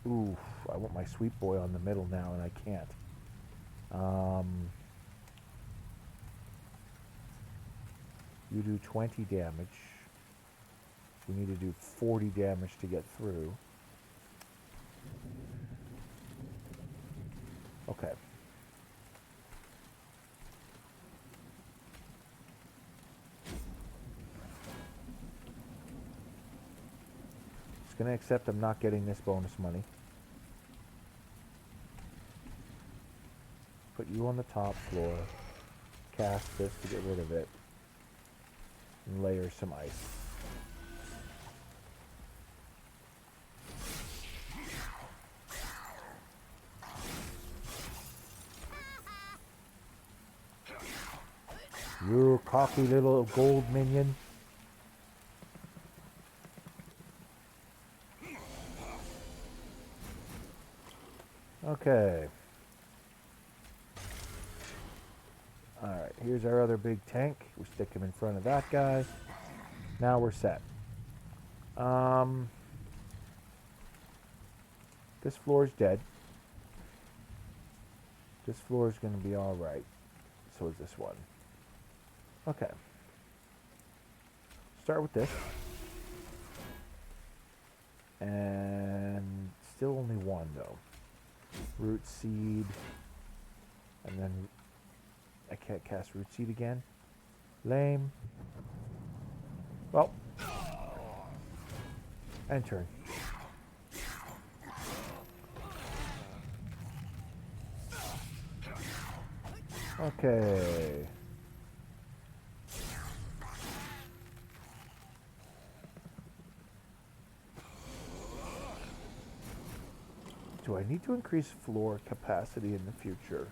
Oof, I want my sweet boy on the middle now, and I can't. You do 20 damage. We need to do 40 damage to get through. Okay. Just gonna accept I'm not getting this bonus money. Put you on the top floor. Cast this to get rid of it. And layer some ice. You cocky little gold minion. Okay. Alright, here's our other big tank. We stick him in front of that guy. Now we're set. This floor's dead. This floor is going to be alright. So is this one. Okay. Start with this. And still only one though. Root seed. And then I can't cast root seed again. Lame. Well. And turn. Okay. need to increase floor capacity in the future?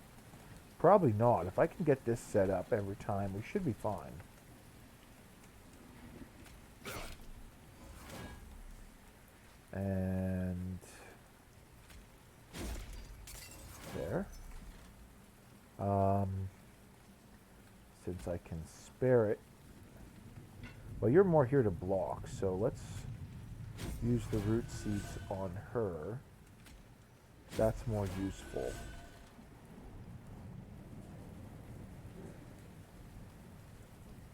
Probably not. If I can get this set up every time, we should be fine. And there. Since I can spare it. Well, you're more here to block, so let's use the root seeds on her. That's more useful.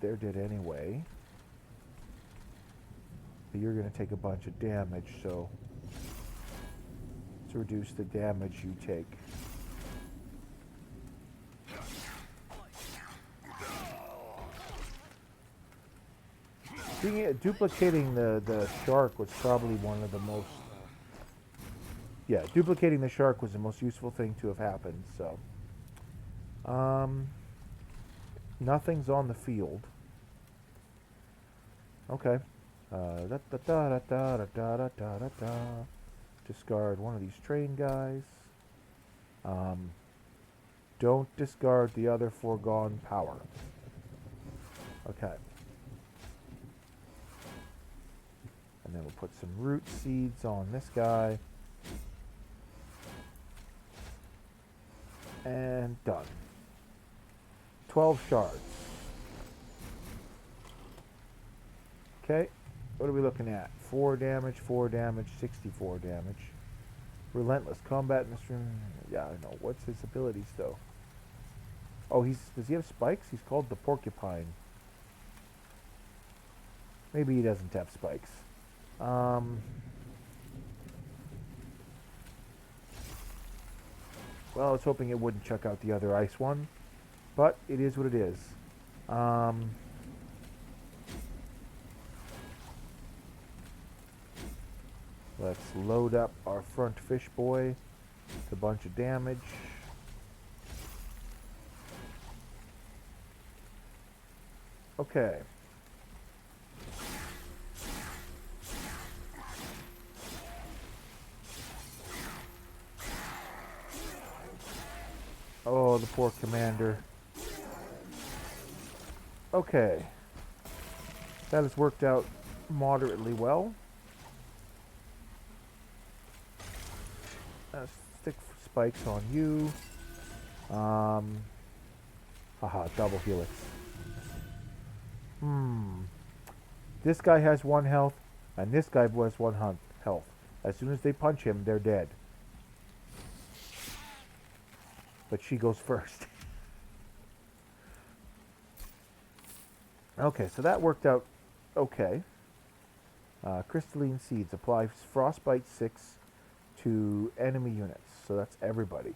They're dead anyway. But you're going to take a bunch of damage, so let's reduce the damage you take. Duplicating the shark was probably one of the most... Yeah, duplicating the shark was the most useful thing to have happened, so... Nothing's on the field. Okay. Discard one of these train guys. Don't discard the other foregone power. Okay. And then we'll put some root seeds on this guy. And done. 12 shards. Okay. What are we looking at? 4 damage, 64 damage. Relentless combat in the stream. Yeah, I know. What's his abilities, though? Oh, does he have spikes? He's called the Porcupine. Maybe he doesn't have spikes. Well, I was hoping it wouldn't chuck out the other ice one, but it is what it is. Let's load up our front fish boy with a bunch of damage. Okay. Oh, the poor commander. Okay. That has worked out moderately well. Stick spikes on you. Haha, double helix. This guy has 1 health, and this guy has 1 health. As soon as they punch him, they're dead. But she goes first. Okay, so that worked out okay. Crystalline Seeds applies Frostbite 6 to enemy units. So that's everybody.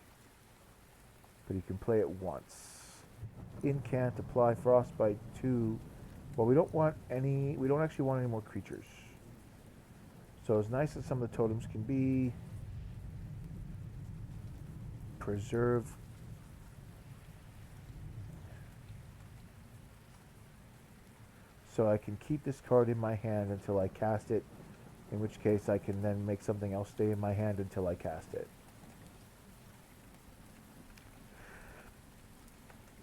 But you can play it once. Incant apply Frostbite to... Well, we don't actually want any more creatures. So as nice as some of the totems can be, preserve. So I can keep this card in my hand until I cast it, in which case I can then make something else stay in my hand until I cast it.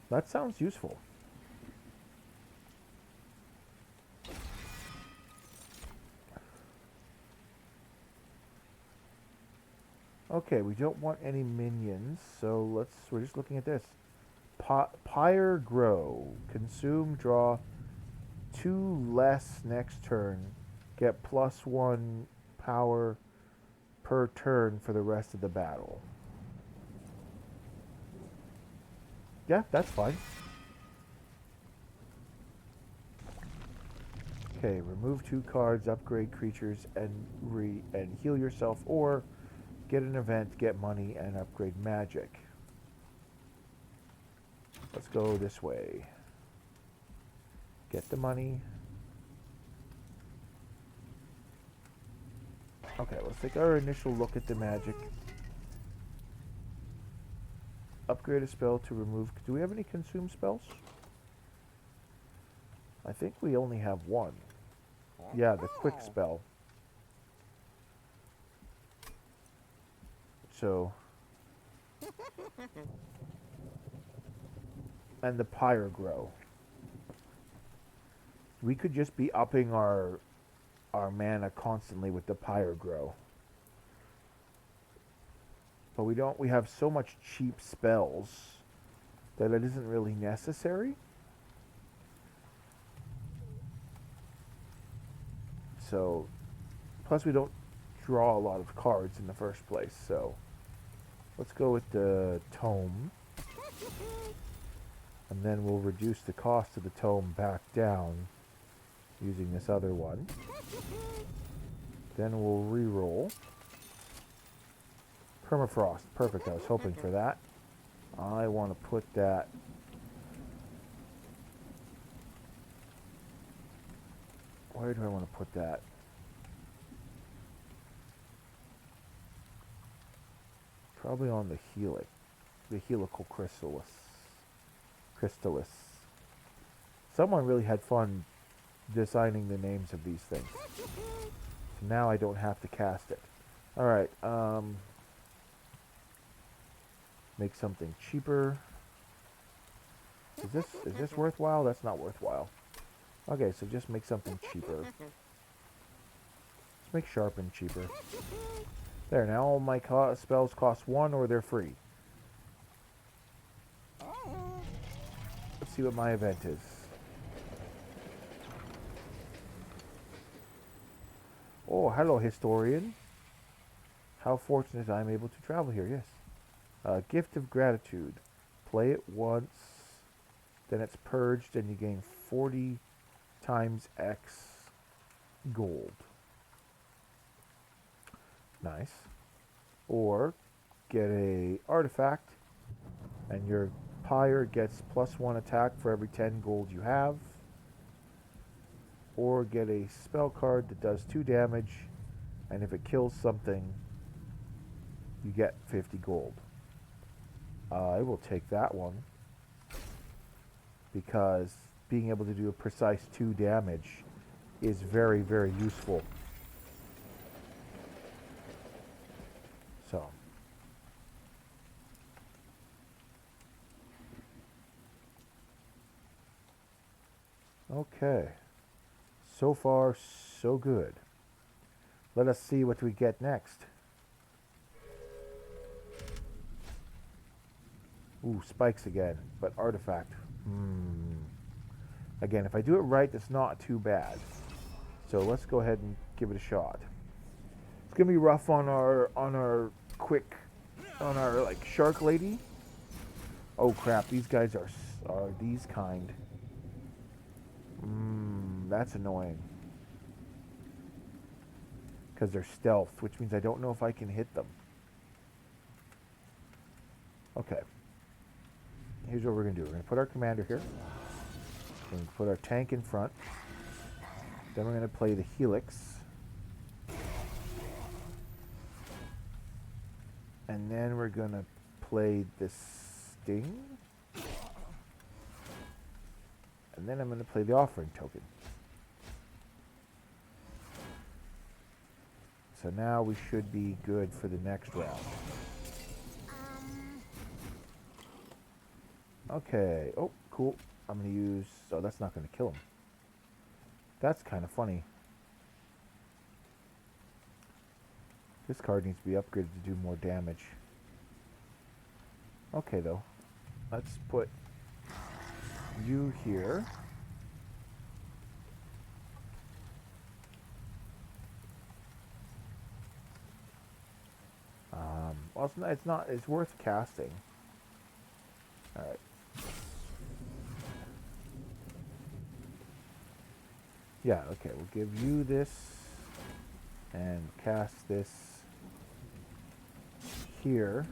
That sounds useful. Okay, we don't want any minions, so we're just looking at this. Pyre Grow. Consume, draw 2 less next turn. Get +1 power per turn for the rest of the battle. Yeah, that's fine. Okay, remove 2 cards, upgrade creatures, and heal yourself, or get an event, get money, and upgrade magic. Let's go this way. Get the money. Okay, let's take our initial look at the magic. Upgrade a spell to remove... Do we have any consume spells? I think we only have 1. Yeah, the quick spell. So, and the Pyrogrow. We could just be upping our mana constantly with the Pyrogrow. But we don't. We have so much cheap spells that it isn't really necessary. So, plus we don't draw a lot of cards in the first place. So, let's go with the Tome. And then we'll reduce the cost of the Tome back down using this other one. Then we'll re-roll. Permafrost. Perfect. I was hoping for that. I want to put that... Where do I want to put that? Probably on the Helix. The Helical Crystallis. Someone really had fun designing the names of these things. So now I don't have to cast it. Alright, make something cheaper. Is this worthwhile? That's not worthwhile. Okay, so just make something cheaper. Let's make Sharpen cheaper. There, now all my spells cost 1 or they're free. Let's see what my event is. Oh, hello, Historian. How fortunate I am able to travel here, yes. Gift of Gratitude. Play it once, then it's purged, and you gain 40 times X gold. Nice. Or get a artifact, and your Pyre gets +1 attack for every 10 gold you have. Or get a spell card that does 2 damage, and if it kills something, you get 50 gold. I will take that one, because being able to do a precise 2 damage is very, very useful. So. Okay. So far, so good. Let us see what we get next. Ooh, spikes again, but artifact. Again, if I do it right, it's not too bad. So let's go ahead and give it a shot. It's gonna be rough on our like shark lady. Oh crap! These guys are these kind. That's annoying. Because they're stealth, which means I don't know if I can hit them. Okay. Here's what we're going to do. We're going to put our commander here. We're going to put our tank in front. Then we're going to play the Helix. And then we're going to play the Sting. And then I'm going to play the Offering Token. So now we should be good for the next round. Okay. Oh, cool. I'm going to use... Oh, that's not going to kill him. That's kind of funny. This card needs to be upgraded to do more damage. Okay, though. Let's put you here. Well, it's worth casting. Alright. Yeah, okay, we'll give you this and cast this here.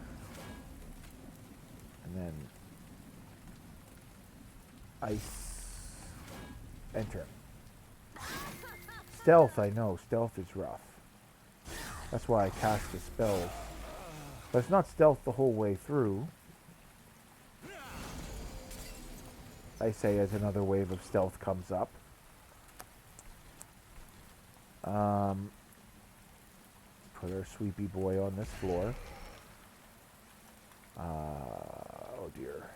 And then ice. Enter. Stealth, I know. Stealth is rough. That's why I cast the spells. But it's not stealth the whole way through. I say as another wave of stealth comes up. Put our sweepy boy on this floor. Oh dear.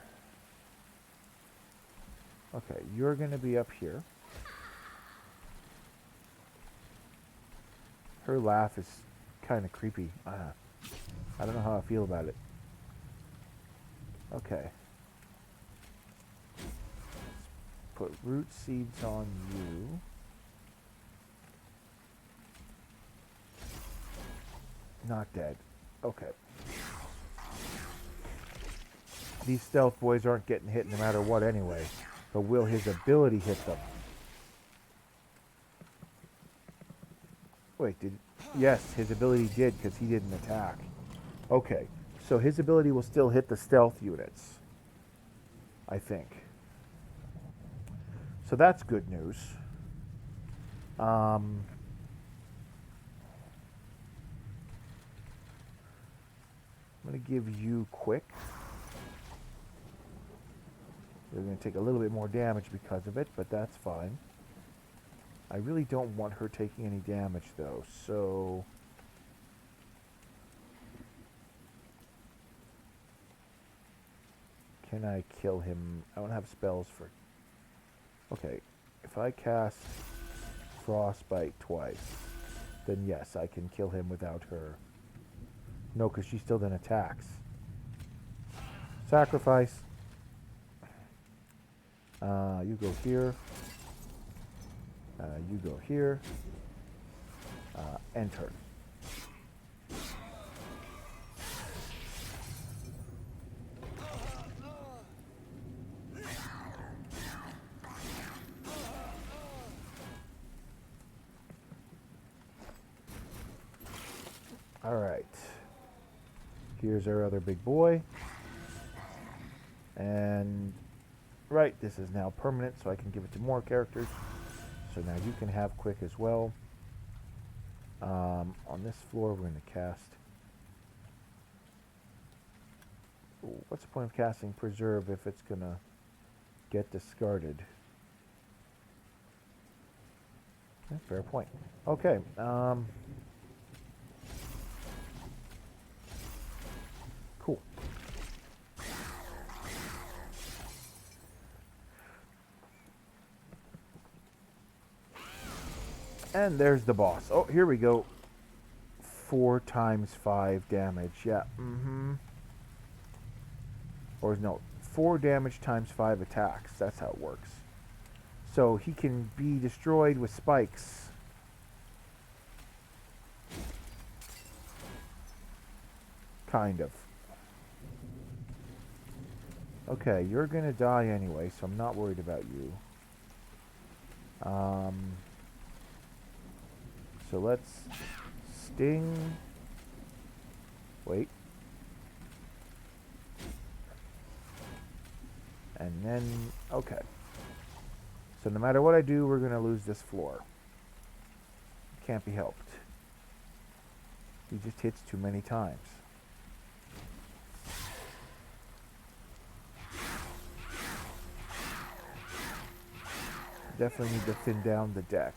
Okay, you're going to be up here. Her laugh is kind of creepy. I don't know how I feel about it. Okay. Put root seeds on you. Not dead. Okay. These stealth boys aren't getting hit no matter what anyway. But will his ability hit them? Wait, did... Yes, his ability did because he didn't attack. Okay. So his ability will still hit the stealth units. I think. So that's good news. I'm going to give you quick. You're going to take a little bit more damage because of it, but that's fine. I really don't want her taking any damage, though, so... Can I kill him? I don't have spells for... Okay, if I cast Frostbite twice, then yes, I can kill him without her. No, because she still then attacks. Sacrifice. You go here. You go here. Enter. All right. Here's our other big boy. And, right, this is now permanent, so I can give it to more characters. So now you can have quick as well. On this floor, we're going to cast... Ooh, what's the point of casting Preserve if it's going to get discarded? Yeah, fair point. Okay. Cool. And there's the boss. Oh, here we go. 4 times 5 damage. Yeah. Or no, 4 damage times 5 attacks. That's how it works. So he can be destroyed with spikes. Kind of. Okay, you're gonna die anyway, so I'm not worried about you. So let's sting. Wait. And then, okay. So no matter what I do, we're gonna lose this floor. Can't be helped. He just hits too many times. Definitely need to thin down the deck.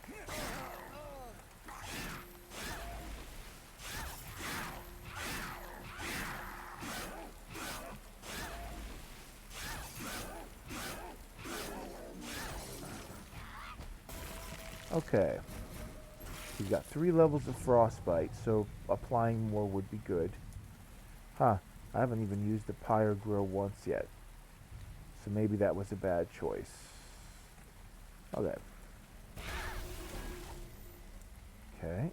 Okay. We've got 3 levels of Frostbite, so applying more would be good. Huh. I haven't even used the Pyre Grow once yet. So maybe that was a bad choice. Okay. Okay.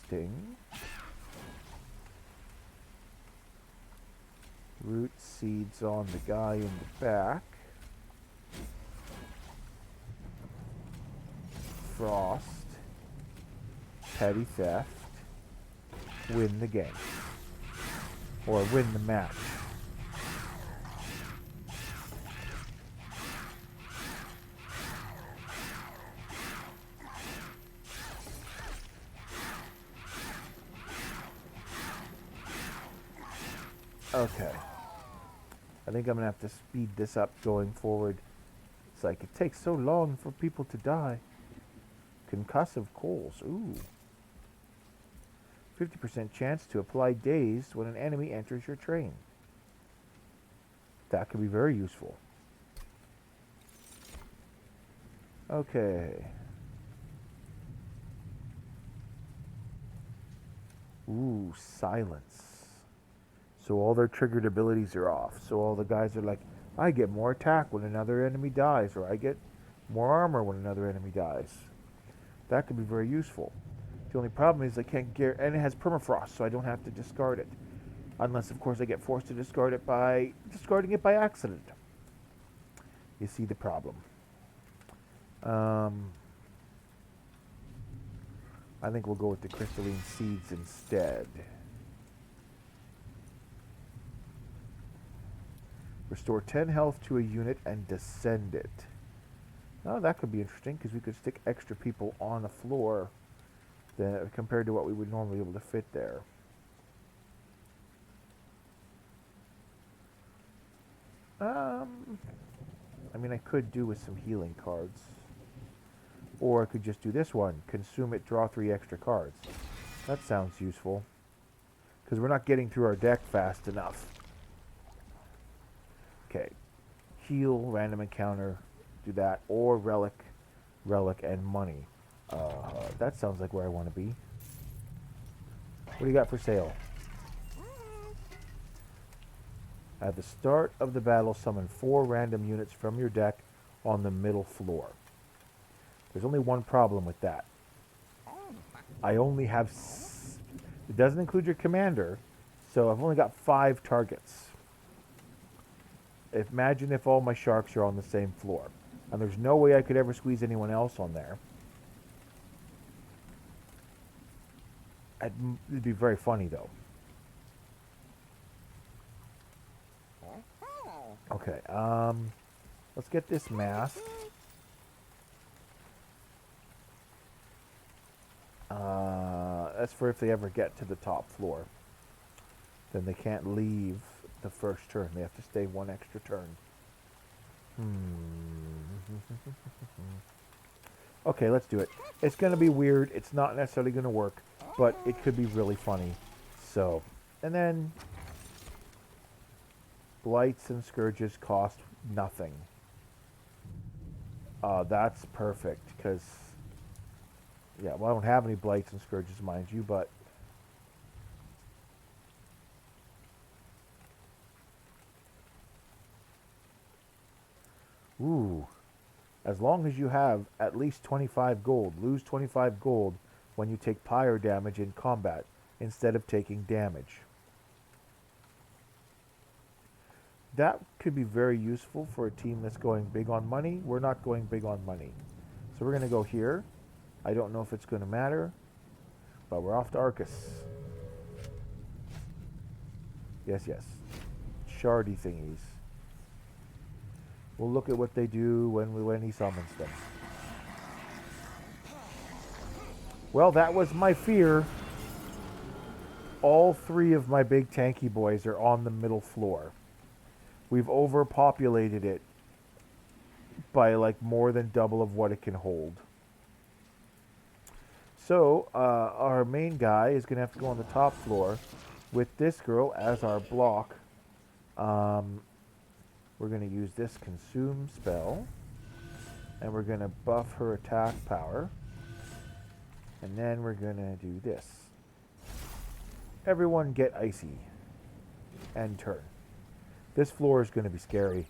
Sting. Root seeds on the guy in the back. Frost. Petty theft. Win the game. Or win the match. Okay. I think I'm going to have to speed this up going forward. It's like, it takes so long for people to die. Concussive coals. Ooh. 50% chance to apply dazed when an enemy enters your train. That could be very useful. Okay. Ooh, silence. So all their triggered abilities are off. So all the guys are like, I get more attack when another enemy dies, or I get more armor when another enemy dies. That could be very useful. The only problem is I can't get, and it has permafrost, so I don't have to discard it. Unless, of course, I get forced to discard it by discarding it by accident. You see the problem. I think we'll go with the crystalline seeds instead. Restore 10 health to a unit and descend it. Oh, that could be interesting because we could stick extra people on the floor compared to what we would normally be able to fit there. I mean, I could do with some healing cards. Or I could just do this one. Consume it, draw 3 extra cards. That sounds useful. Because we're not getting through our deck fast enough. Okay. Heal, random encounter, do that. Or relic, and money. That sounds like where I want to be. What do you got for sale? At the start of the battle, summon 4 random units from your deck on the middle floor. There's only one problem with that. I only have... It doesn't include your commander, so I've only got 5 targets. Imagine if all my sharks are on the same floor. And there's no way I could ever squeeze anyone else on there. It'd be very funny, though. Okay, let's get this mask. That's for if they ever get to the top floor. Then they can't leave the first turn. They have to stay 1 extra turn. Okay, let's do it. It's going to be weird. It's not necessarily going to work, but it could be really funny. So, and then blights and scourges cost nothing. That's perfect, because, yeah, well, I don't have any blights and scourges, mind you, but ooh. As long as you have at least 25 gold, lose 25 gold when you take pyre damage in combat instead of taking damage. That could be very useful for a team that's going big on money. We're not going big on money. So we're going to go here. I don't know if it's going to matter, but we're off to Arcus. Yes, yes. Shardy thingies. We'll look at what they do when he summons them. Well, that was my fear. All 3 of my big tanky boys are on the middle floor. We've overpopulated it by like more than double of what it can hold. So, our main guy is going to have to go on the top floor with this girl as our block. We're going to use this consume spell, and we're going to buff her attack power, and then we're going to do this. Everyone get icy, and turn. This floor is going to be scary.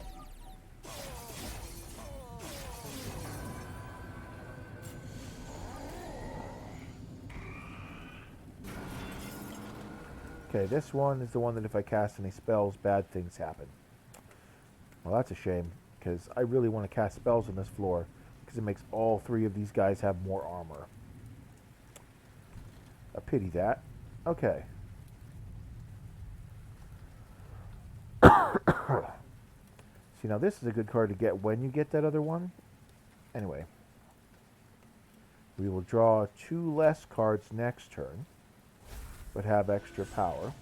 Okay, this one is the one that if I cast any spells, bad things happen. Well, that's a shame, because I really want to cast spells on this floor, because it makes all 3 of these guys have more armor. A pity that. Okay. See, now this is a good card to get when you get that other one. Anyway. We will draw 2 less cards next turn, but have extra power.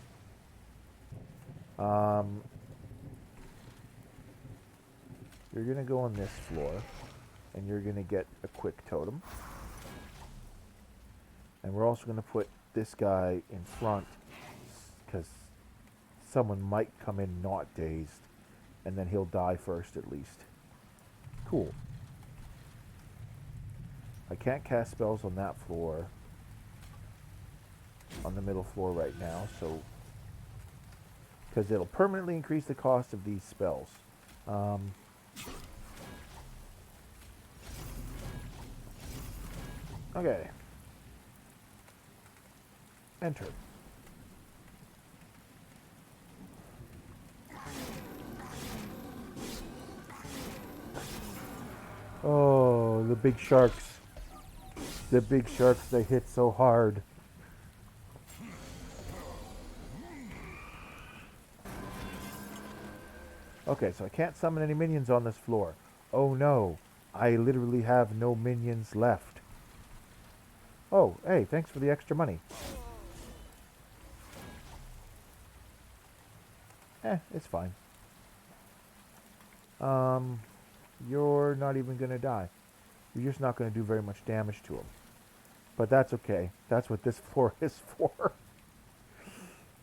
You're going to go on this floor, and you're going to get a quick totem. And we're also going to put this guy in front because someone might come in not dazed, and then he'll die first at least. Cool. I can't cast spells on that floor, on the middle floor right now, so because it'll permanently increase the cost of these spells. Okay. Enter. Oh, the big sharks. The big sharks, they hit so hard. Okay, so I can't summon any minions on this floor. Oh no, I literally have no minions left. Oh, hey, thanks for the extra money. It's fine. You're not even gonna die. You're just not gonna do very much damage to him. But that's okay. That's what this floor is for.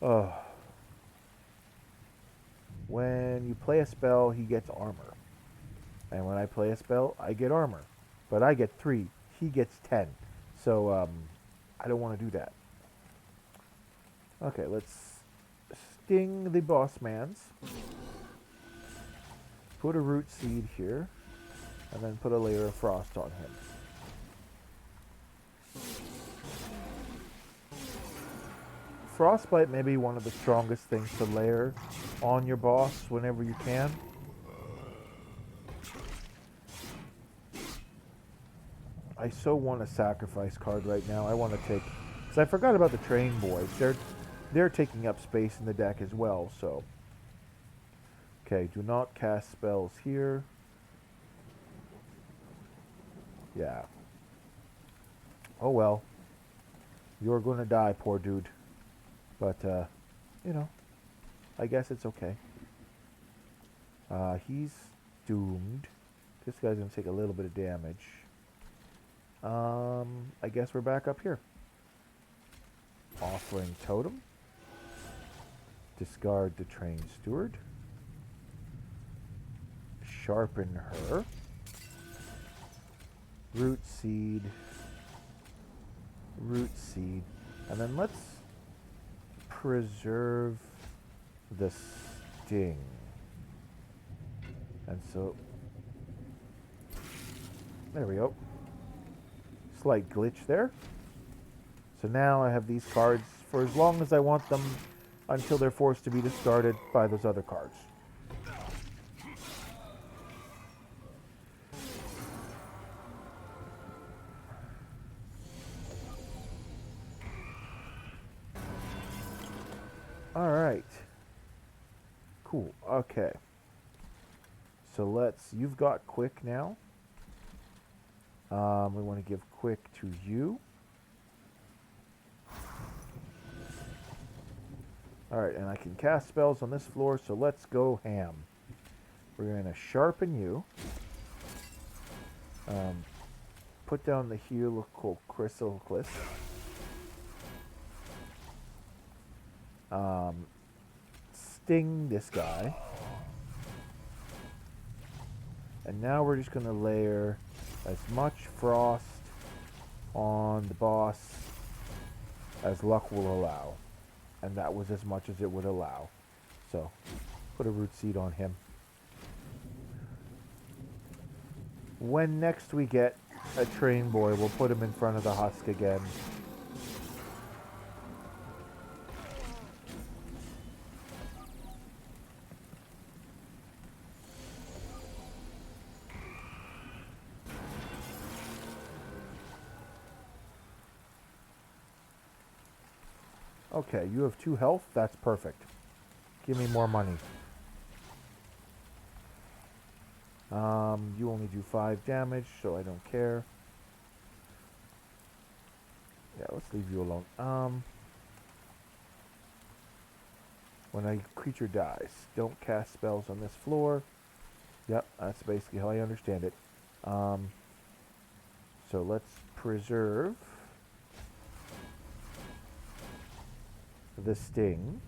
Oh. When you play a spell, he gets armor. And when I play a spell, I get armor. But I get 3. He gets 10. So, I don't want to do that. Okay, let's sting the boss mans. Put a root seed here. And then put a layer of frost on him. Frostbite may be one of the strongest things to layer on your boss whenever you can. I so want a sacrifice card right now. I want to take... Because I forgot about the train boys. They're taking up space in the deck as well, so... Okay, do not cast spells here. Yeah. Oh well. You're going to die, poor dude. But, you know, I guess it's okay. He's doomed. This guy's going to take a little bit of damage. I guess we're back up here. Offering Totem. Discard the Train Steward. Sharpen her. Root Seed. Root Seed. And then let's preserve the Sting. And so... There we go. Slight glitch there. So now I have these cards for as long as I want them until they're forced to be discarded by those other cards. Alright. Cool. Okay. So you've got Quick now. We want to give Quick to you. Alright, and I can cast spells on this floor, so let's go ham. We're going to sharpen you. Put down the helical chrysalis. Sting this guy. And now we're just going to layer as much frost on the boss as luck will allow. And that was as much as it would allow. So, put a root seed on him. When next we get a train boy, we'll put him in front of the husk again. Okay, you have 2 health. That's perfect. Give me more money. You only do 5 damage, so I don't care. Yeah, let's leave you alone. When a creature dies, don't cast spells on this floor. Yep, that's basically how I understand it. So let's preserve. the sting.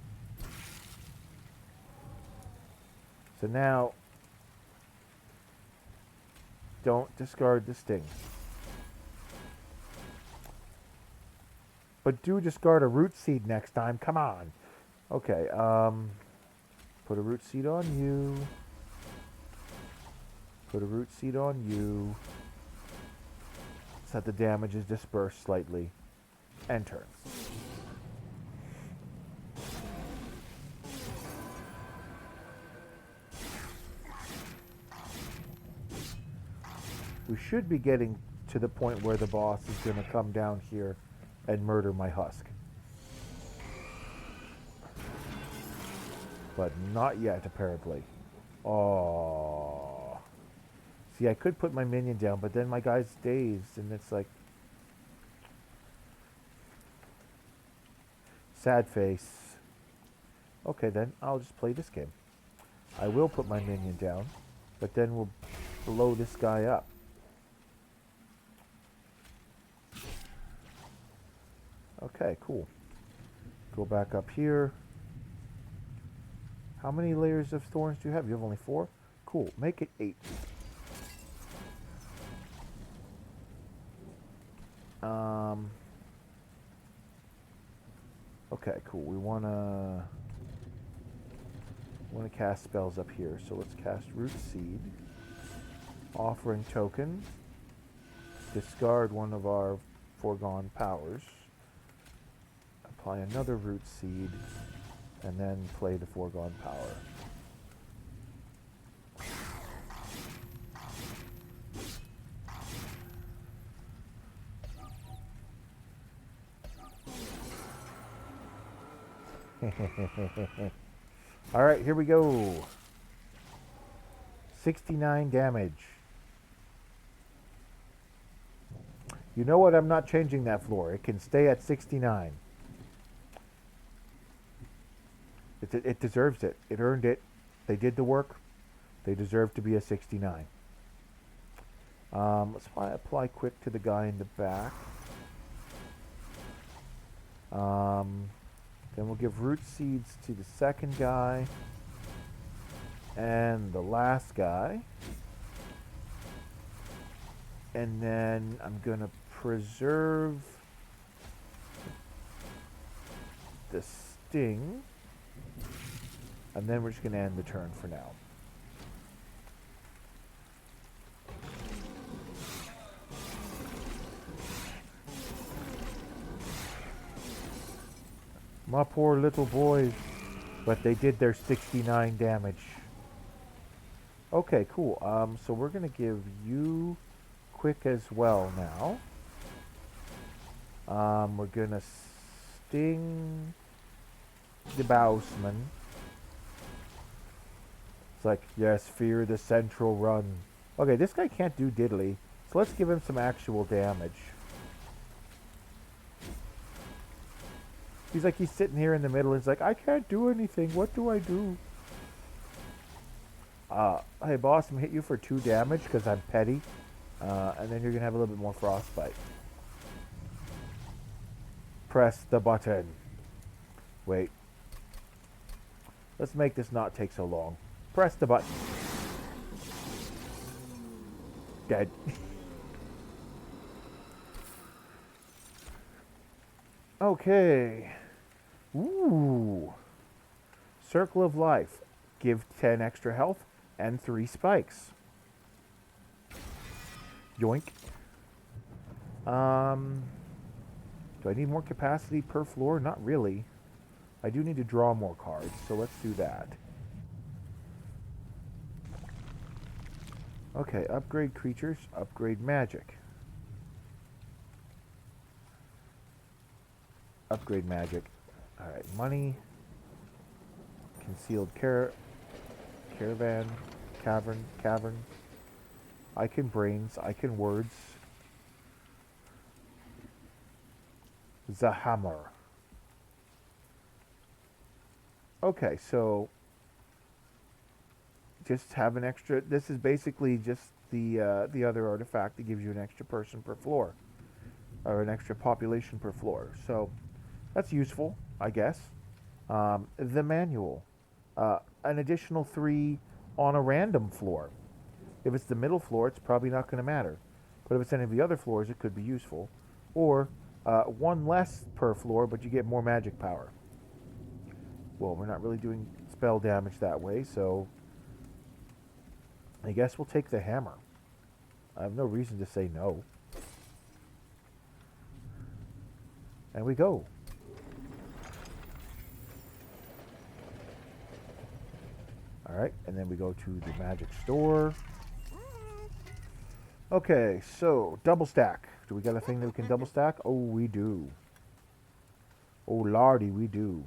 So now, don't discard the sting. But do discard a root seed next time. Come on. Okay, put a root seed on you. Put a root seed on you. So that the damage is dispersed slightly. And turn. We should be getting to the point where the boss is going to come down here and murder my husk. But not yet, apparently. Oh. See, I could put my minion down, but then my guy's dazed, and it's like... sad face. Okay, then, I'll just play this game. I will put my minion down, but then we'll blow this guy up. Okay, cool. Go back up here. How many layers of thorns do you have? You have only 4? Cool. Make it 8. Okay, cool. We wanna cast spells up here. So let's cast Root Seed. Offering Token. Discard one of our foregone powers. Apply another Root Seed. And then play the foregone power. Alright, here we go. 69 damage. You know what? I'm not changing that floor. It can stay at 69. It deserves it. It earned it. They did the work. They deserve to be a 69. Let's apply quick to the guy in the back. Then we'll give root seeds to the second guy. And the last guy. And then I'm going to preserve the sting. And then we're just going to end the turn for now. My poor little boys. But they did their 69 damage. Okay, cool. So we're going to give you quick as well now. We're going to sting the Bowsman. It's like, yes, fear the central run. Okay, this guy can't do diddly. So let's give him some actual damage. He's like, he's sitting here in the middle. He's like, I can't do anything. What do I do? Hey, boss, I'm hit you for 2 damage because I'm petty. And then you're going to have a little bit more frostbite. Press the button. Wait. Let's make this not take so long. Press the button. Dead. Okay. Ooh. Circle of Life. Give 10 extra health and 3 spikes. Yoink. Do I need more capacity per floor? Not really. I do need to draw more cards, so let's do that. Okay, upgrade creatures, upgrade magic. Upgrade magic. Alright, money. Concealed caravan. Cavern. Icon brains, icon words. The hammer. Okay, so just have an extra. This is basically just the other artifact that gives you an extra person per floor, or an extra population per floor. So that's useful, I guess. The manual. An additional 3 on a random floor. If it's the middle floor, it's probably not going to matter. But if it's any of the other floors, it could be useful. Or 1 less per floor, but you get more magic power. Well, we're not really doing spell damage that way, so I guess we'll take the hammer. I have no reason to say no. And we go. Alright, and then we go to the magic store. Okay, so double stack. Do we got a thing that we can double stack? Oh, we do. Oh, lordy, we do.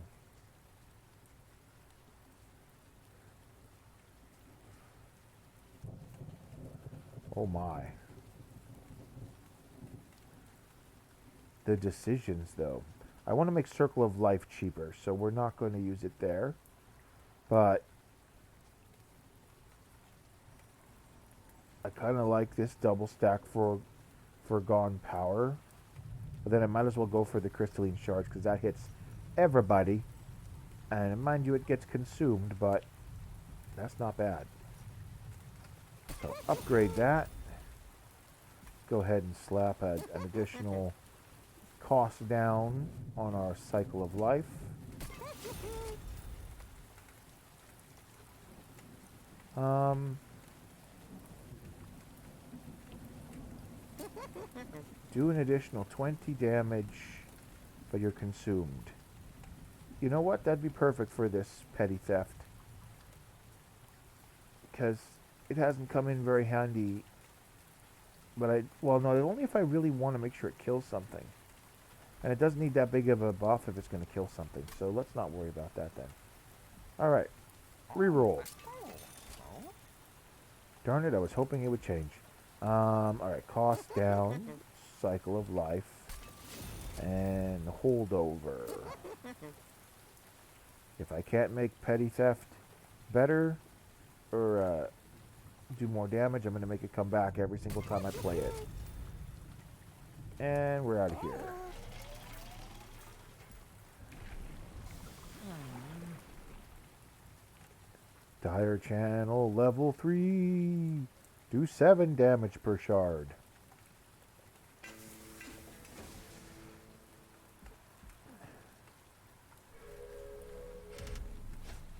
Oh my. The decisions, though. I want to make Circle of Life cheaper, so we're not going to use it there. But I kind of like this double stack for Gone Power. But then I might as well go for the Crystalline Shards, because that hits everybody. And mind you, it gets consumed, but that's not bad. So upgrade that. Go ahead and slap an additional cost down on our Cycle of Life. Do an additional 20 damage, but you're consumed. You know what? That'd be perfect for this petty theft. Because it hasn't come in very handy. But well, no, only if I really want to make sure it kills something. And it doesn't need that big of a buff if it's going to kill something. So let's not worry about that then. Alright. Reroll. Darn it, I was hoping it would change. Alright, cost down. Cycle of Life. And holdover. If I can't make petty theft better, or do more damage, I'm going to make it come back every single time I play it. And we're out of here. Dire Channel level 3. Do 7 damage per shard.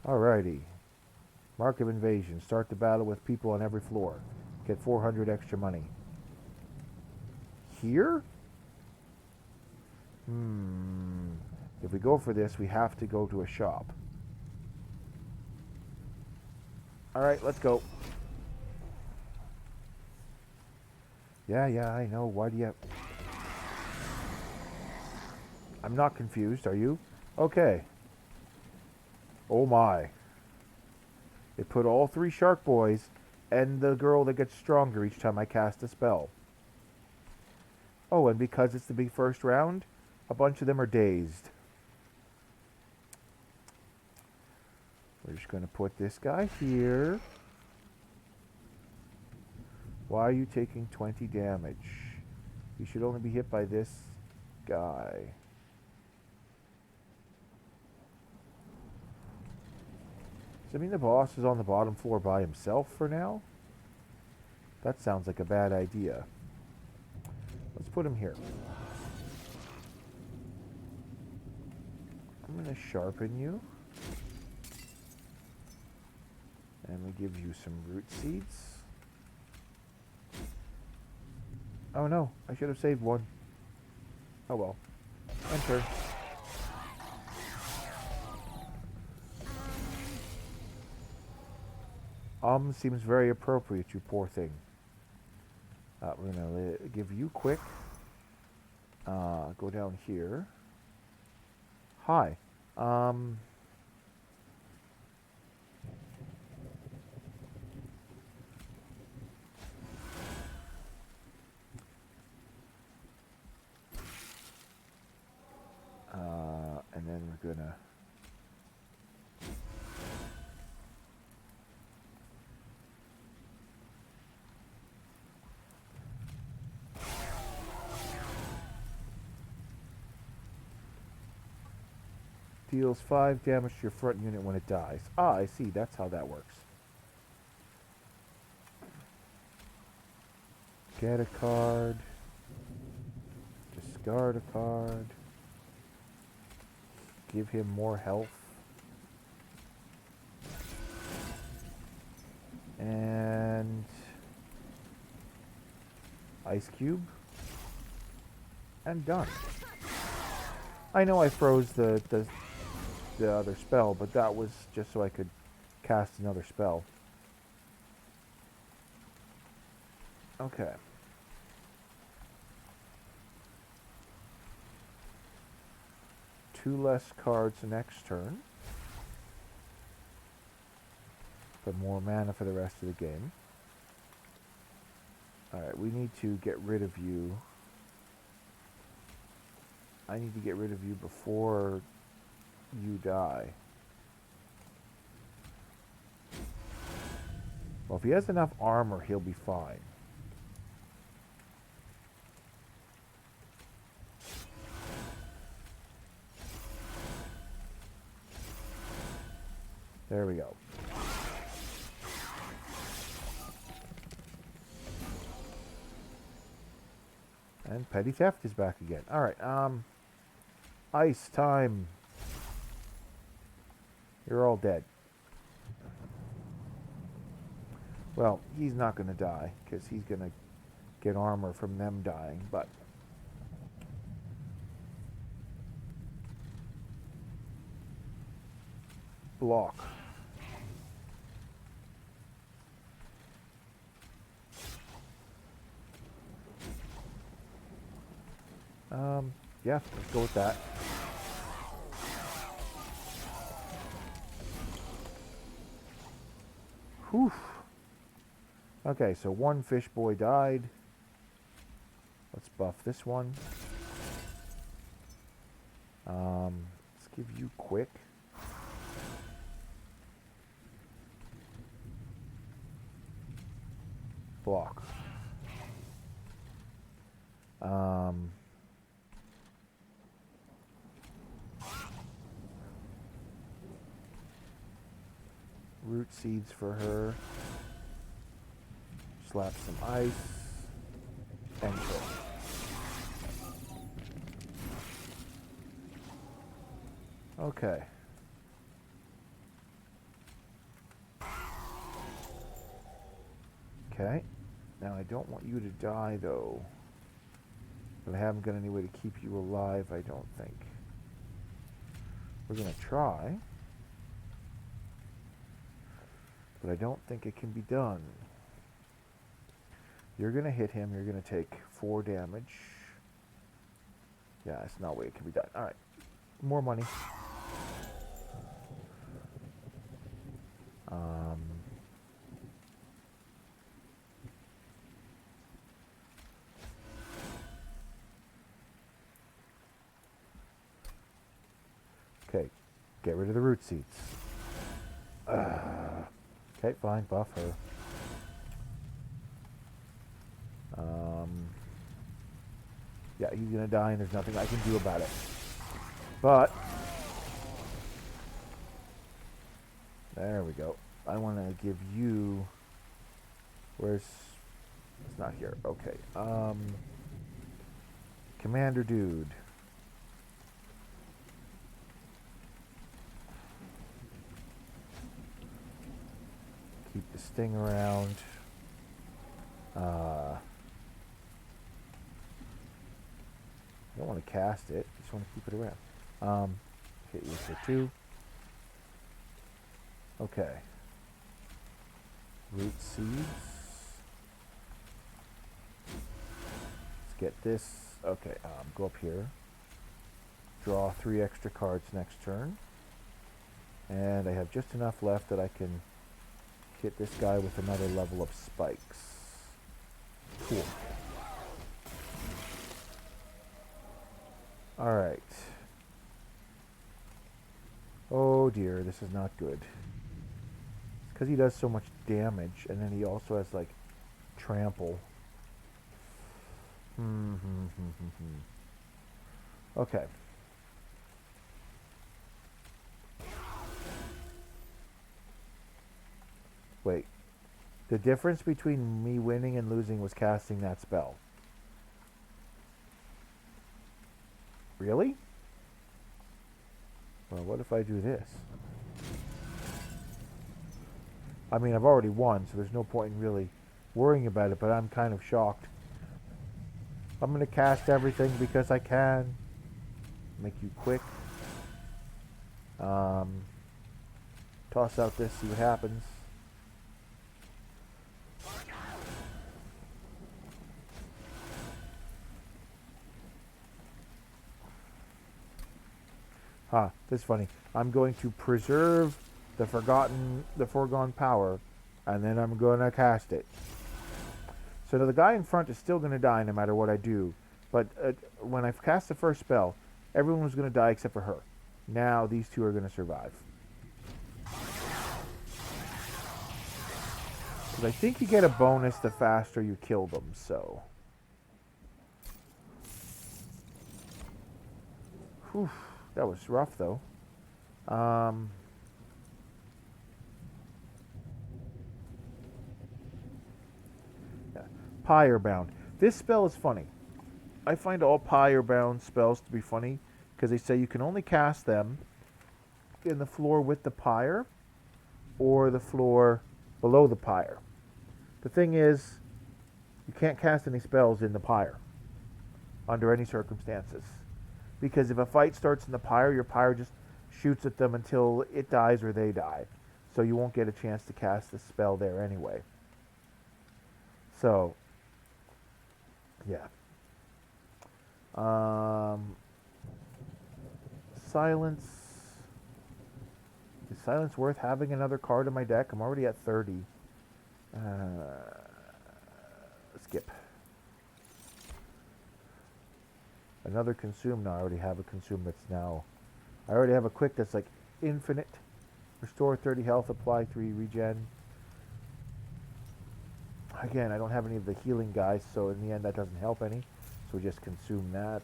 Alrighty. Mark of Invasion. Start the battle with people on every floor. Get 400 extra money. Here? If we go for this, we have to go to a shop. Alright, let's go. Yeah, I know. Why do you have... I'm not confused, are you? Okay. Oh my. It put all 3 Shark Boys and the girl that gets stronger each time I cast a spell. Oh, and because it's the big first round, a bunch of them are dazed. We're just going to put this guy here. Why are you taking 20 damage? You should only be hit by this guy. Does that mean the boss is on the bottom floor by himself for now? That sounds like a bad idea. Let's put him here. I'm going to sharpen you. And we give you some root seeds. Oh no, I should have saved one. Oh well. Enter. Seems very appropriate, you poor thing. We're going to give you quick. Go down here. Hi. And then we're gonna Deals 5 damage to your front unit when it dies. Ah, I see. That's how that works. Get a card. Discard a card. Give him more health. And Ice Cube. And done. I know I froze the other spell, but that was just so I could cast another spell. Okay. Two less cards the next turn. But more mana for the rest of the game. Alright, we need to get rid of you. I need to get rid of you before you die. Well, if he has enough armor, he'll be fine. There we go. And Petty Theft is back again. Alright, Ice time. You're all dead. Well, he's not going to die, because he's going to get armor from them dying, but... Block. Yeah, let's go with that. Whew. Okay, so one fish boy died. Let's buff this one. Let's give you quick. Block. Root seeds for her. Slap some ice. And kill. Okay. Okay. Now I don't want you to die though. But I haven't got any way to keep you alive, I don't think. We're gonna try. But I don't think it can be done. You're going to hit him. You're going to take 4 damage. Yeah, it's not a way it can be done. Alright. More money. Okay. Get rid of the root seeds. Okay, fine. Buff her. Yeah, he's gonna die and there's nothing I can do about it. But there we go. I want to give you... Where's... It's not here. Okay. Commander Dude. Keep the sting around. I don't want to cast it. Just want to keep it around. Hit you for 2. Okay. Root seeds. Let's get this. Okay, go up here. Draw 3 extra cards next turn. And I have just enough left that I can hit this guy with another level of spikes. Cool. Alright. Oh dear, this is not good. It's because he does so much damage, and then he also has, like, trample. Okay. Wait. The difference between me winning and losing was casting that spell. Really? Well, what if I do this? I mean, I've already won, so there's no point in really worrying about it, but I'm kind of shocked. I'm going to cast everything because I can. Make you quick. Toss out this, see what happens. This is funny. I'm going to preserve the foregone power, and then I'm going to cast it. So the guy in front is still going to die no matter what I do. But when I cast the first spell, everyone was going to die except for her. Now these two are going to survive. Because I think you get a bonus the faster you kill them, so. Whew, that was rough, though. Yeah. Pyre Bound. This spell is funny. I find all Pyre Bound spells to be funny because they say you can only cast them in the floor with the pyre or the floor below the pyre. The thing is, you can't cast any spells in the pyre under any circumstances. Because if a fight starts in the pyre, your pyre just shoots at them until it dies or they die. So you won't get a chance to cast the spell there anyway. So, yeah. Silence. Is silence worth having another card in my deck? I'm already at 30. Skip. Another consume. No, I already have a consume that's now. I already have a quick that's like infinite. Restore 30 health, apply 3 regen. Again, I don't have any of the healing guys, so in the end that doesn't help any. So we just consume that.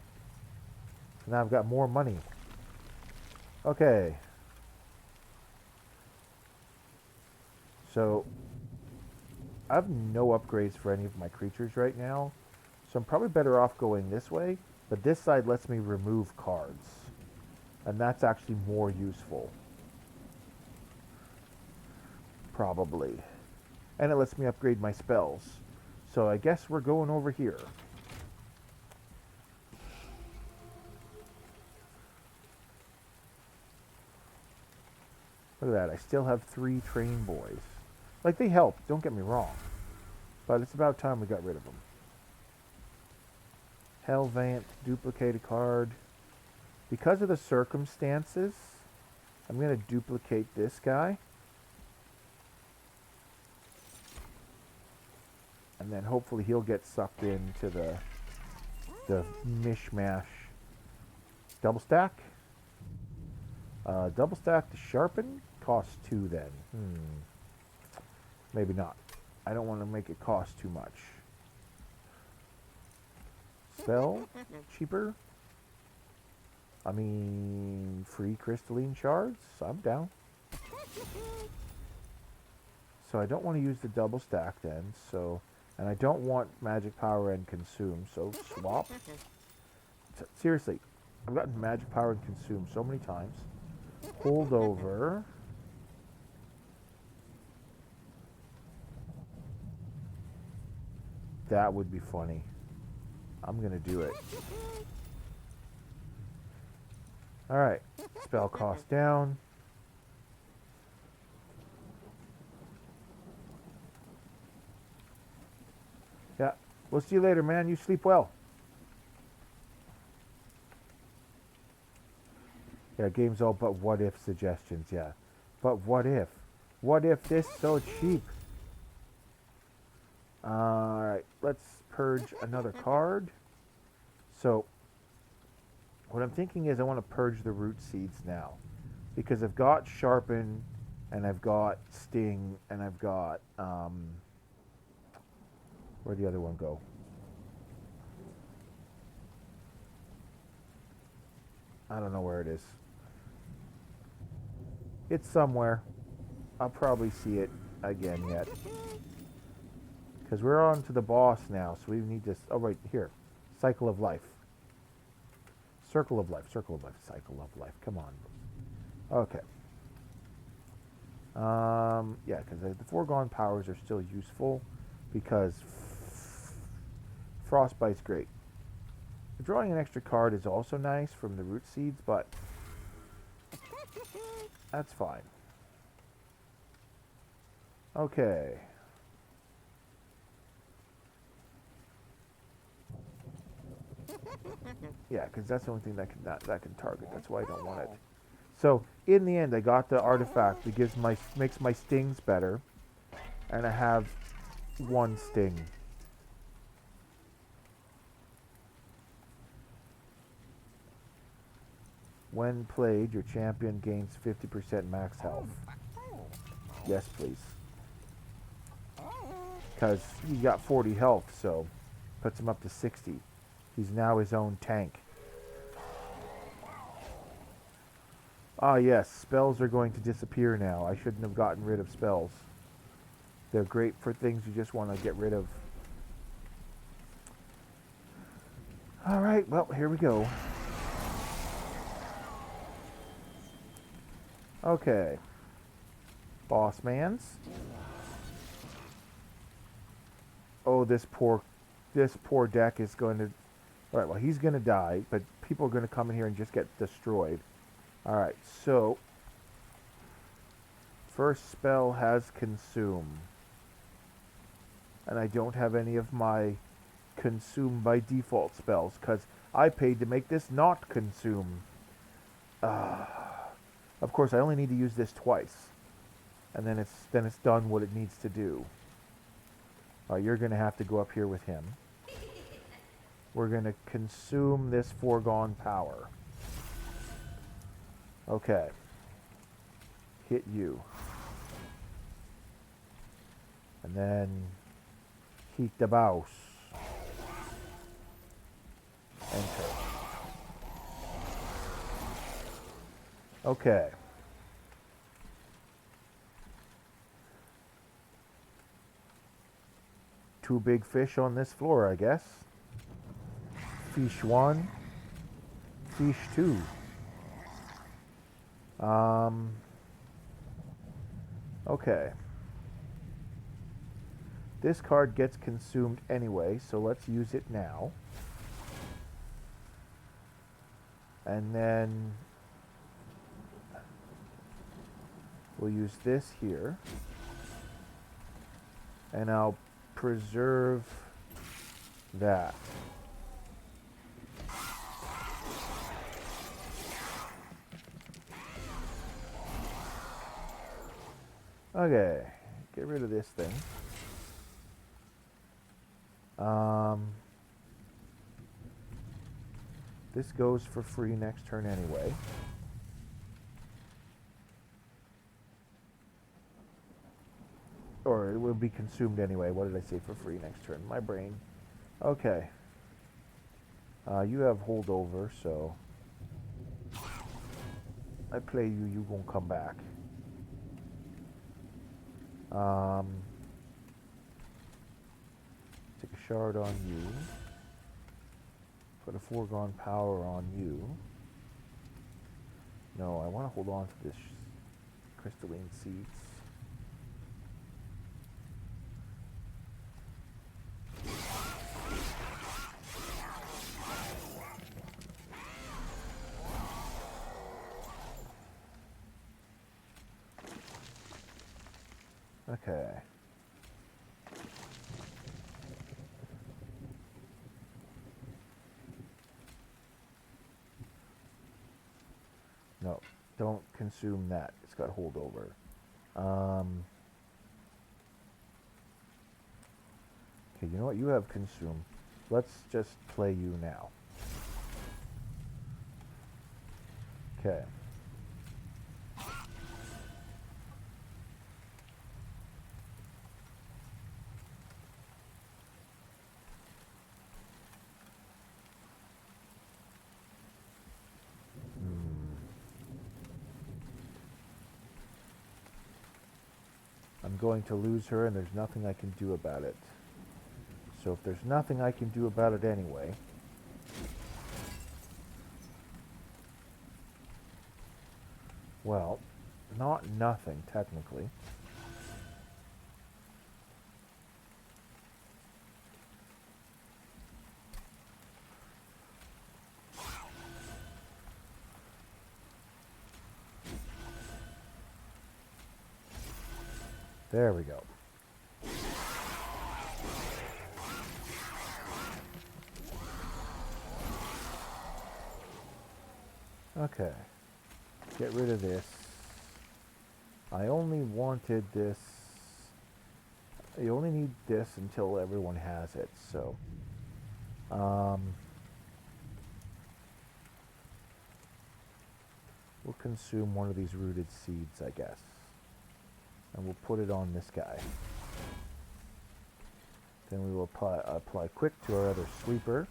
So now I've got more money. Okay. So I have no upgrades for any of my creatures right now. So I'm probably better off going this way. But this side lets me remove cards. And that's actually more useful. Probably. And it lets me upgrade my spells. So I guess we're going over here. Look at that. I still have 3 train boys. Like, they help. Don't get me wrong. But it's about time we got rid of them. Hellvant, duplicate a card. Because of the circumstances, I'm going to duplicate this guy. And then hopefully he'll get sucked into the mishmash. Double stack. Double stack to sharpen. Costs 2 then. Maybe not. I don't want to make it cost too much. Spell. Cheaper. I mean, free crystalline shards. I'm down. So I don't want to use the double stack then. So, and I don't want magic power and consume. So swap. Seriously, I've gotten magic power and consume so many times. Hold over. That would be funny. I'm going to do it. Alright. Spell cost down. Yeah. We'll see you later, man. You sleep well. Yeah, game's all but what if suggestions, yeah. But what if? What if this so cheap? Alright, let's purge another card. So, what I'm thinking is I want to purge the root seeds now. Because I've got Sharpen, and I've got Sting, and I've got, where'd the other one go? I don't know where it is. It's somewhere. I'll probably see it again yet. Because we're on to the boss now, so we need to... Oh, right here. Cycle of life. Circle of life, cycle of life. Come on. Okay. Yeah, because the foregone powers are still useful because Frostbite's great. Drawing an extra card is also nice from the root seeds, but that's fine. Okay. Yeah, because that's the only thing that can target. That's why I don't want it. So in the end, I got the artifact that makes my stings better, and I have one sting. When played, your champion gains 50% max health. Yes, please. Because he got 40 health, so puts him up to 60. He's now his own tank. Ah, yes, spells are going to disappear now. I shouldn't have gotten rid of spells. They're great for things you just want to get rid of. Alright, well, here we go. Okay. Boss mans. Oh, this poor deck is going to... Alright, well, he's going to die, but people are going to come in here and just get destroyed. Alright, so... First spell has Consume. And I don't have any of my Consume by default spells, because I paid to make this not Consume. Of course, I only need to use this twice. And then it's done what it needs to do. You're going to have to go up here with him. We're going to consume this foregone power. Okay. Hit you. And then heat the boss. Enter. Okay. Two big fish on this floor, I guess. Fish one. Fish two. Okay. This card gets consumed anyway, so let's use it now. And then we'll use this here. And I'll preserve that. Okay, get rid of this thing. This goes for free next turn anyway. Or it will be consumed anyway. What did I say for free next turn? My brain. Okay. You have holdover, so I play you, you gonna come back. Take a shard on you. Put a foregone power on you. No, I want to hold on to this crystalline seeds. Okay. No, don't consume that. It's got holdover. Okay, you know what? You have consume. Let's just play you now. Okay. I'm going to lose her, and there's nothing I can do about it. So if there's nothing I can do about it anyway, well, not nothing, technically. There we go. Okay. Get rid of this. I only wanted this. You only need this until everyone has it, so. We'll consume one of these rooted seeds, I guess. And we'll put it on this guy. Then we will apply quick to our other sweeper.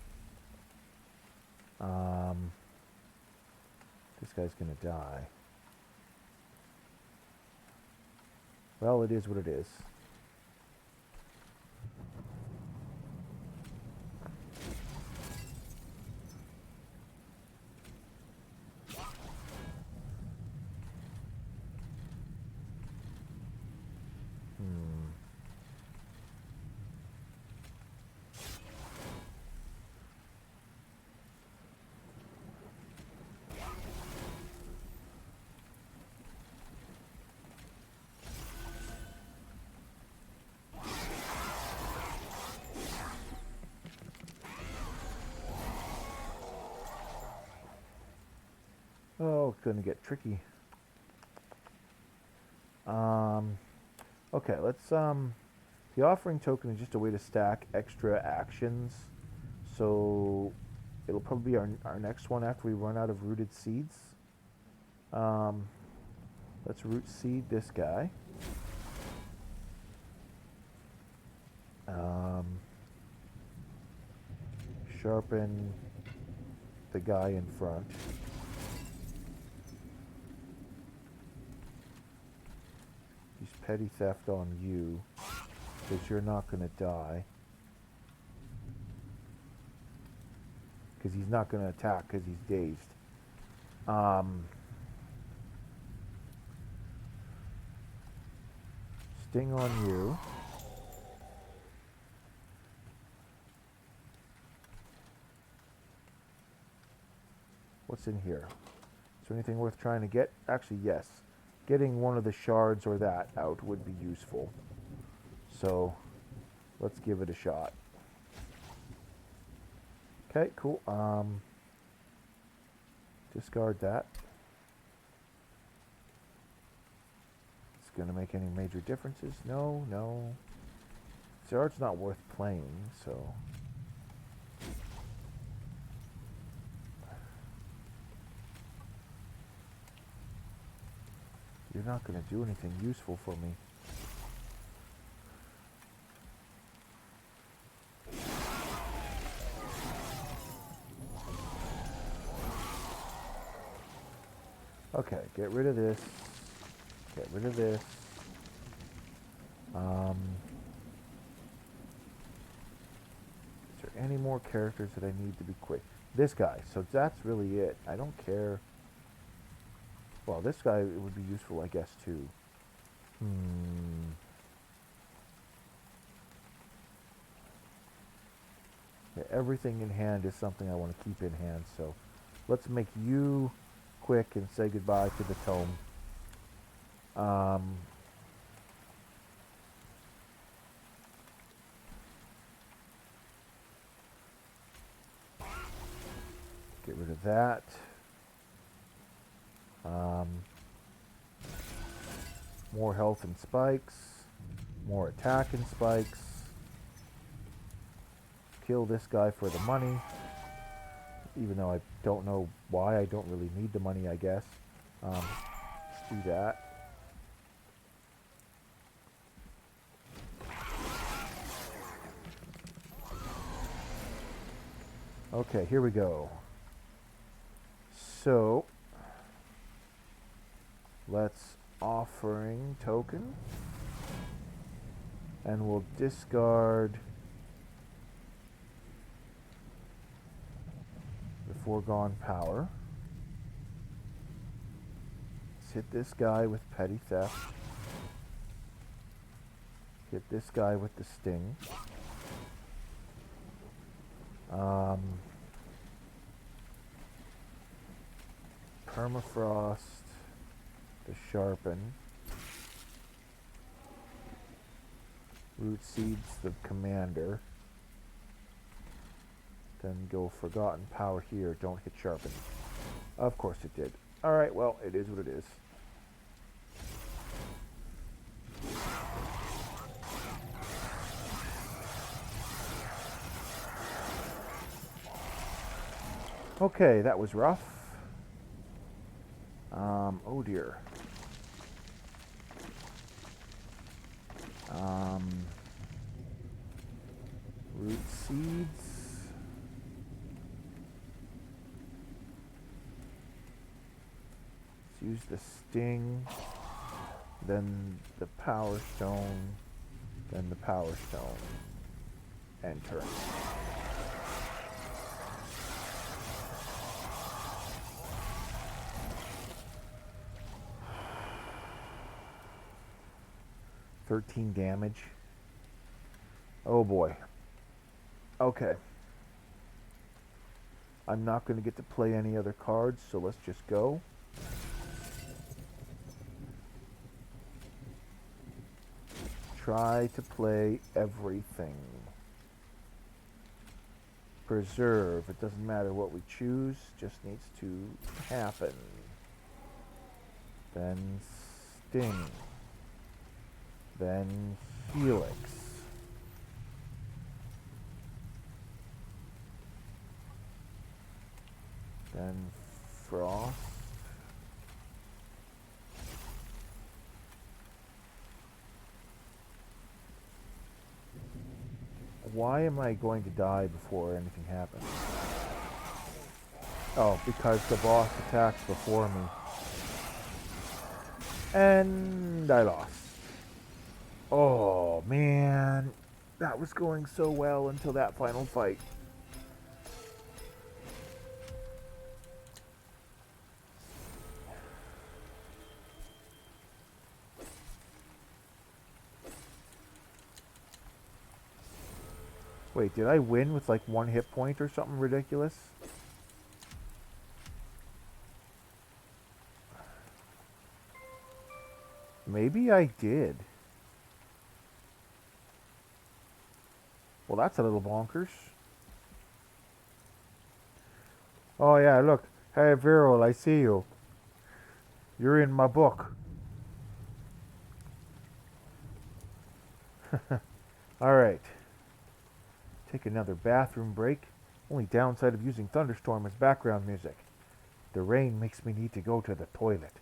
This guy's gonna die. Well, it is what it is. Oh, it's gonna get tricky. Okay, let's the offering token is just a way to stack extra actions. So it'll probably be our next one after we run out of rooted seeds. Let's root seed this guy. Sharpen the guy in front. Use petty theft on you, because you're not going to die. Because he's not going to attack because he's dazed. Sting on you. What's in here? Is there anything worth trying to get? Actually, yes. Getting one of the shards or that out would be useful. So, let's give it a shot. Okay, cool. Discard that. It's going to make any major differences? No, no. Zard's not worth playing, so... You're not going to do anything useful for me. Okay, get rid of this. Get rid of this. Is there any more characters that I need to be quick? This guy. So that's really it. I don't care. Well, this guy would be useful, I guess, too. Yeah, everything in hand is something I want to keep in hand, so let's make you quick and say goodbye to the tome. Get rid of that. More health and spikes. More attack and spikes. Kill this guy for the money. Even though I don't know why, I don't really need the money, I guess. Let's do that. Okay, here we go. So, let's offering token. And we'll discard the foregone power. Let's hit this guy with petty theft. Hit this guy with the sting. Permafrost, the sharpen. Root seeds, the commander. Then go forgotten power here. Don't hit sharpen. Of course it did. Alright, well, it is what it is. Okay, that was rough. Oh dear. Root seeds. Let's use the sting. Then the power stone. Then the power stone. And turn. $13 damage. Oh boy. Okay. I'm not going to get to play any other cards, so let's just go. Try to play everything. Preserve. It doesn't matter what we choose, just needs to happen. Then sting. Then helix. Then frost. Why am I going to die before anything happens? Oh, because the boss attacks before me. And I lost. Oh, man. That was going so well until that final fight. Wait, did I win with like 1 hit point or something ridiculous? Maybe I did. Well, that's a little bonkers. Oh yeah, look. Hey, Viral, I see you. You're in my book. Alright. Take another bathroom break. Only downside of using Thunderstorm as background music. The rain makes me need to go to the toilet.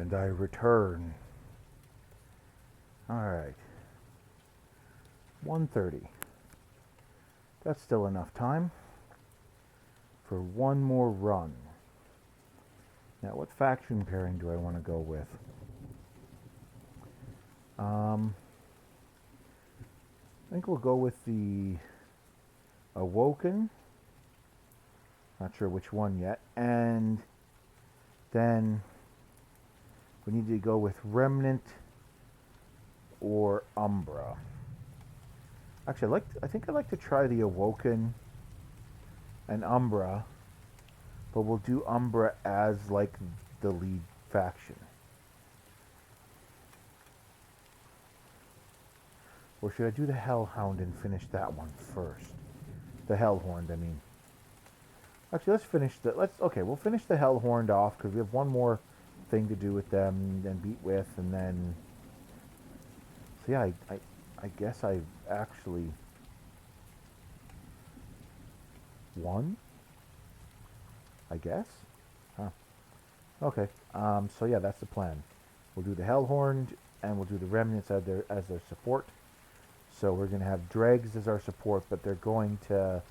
And I return. Alright. 1:30. That's still enough time for one more run. Now, what faction pairing do I want to go with? I think we'll go with the Awoken. Not sure which one yet. And then we need to go with Remnant or Umbra. Actually, I think I'd like to try the Awoken and Umbra, but we'll do Umbra as like the lead faction. Or should I do the Hellhound and finish that one first? The Hellhorned, I mean. Actually, let's finish the... Okay, we'll finish the Hellhorned off, because we have one more thing to do with them and beat with, and then... So yeah, I guess I've actually... won? I guess? Huh. Okay, so yeah, that's the plan. We'll do the Hellhorned, and we'll do the Remnants as their support. So we're going to have Dregs as our support, but they're going to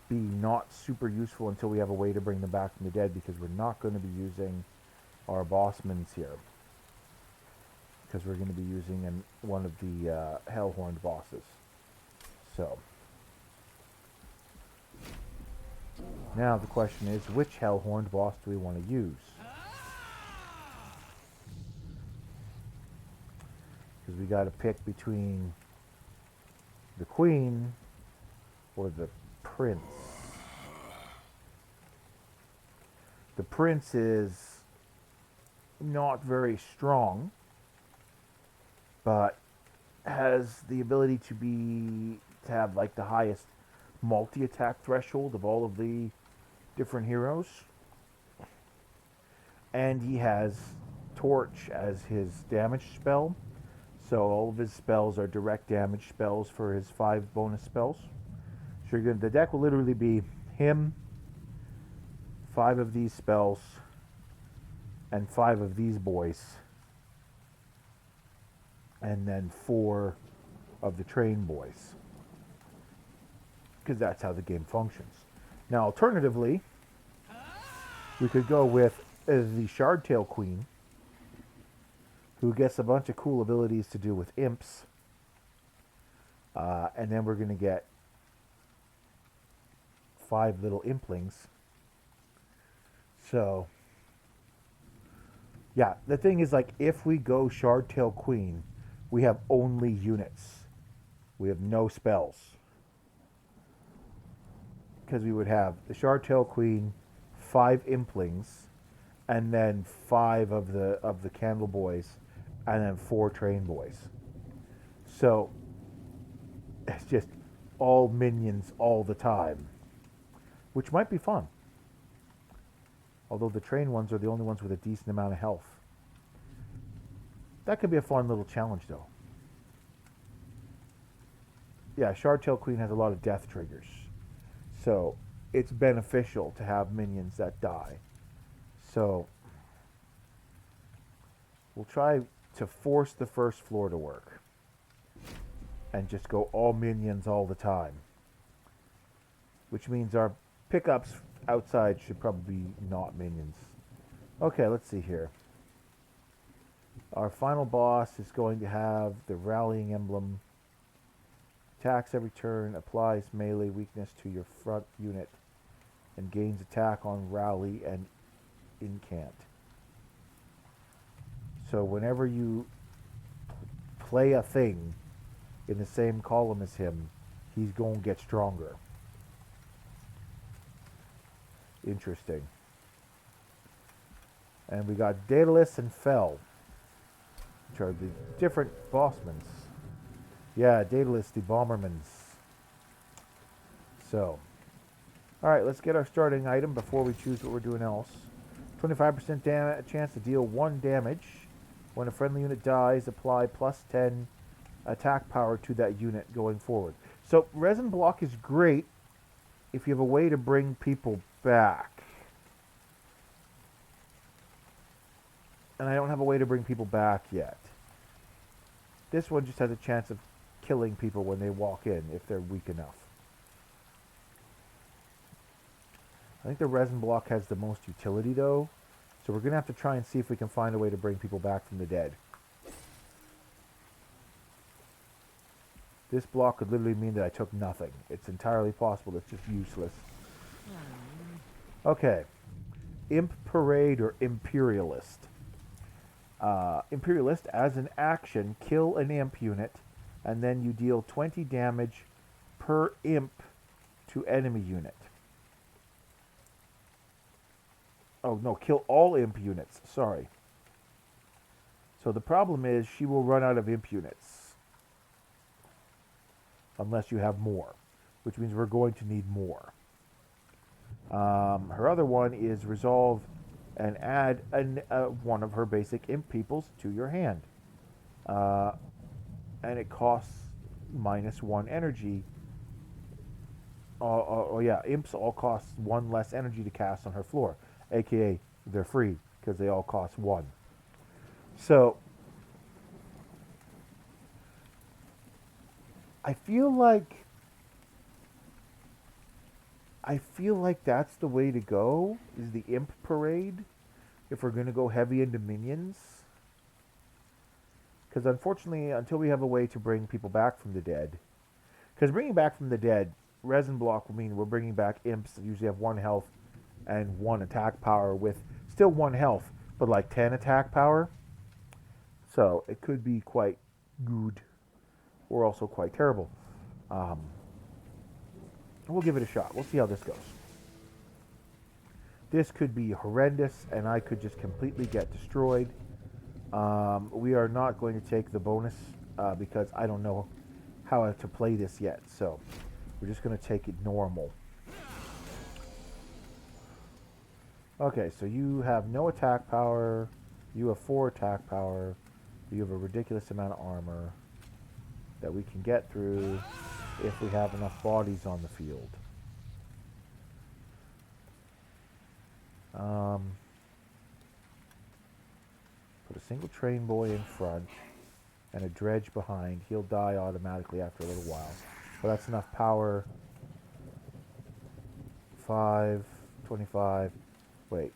be not super useful until we have a way to bring them back from the dead, because we're not going to be using our Bossmans here. Because we're going to be using one of the Hellhorned bosses. So. Now the question is, which Hellhorned boss do we want to use? Because we got to pick between the Queen or the Prince. The Prince is not very strong, but has the ability to have like the highest multi-attack threshold of all of the different heroes. And he has Torch as his damage spell. So all of his spells are direct damage spells for his 5 bonus spells. So the deck will literally be him, 5 of these spells, and 5 of these boys. And then 4 of the train boys. Because that's how the game functions. Now, alternatively, we could go with the Shardtail Queen, who gets a bunch of cool abilities to do with imps. And then we're going to get 5 little implings. So, yeah, the thing is, like, if we go Shardtail Queen, we have only units. We have no spells. Because we would have the Shardtail Queen, 5 implings, and then 5 of the Candle Boys, and then 4 Train Boys. So it's just all minions all the time, which might be fun. Although the train ones are the only ones with a decent amount of health. That could be a fun little challenge, though. Yeah, Shardtail Queen has a lot of death triggers. So it's beneficial to have minions that die. So we'll try to force the first floor to work. And just go all minions all the time. Which means our pickups outside should probably be not minions. Okay, let's see here. Our final boss is going to have the Rallying Emblem. Attacks every turn, applies melee weakness to your front unit, and gains attack on rally and incant. So whenever you play a thing in the same column as him, he's going to get stronger. Interesting. And we got Daedalus and Fel, which are the different bossmans. Yeah, Daedalus, the Bombermans. So, alright, let's get our starting item before we choose what we're doing else. 25% chance to deal 1 damage. When a friendly unit dies, apply plus 10 attack power to that unit going forward. So, Resin Block is great if you have a way to bring people back. And I don't have a way to bring people back yet. This one just has a chance of killing people when they walk in, if they're weak enough. I think the resin block has the most utility, though. So we're going to have to try and see if we can find a way to bring people back from the dead. This block could literally mean that I took nothing. It's entirely possible it's just useless. Okay. Imp Parade or Imperialist. Imperialist, as an action, kill an imp unit, and then you deal 20 damage per imp to enemy unit. Oh, no, kill all imp units. Sorry. So the problem is she will run out of imp units. Unless you have more. Which means we're going to need more. Her other one is resolve and add one of her basic imp peoples to your hand. And it costs -1 energy. Oh yeah, imps all cost 1 less energy to cast on her floor. AKA, they're free, because they all cost 1. So, I feel like that's the way to go, is the Imp Parade, if we're going to go heavy into minions. Because unfortunately, until we have a way to bring people back from the dead, because bringing back from the dead, resin block will mean we're bringing back imps that usually have 1 health and 1 attack power with still 1 health, but like 10 attack power. So it could be quite good, or also quite terrible. We'll give it a shot. We'll see how this goes. This could be horrendous, and I could just completely get destroyed. We are not going to take the bonus because I don't know how to play this yet. So we're just going to take it normal. Okay, so you have no attack power. You have 4 attack power. You have a ridiculous amount of armor that we can get through if we have enough bodies on the field. Put a single train boy in front and a dredge behind. He'll die automatically after a little while. But that's enough power. 5, 25. Wait.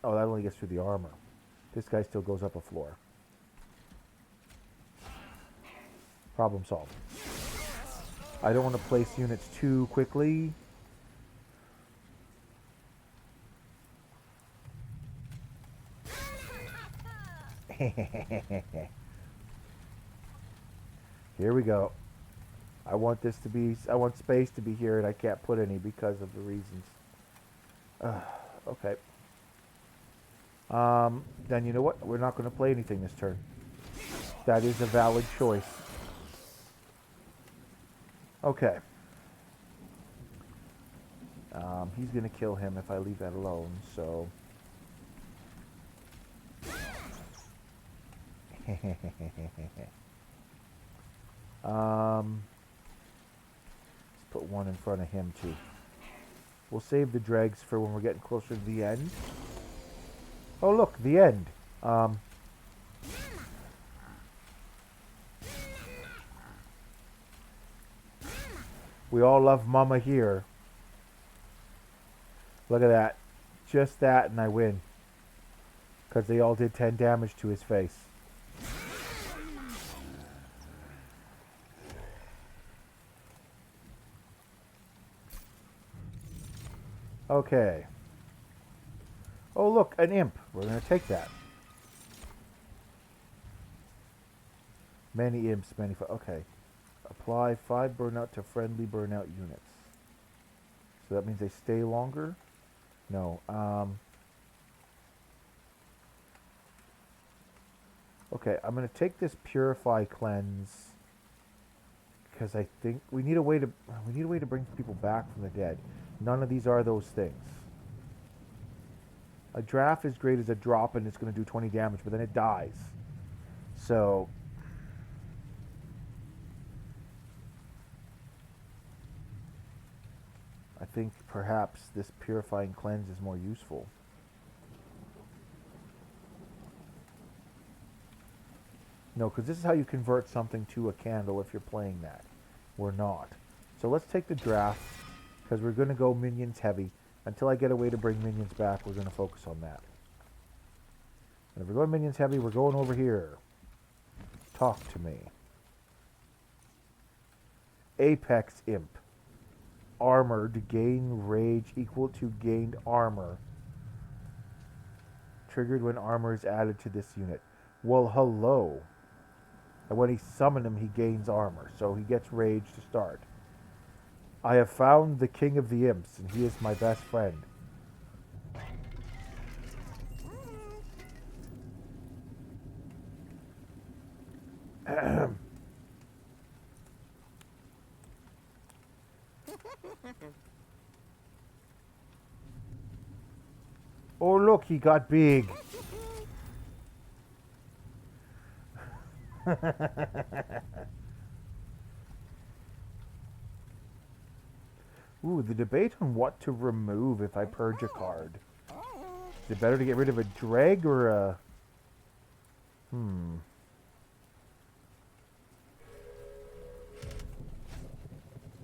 Oh, that only gets through the armor. This guy still goes up a floor. Problem solved. I don't want to place units too quickly. Here we go. I want space to be here, and I can't put any because of the reasons. Okay. Then you know what? We're not going to play anything this turn. That is a valid choice. Okay. He's going to kill him if I leave that alone, so... let's put 1 in front of him, too. We'll save the dregs for when we're getting closer to the end. Oh, look, the end. We all love Mama here. Look at that. Just that, and I win. Because they all did 10 damage to his face. Okay. Oh, look, an imp. We're going to take that. Many imps, many... Okay. Apply 5 burnout to friendly burnout units. So that means they stay longer? No. Okay, I'm going to take this Purify Cleanse because I think we need a way to bring people back from the dead. None of these are those things. A draft is great as a drop and it's going to do 20 damage, but then it dies. So I think perhaps this Purifying Cleanse is more useful. No, because this is how you convert something to a candle if you're playing that. We're not. So let's take the draft, because we're going to go minions heavy. Until I get a way to bring minions back, we're going to focus on that. And if we're going minions heavy, we're going over here. Talk to me. Apex Imp. Armored, gain rage equal to gained armor. Triggered when armor is added to this unit. Well, hello. And when he summons him, he gains armor. So he gets rage to start. I have found the king of the imps, and he is my best friend. Oh, look, he got big. Ooh, the debate on what to remove if I purge a card. Is it better to get rid of a dreg or a...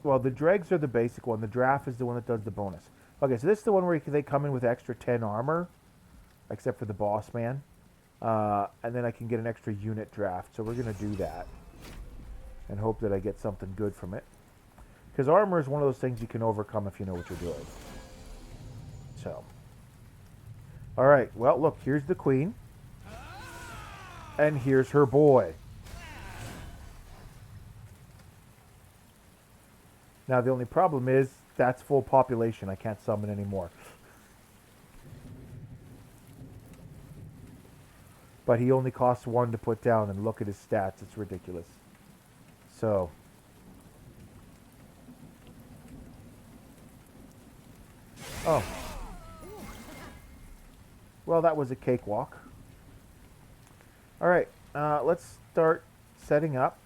Well, the dregs are the basic one. The draft is the one that does the bonus. Okay, so this is the one where they come in with extra 10 armor, except for the boss man. And then I can get an extra unit draft. So we're going to do that and hope that I get something good from it. Because armor is one of those things you can overcome if you know what you're doing. So. Alright, well, look, here's the queen. And here's her boy. Now, the only problem is that's full population. I can't summon anymore. But he only costs 1 to put down, and look at his stats. It's ridiculous. So. Oh. Well, that was a cakewalk. Alright, let's start setting up.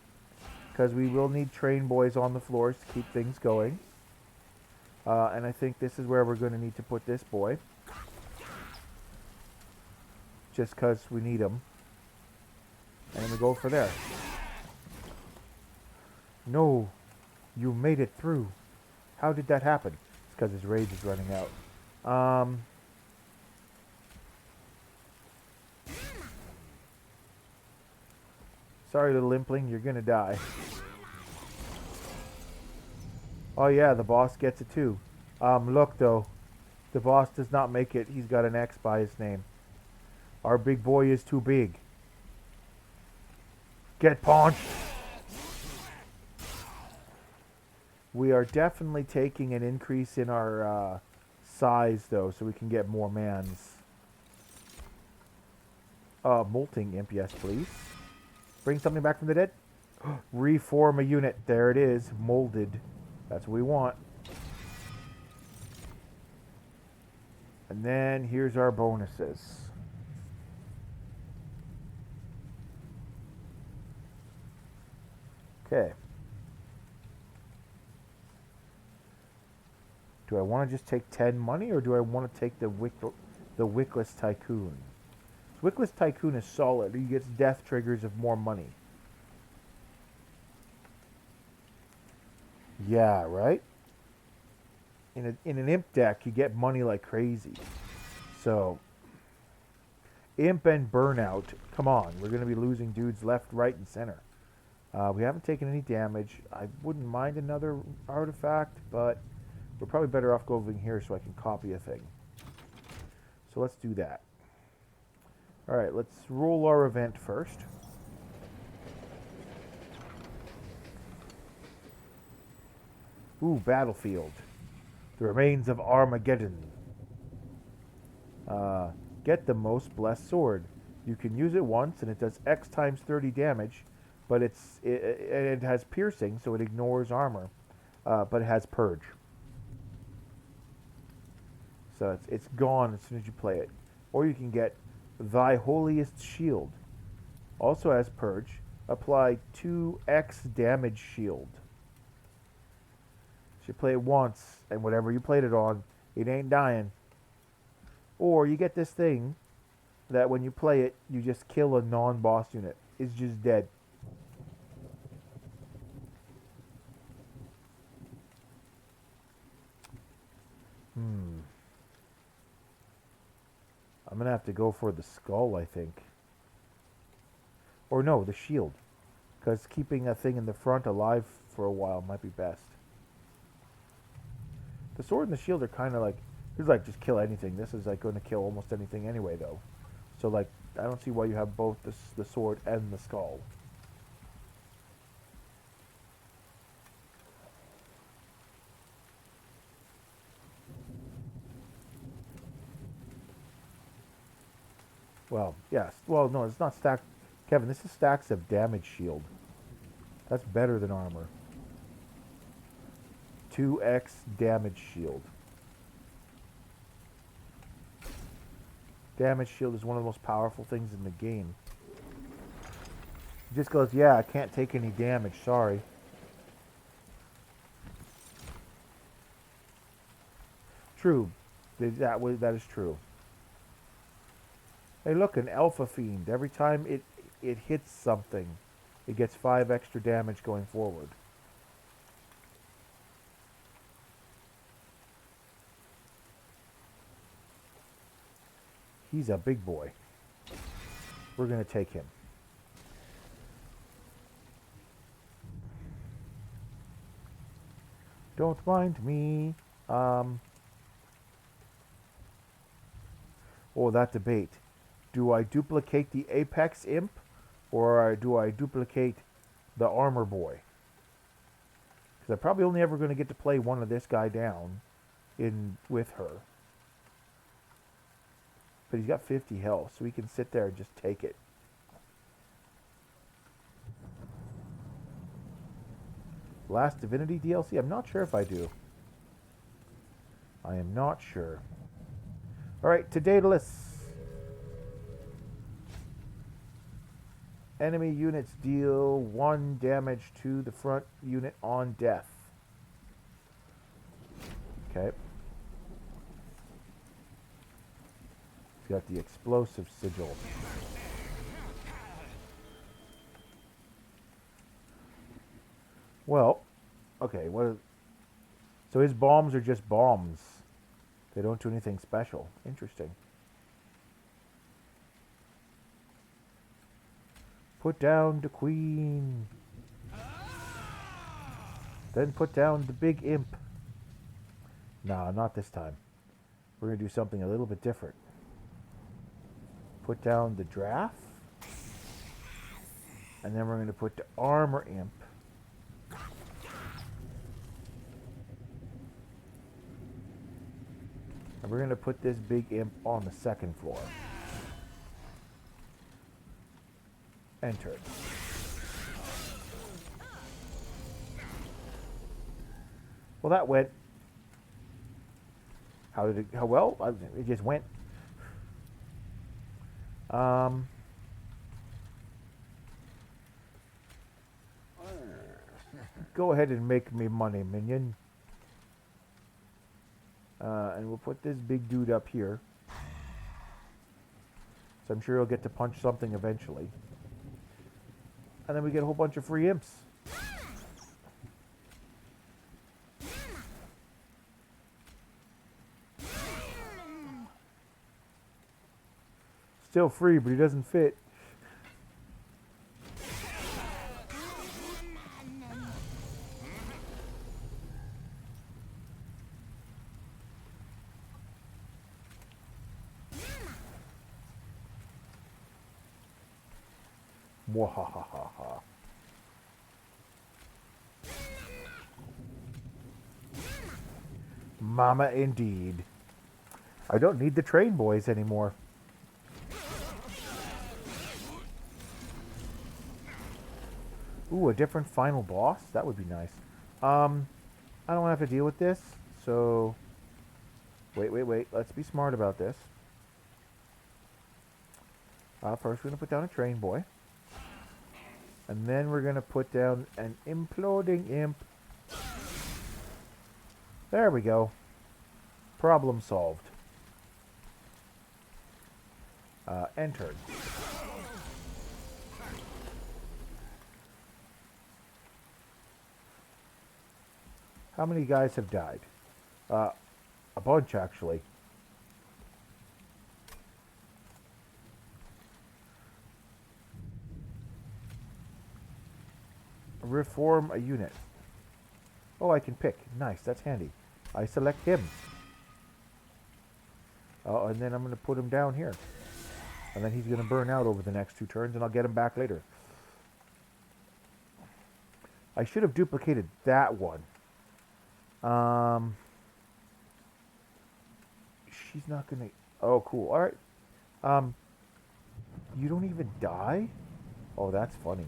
Because we will need train boys on the floors to keep things going. And I think this is where we're going to need to put this boy. Just because we need him. And then we go for there. No, you made it through. How did that happen? It's because his rage is running out. Sorry, little impling, you're gonna die. Oh yeah, the boss gets it too. Look though, the boss does not make it. He's got an X by his name. Our big boy is too big. Get punched! We are definitely taking an increase in our size though, so we can get more mans. Molting imp, yes please. Bring something back from the dead. Reform a unit. There it is. Molded. That's what we want. And then here's our bonuses. Okay. Do I want to just take 10 money, or do I want to take the Wickless Tycoon? Wickless Tycoon is solid. He gets death triggers of more money. Yeah, right? In an imp deck, you get money like crazy. So, imp and burnout. Come on, we're going to be losing dudes left, right, and center. We haven't taken any damage. I wouldn't mind another artifact, but we're probably better off going here so I can copy a thing. So let's do that. Alright, let's roll our event first. Ooh, battlefield. The remains of Armageddon. Get the most blessed sword. You can use it once and it does X times 30 damage, but it has piercing, so it ignores armor. But it has purge. So it's gone as soon as you play it. Or you can get Thy Holiest Shield. Also has purge. Apply 2x damage shield. So you play it once, and whatever you played it on, it ain't dying. Or you get this thing that when you play it, you just kill a non-boss unit. is just dead. I'm going to have to go for the skull, I think. Or no, the shield. Because keeping a thing in the front alive for a while might be best. The sword and the shield are kind of like... This is like just kill anything. This is like going to kill almost anything anyway, though. So like, I don't see why you have both the sword and the skull. Well, yes. Well, no, it's not stacked. Kevin, this is stacks of damage shield. That's better than armor. 2x damage shield. Damage shield is one of the most powerful things in the game. It just goes, yeah, I can't take any damage, sorry. True. That is true. Hey, look, an Alpha Fiend. Every time it hits something, it gets 5 extra damage going forward. He's a big boy. We're going to take him. Don't mind me. Oh, that debate. Do I duplicate the Apex Imp, or do I duplicate the Armor Boy? Because I'm probably only ever going to get to play one of this guy down with her. But he's got 50 health, so he can sit there and just take it. Last Divinity DLC? I'm not sure if I do. I am not sure. Alright, to Daedalus. Enemy units deal 1 damage to the front unit on death. Okay. He's got the explosive sigil. Well, okay, so his bombs are just bombs. They don't do anything special. Interesting. Put down the queen. Then put down the big imp. Nah, not this time. We're going to do something a little bit different. Put down the draft. And then we're going to put the armor imp. And we're going to put this big imp on the second floor. Enter. Well, that went. How did it? How well? It just went. Go ahead and make me money, minion. And we'll put this big dude up here. So I'm sure he'll get to punch something eventually. And then we get a whole bunch of free imps. Still free, but he doesn't fit. Mwahahaha. Mama indeed. I don't need the train boys anymore. Ooh, a different final boss? That would be nice. I don't have to deal with this, so... Wait. Let's be smart about this. First, we're going to put down a train boy. And then we're going to put down an imploding imp. There we go. Problem solved. Entered. How many guys have died? A bunch, actually. Reform a unit. Oh, I can pick. Nice, that's handy. I select him. And then I'm going to put him down here. And then he's going to burn out over the next 2 turns, and I'll get him back later. I should have duplicated that one. She's not going to... Oh, cool. All right. You don't even die? Oh, that's funny.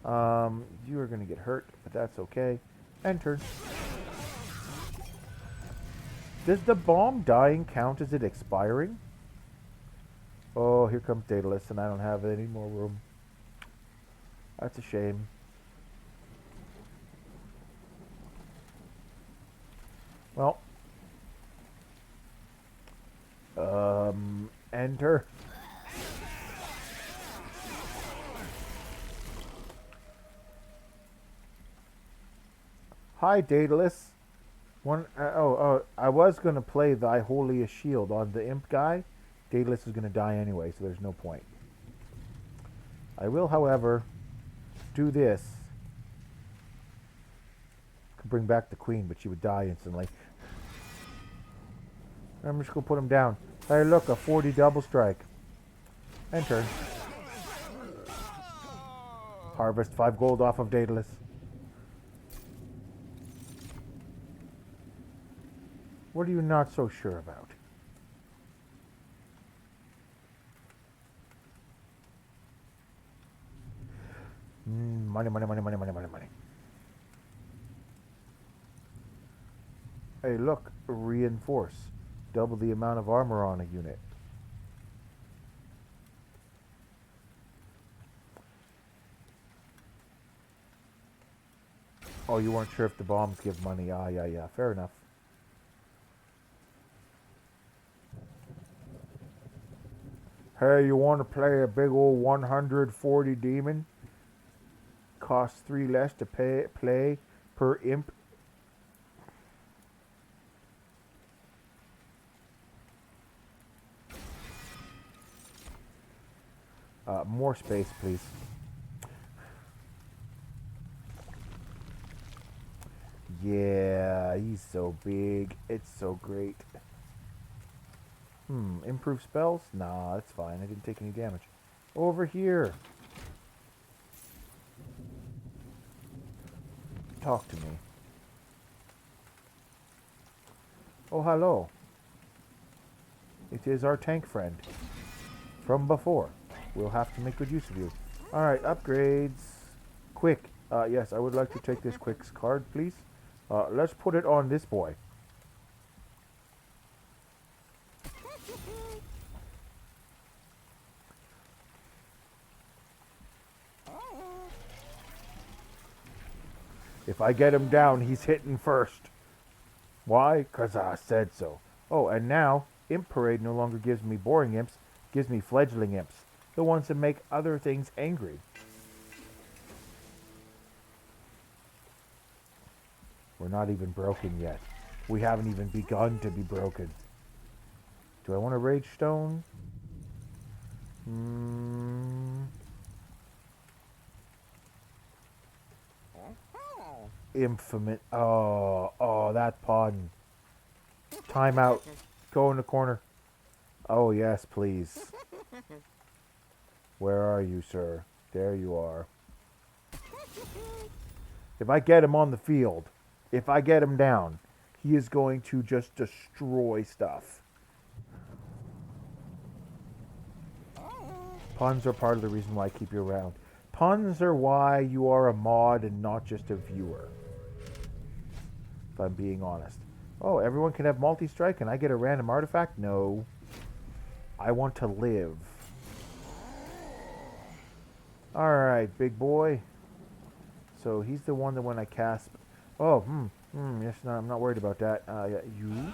You are going to get hurt, but that's okay. Enter. Does the bomb dying count as it expiring? Oh, here comes Daedalus, and I don't have any more room. That's a shame. Well. Enter. Hi, Daedalus. I was going to play Thy Holiest Shield on the imp guy. Daedalus is going to die anyway, so there's no point. I will, however, do this. Could bring back the queen, but she would die instantly. I'm just going to put him down. Hey, look, a 40 double strike. Enter. Harvest 5 gold off of Daedalus. What are you not so sure about? Money, money, money, money, money, money, money. Hey, look, reinforce. Double the amount of armor on a unit. Oh, you weren't sure if the bombs give money. Ah, yeah, fair enough. Hey, you want to play a big old 140 demon? Costs 3 less to play per imp. More space, please. Yeah, he's so big. It's so great. Improve spells? Nah, that's fine. I didn't take any damage. Over here. Talk to me. Oh, hello. It is our tank friend. From before. We'll have to make good use of you. Alright, upgrades. Quick. Yes, I would like to take this quick card, please. Let's put it on this boy. If I get him down, he's hitting first. Why? Because I said so. Oh, and now, Imp Parade no longer gives me boring imps, gives me fledgling imps. The ones that make other things angry. We're not even broken yet. We haven't even begun to be broken. Do I want a Rage Stone? Infamous. Oh, that pun. Time out. Go in the corner. Oh, yes, please. Where are you, sir? There you are. If I get him on the field, if I get him down, he is going to just destroy stuff. Puns are part of the reason why I keep you around. Puns are why you are a mod and not just a viewer. If I'm being honest. Oh, everyone can have multi-strike and I get a random artifact? No. I want to live. Alright, big boy. So he's the one that when I cast... Oh, yes, no, I'm not worried about that. Yeah, you?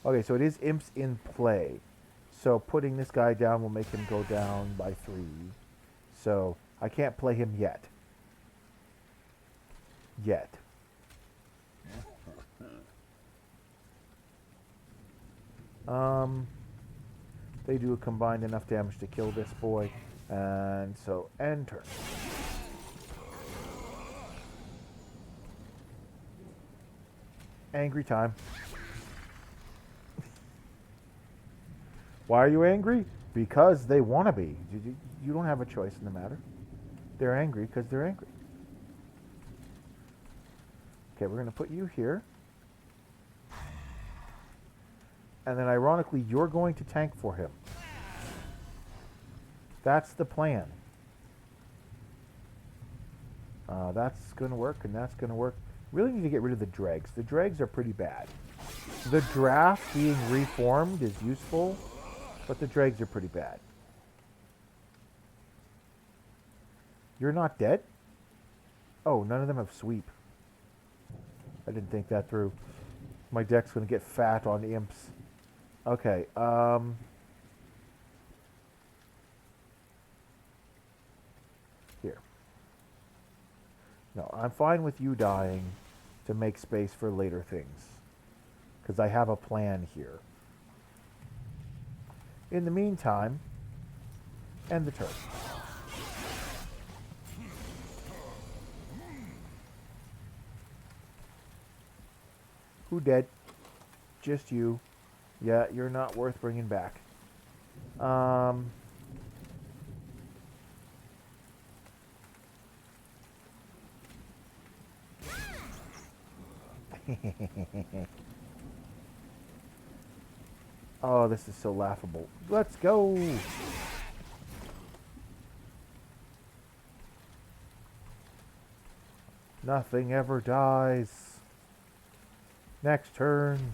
Okay, so it is imps in play. So putting this guy down will make him go down by 3. So I can't play him yet. yet. They do a combined enough damage to kill this boy. And so, enter. Angry time. Why are you angry? Because they want to be. You don't have a choice in the matter. They're angry because they're angry. Okay, we're going to put you here. And then ironically, you're going to tank for him. That's the plan. That's going to work, and that's going to work. Really need to get rid of the dregs. The dregs are pretty bad. The draft being reformed is useful, but the dregs are pretty bad. You're not dead? Oh, none of them have sweep. I didn't think that through. My deck's going to get fat on imps. Okay, here. No, I'm fine with you dying to make space for later things. Because I have a plan here. In the meantime, end the turn. Who dead? Just you. Yeah, you're not worth bringing back. Oh, this is so laughable. Let's go! Nothing ever dies. Next turn.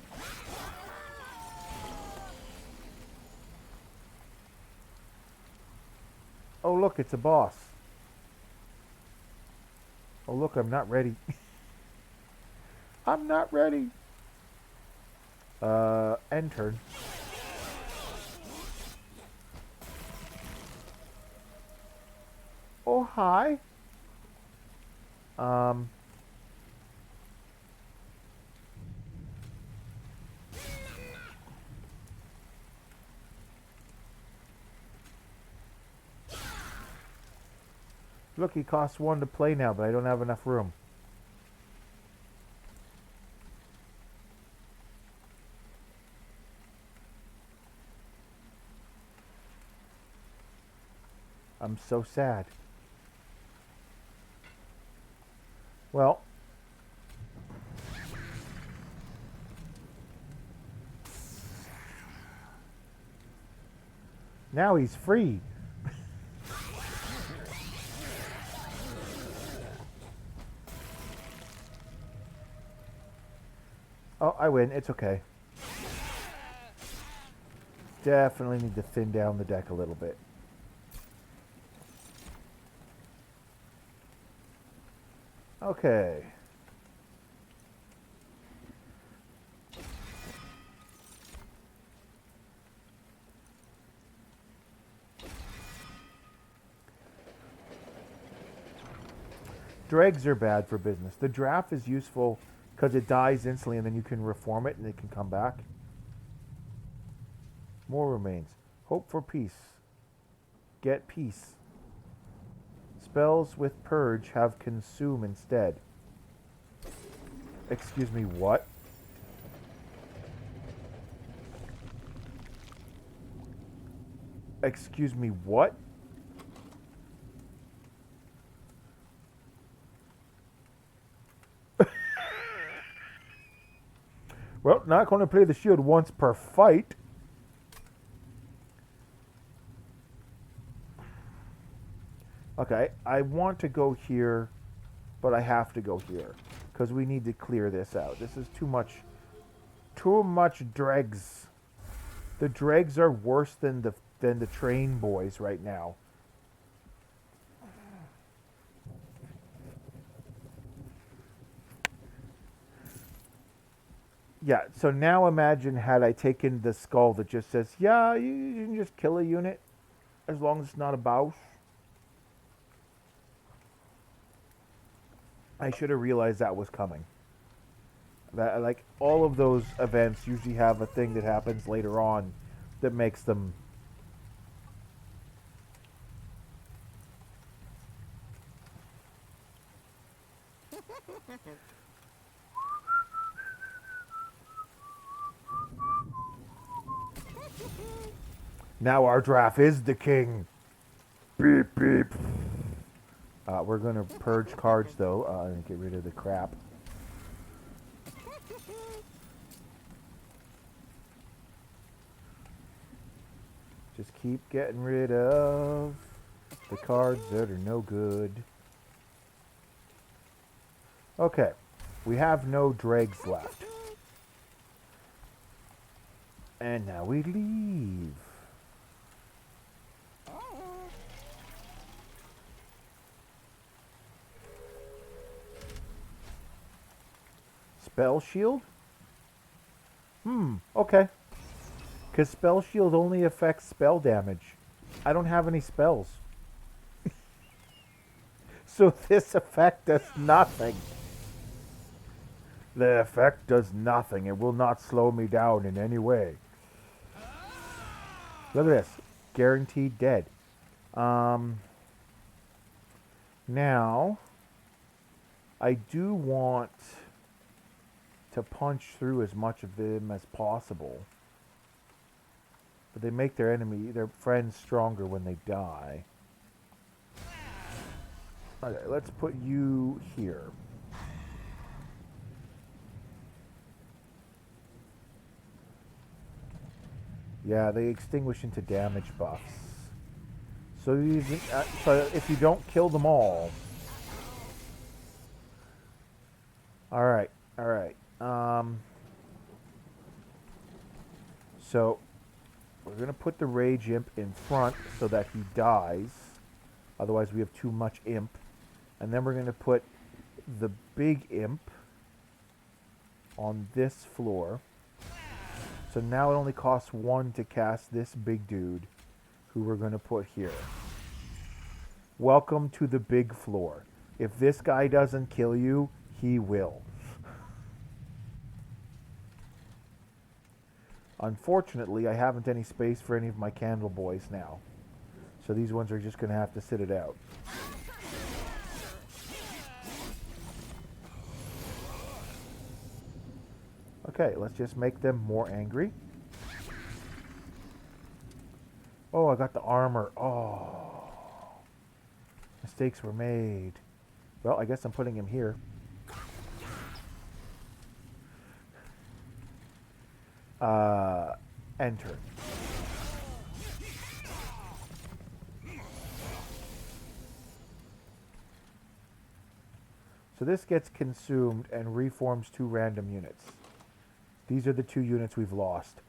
Oh, look, it's a boss. Oh, look, I'm not ready. I'm not ready. End turn. Oh, hi. Look, he costs 1 to play now, but I don't have enough room. I'm so sad. Well, now he's free. Oh, I win. It's okay. Definitely need to thin down the deck a little bit. Okay. Dregs are bad for business. The draft is useful because it dies instantly and then you can reform it and it can come back. More remains. Hope for peace. Get peace. Spells with purge have consume instead. Excuse me, what? Excuse me, what? Well, not going to play the shield once per fight. Okay, I want to go here, but I have to go here because we need to clear this out. This is too much dregs. The dregs are worse than the train boys right now. Yeah, so now imagine had I taken the skull that just says, yeah, you can just kill a unit as long as it's not a boss. I should have realized that was coming. That, like, all of those events usually have a thing that happens later on that makes them. Now our draft is the king. Beep beep. We're gonna purge cards though and get rid of the crap. Just keep getting rid of the cards that are no good. Okay, we have no dregs left. And now we leave. Spell shield? Okay. Because spell shield only affects spell damage. I don't have any spells. So this effect does nothing. The effect does nothing. It will not slow me down in any way. Look at this. Guaranteed dead. Now, I do want to punch through as much of them as possible. But they make their friends stronger when they die. Okay, let's put you here. Yeah, they extinguish into damage buffs. So if you don't kill them all. Alright, alright. So we're going to put the Rage Imp in front so that he dies. Otherwise we have too much Imp. And then we're going to put the big Imp on this floor. So now it only costs 1 to cast this big dude, who we're going to put here. Welcome to the big floor. If this guy doesn't kill you, he will. Unfortunately, I haven't any space for any of my candle boys now. So these ones are just going to have to sit it out. Okay, let's just make them more angry. Oh, I got the armor. Oh. Mistakes were made. Well, I guess I'm putting him here. Enter. So this gets consumed and reforms 2 random units. These are the 2 units we've lost.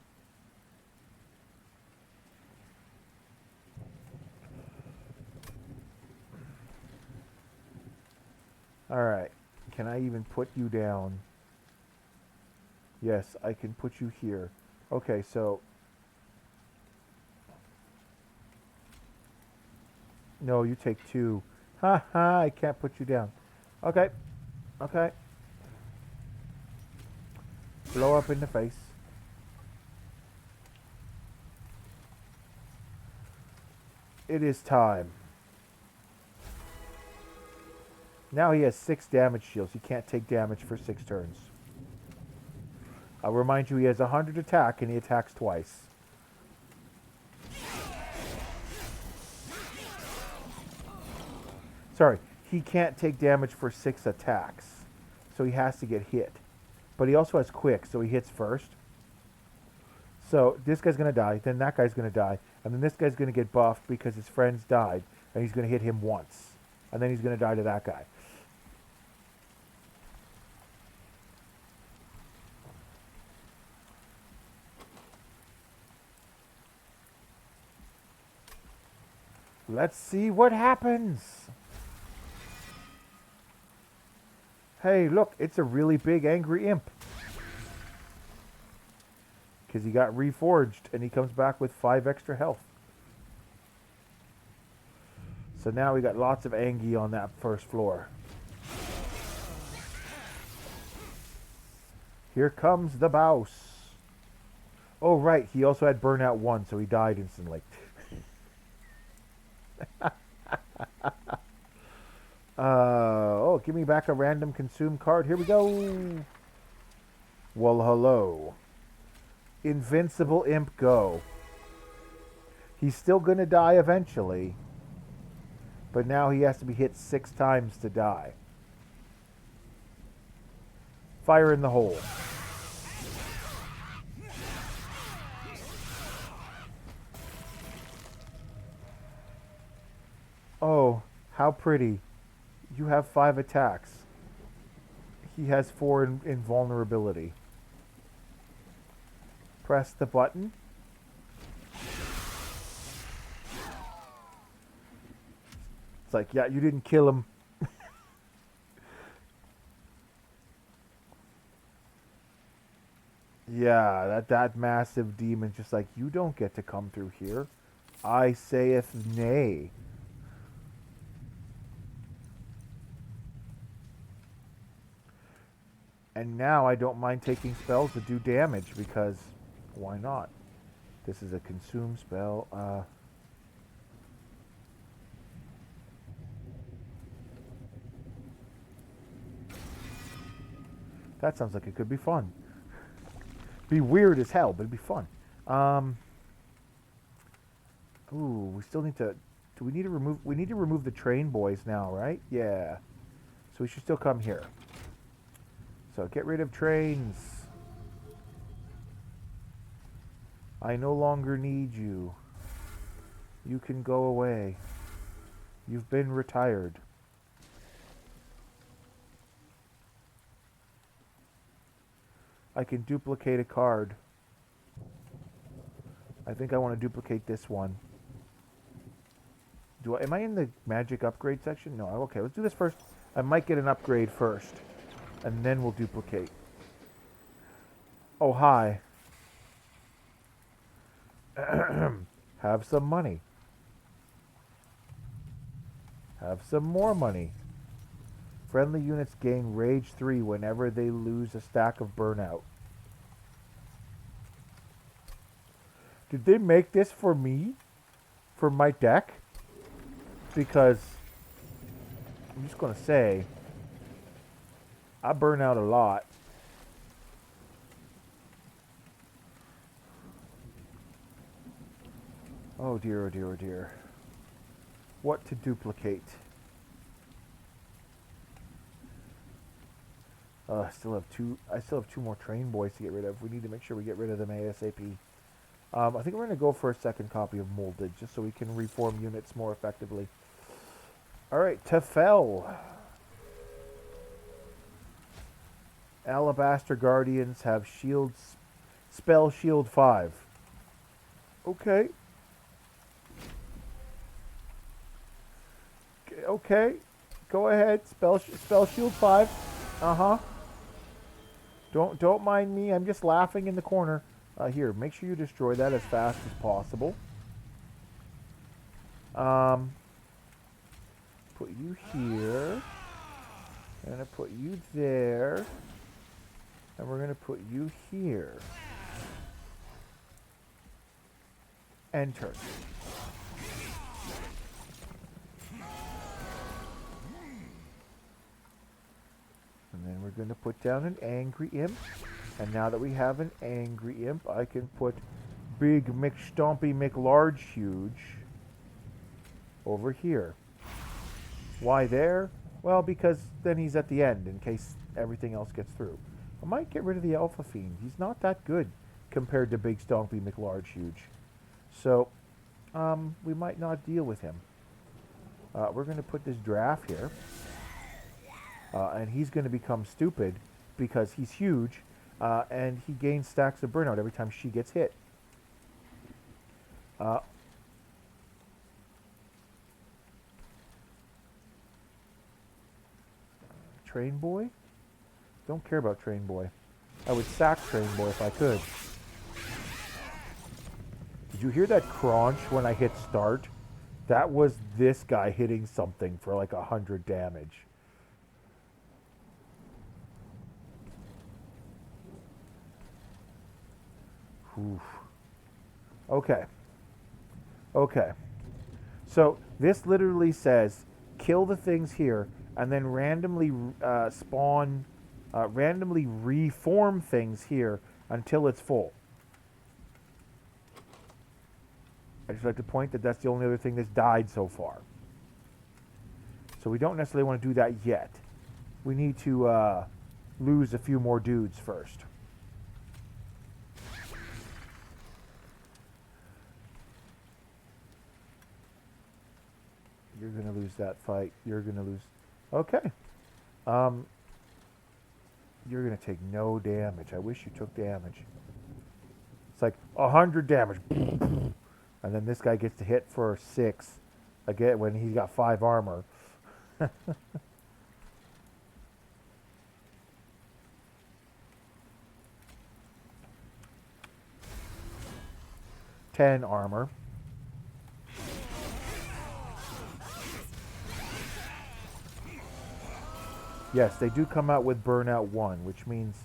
Alright. Can I even put you down? Yes, I can put you here. Okay, so... No, you take 2. Ha ha, I can't put you down. Okay. Okay. Blow up in the face. It is time. Now he has 6 damage shields. He can't take damage for 6 turns. I'll remind you, he has 100 attack and he attacks twice. Sorry, he can't take damage for 6 attacks. So he has to get hit. But he also has quick, so he hits first. So this guy's going to die, then that guy's going to die, and then this guy's going to get buffed because his friends died, and he's going to hit him once. And then he's going to die to that guy. Let's see what happens. Hey, look, it's a really big angry imp. Because he got reforged and he comes back with 5 extra health. So now we got lots of Angie on that first floor. Here comes the boss. Oh, right. He also had Burnout 1, so he died instantly. Oh, give me back a random consume card. Here we go. Well, hello. Invincible Imp, go. He's still going to die eventually. But now he has to be hit 6 times to die. Fire in the hole. Oh, how pretty. You have 5 attacks. He has 4 in invulnerability. Press the button. It's like, yeah, you didn't kill him. Yeah, that massive demon's just like, you don't get to come through here. I saith nay. And now I don't mind taking spells to do damage because why not? This is a consume spell. That sounds like it could be fun. Be weird as hell, but it'd be fun. Ooh, we still need to. Do we need to remove? We need to remove the train boys now, right? Yeah. So we should still come here. So get rid of trains. I no longer need you. You can go away. You've been retired. I can duplicate a card. I think I want to duplicate this one. Am I in the magic upgrade section? No. Okay, let's do this first. I might get an upgrade first, and then we'll duplicate. Oh, hi. Have some money. Have some more money. Friendly units gain Rage 3 whenever they lose a stack of Burnout. Did they make this for me? For my deck? Because I'm just going to say I burn out a lot. Oh dear, oh dear, oh dear. What to duplicate? I still have two more train boys to get rid of. We need to make sure we get rid of them ASAP. I think we're going to go for a second copy of Molded, just so we can reform units more effectively. Alright, Tefel. Alabaster Guardians have shields, spell shield 5. Okay. Okay. Go ahead. Spell shield 5. Uh-huh. Don't mind me. I'm just laughing in the corner. Here, make sure you destroy that as fast as possible. Put you here. I'm going to put you there. And we're going to put you here. Enter. And then we're going to put down an Angry Imp. And now that we have an Angry Imp, I can put Big McStompy McLarge Huge over here. Why there? Well, because then he's at the end in case everything else gets through. I might get rid of the Alpha Fiend. He's not that good compared to Big Stompy McLarge Huge. So, we might not deal with him. We're going to put this Draft here. And he's going to become stupid because he's huge. And he gains stacks of Burnout every time she gets hit. Train Boy? Don't care about Train Boy. I would sack Train Boy if I could. Did you hear that crunch when I hit start? That was this guy hitting something for like 100 damage. Oof. Okay. Okay. So this literally says kill the things here and then randomly randomly reform things here until it's full. I just like to point that that's the only other thing that's died so far. So we don't necessarily want to do that yet. We need to lose a few more dudes first. You're going to lose that fight. You're going to lose. Okay. You're going to take no damage. I wish you took damage. It's like 100 damage. And then this guy gets to hit for 6 again when he's got 5 armor. 10 armor. Yes, they do come out with Burnout 1, which means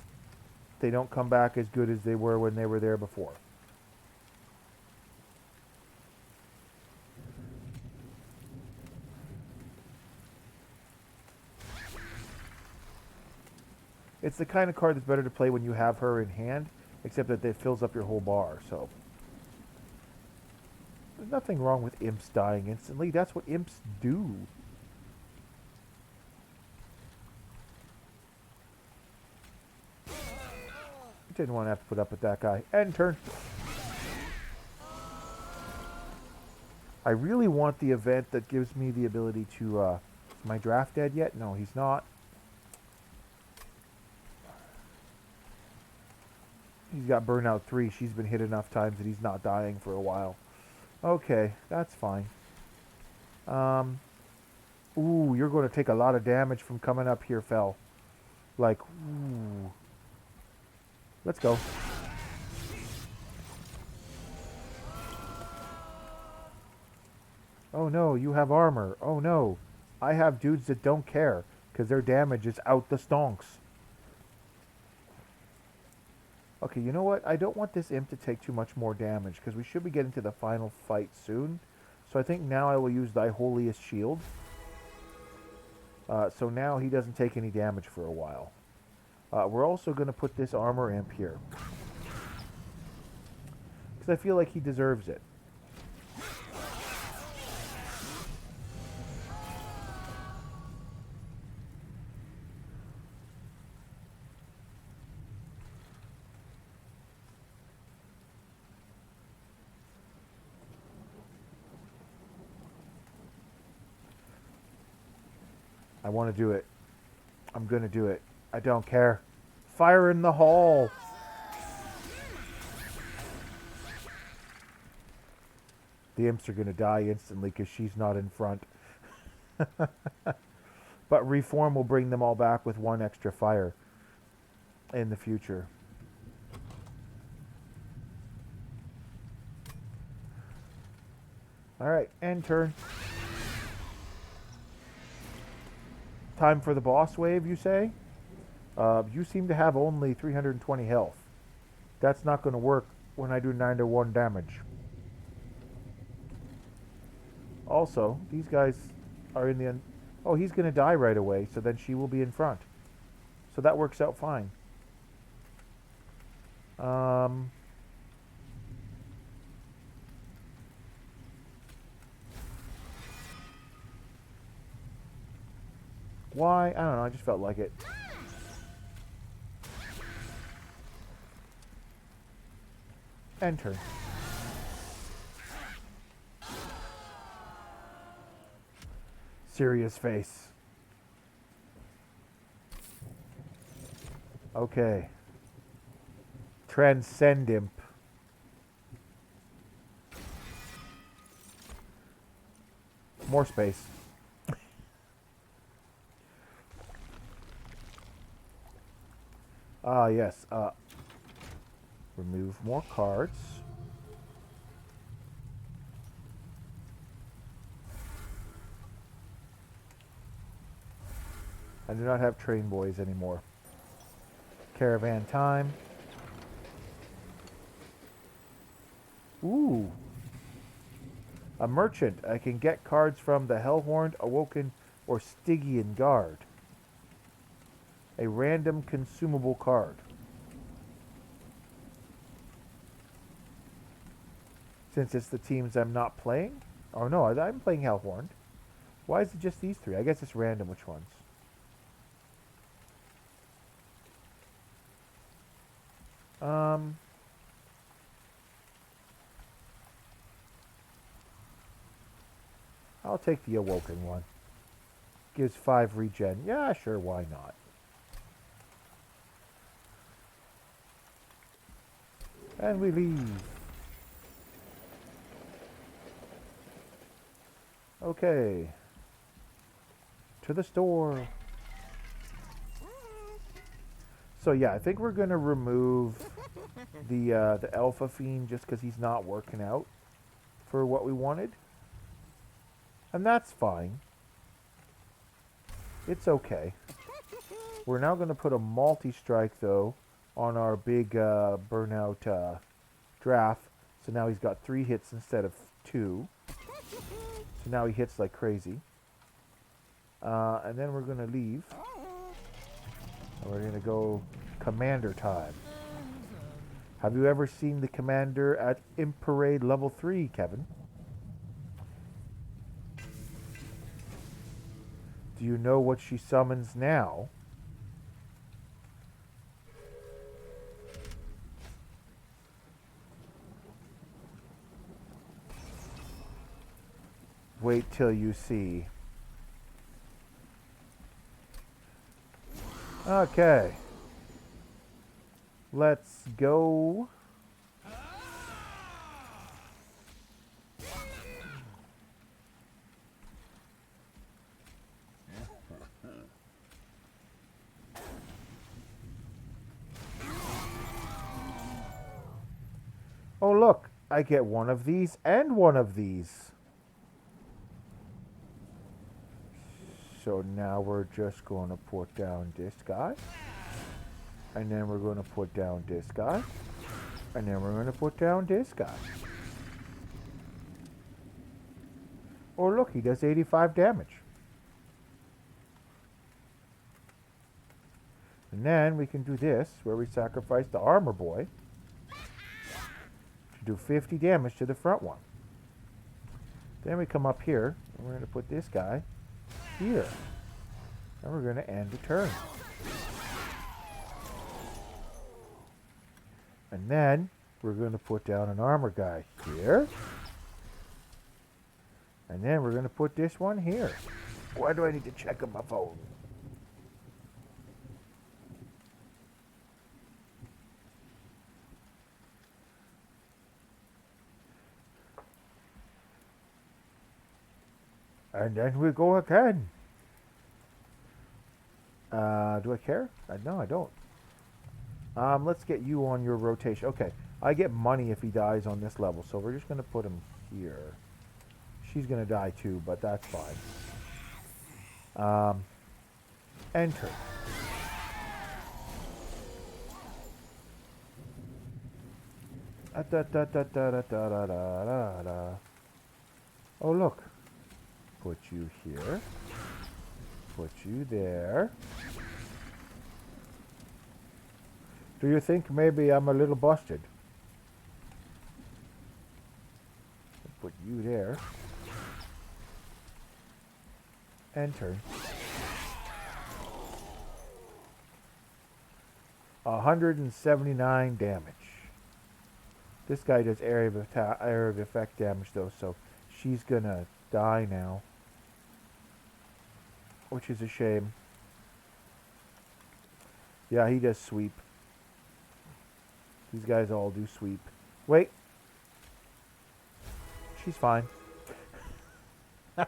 they don't come back as good as they were when they were there before. It's the kind of card that's better to play when you have her in hand, except that it fills up your whole bar, so. There's nothing wrong with imps dying instantly. That's what imps do. Didn't want to have to put up with that guy. End turn. I really want the event that gives me the ability to... is my draft dead yet? No, he's not. He's got Burnout 3. She's been hit enough times that he's not dying for a while. Okay, that's fine. Ooh, you're going to take a lot of damage from coming up here, Fel. Like, ooh. Let's go. Oh no, you have armor. Oh no. I have dudes that don't care, because their damage is out the stonks. Okay, you know what? I don't want this imp to take too much more damage, because we should be getting to the final fight soon. So I think now I will use Thy Holiest Shield. So now he doesn't take any damage for a while. We're also going to put this armor imp here, because I feel like he deserves it. I want to do it. I'm going to do it. I don't care. Fire in the hall. The imps are going to die instantly because she's not in front. But reform will bring them all back with 1 extra fire in the future. Alright, end turn. Time for the boss wave, you say? You seem to have only 320 health. That's not going to work when I do 9 to 1 damage. Also, these guys are in the end. Oh, he's going to die right away, so then she will be in front. So that works out fine. Why? I don't know. I just felt like it. Enter. Serious face. Okay. Transcend Imp. More space. Ah, yes. Remove more cards. I do not have train boys anymore. Caravan time. Ooh. A merchant. I can get cards from the Hellhorned, Awoken, or Stygian Guard. A random consumable card. Since it's the teams I'm not playing? Oh no, I'm playing Hellhorned. Why is it just these three? I guess it's random which ones. I'll take the Awoken one. Gives 5 regen. Yeah, sure, why not? And we leave. Okay. To the store. So yeah, I think we're gonna remove the Alpha Fiend just because he's not working out for what we wanted. And that's fine. It's okay. We're now going to put a multi-strike, though, on our big burnout draft. So now he's got 3 hits instead of 2. So now he hits like crazy. And then we're going to leave. And we're going to go Commander time. Have you ever seen the Commander at Imp Parade level 3, Kevin? Do you know what she summons now? Wait till you see. Okay. Let's go. Oh, look, I get one of these and one of these. So now we're just going to put down this guy. And then we're going to put down this guy. And then we're going to put down this guy. Oh, look, he does 85 damage. And then we can do this, where we sacrifice the armor boy to do 50 damage to the front one. Then we come up here, and we're going to put this guy here. And we're going to end the turn. And then we're going to put down an armor guy here. And then we're going to put this one here. Why do I need to check on my phone? And then we go again. Do I care? No, I don't. Let's get you on your rotation. Okay, I get money if he dies on this level, so we're just going to put him here. She's going to die too, but that's fine. Enter. Oh, look. Put you here. Put you there. Do you think maybe I'm a little busted? Put you there. Enter. 179 damage. This guy does area of effect damage though, so she's gonna die now. Which is a shame. Yeah, he does sweep. These guys all do sweep. Wait. She's fine. I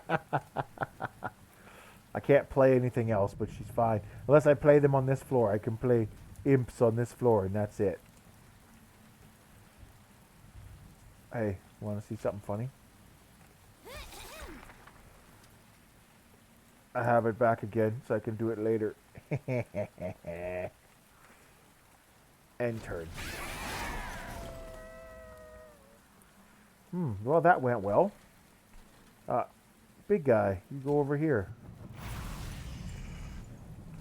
can't play anything else, but she's fine. Unless I play them on this floor. I can play imps on this floor, and that's it. Hey, want to see something funny? I have it back again, so I can do it later. End turn. Well, that went well. Big guy, you go over here.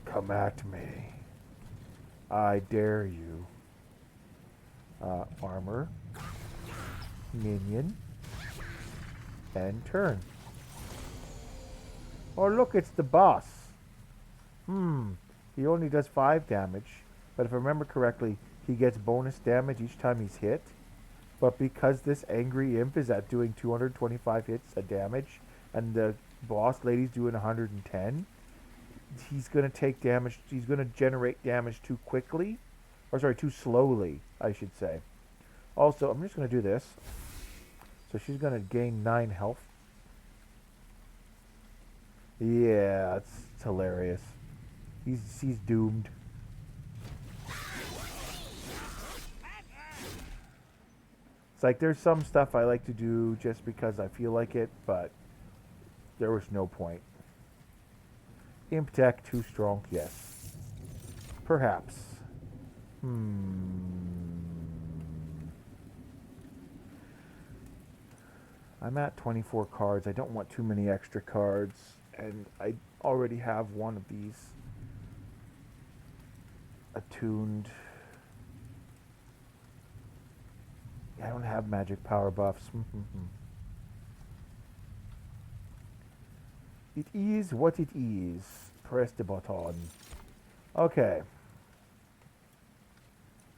Come at me. I dare you. Armor. Minion. And turn. Oh, look, it's the boss. He only does 5 damage. But if I remember correctly, he gets bonus damage each time he's hit. But because this angry imp is at doing 225 hits of damage, and the boss lady's doing 110, he's going to take damage. He's going to generate damage too quickly. Or sorry, too slowly, I should say. Also, I'm just going to do this. So she's going to gain 9 health. Yeah, it's hilarious. He's doomed. It's like there's some stuff I like to do just because I feel like it, but there was no point. Imp deck too strong, yes. Perhaps. I'm at 24 cards. I don't want too many extra cards. And I already have one of these attuned. I don't have magic power buffs. It is what it is. Press the button. Okay.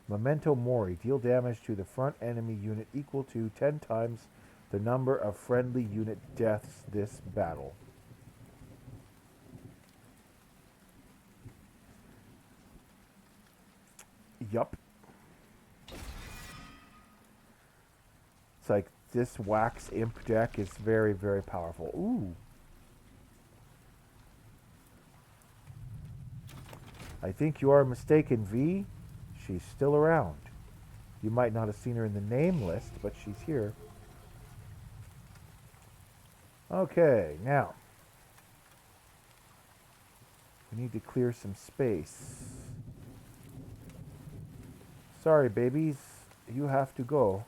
Memento Mori. Deal damage to the front enemy unit equal to 10 times the number of friendly unit deaths this battle. Yup. It's like this Wax Imp deck is very, very powerful. Ooh. I think you are mistaken, V. She's still around. You might not have seen her in the name list, but she's here. Okay, now. We need to clear some space. Sorry, babies. You have to go.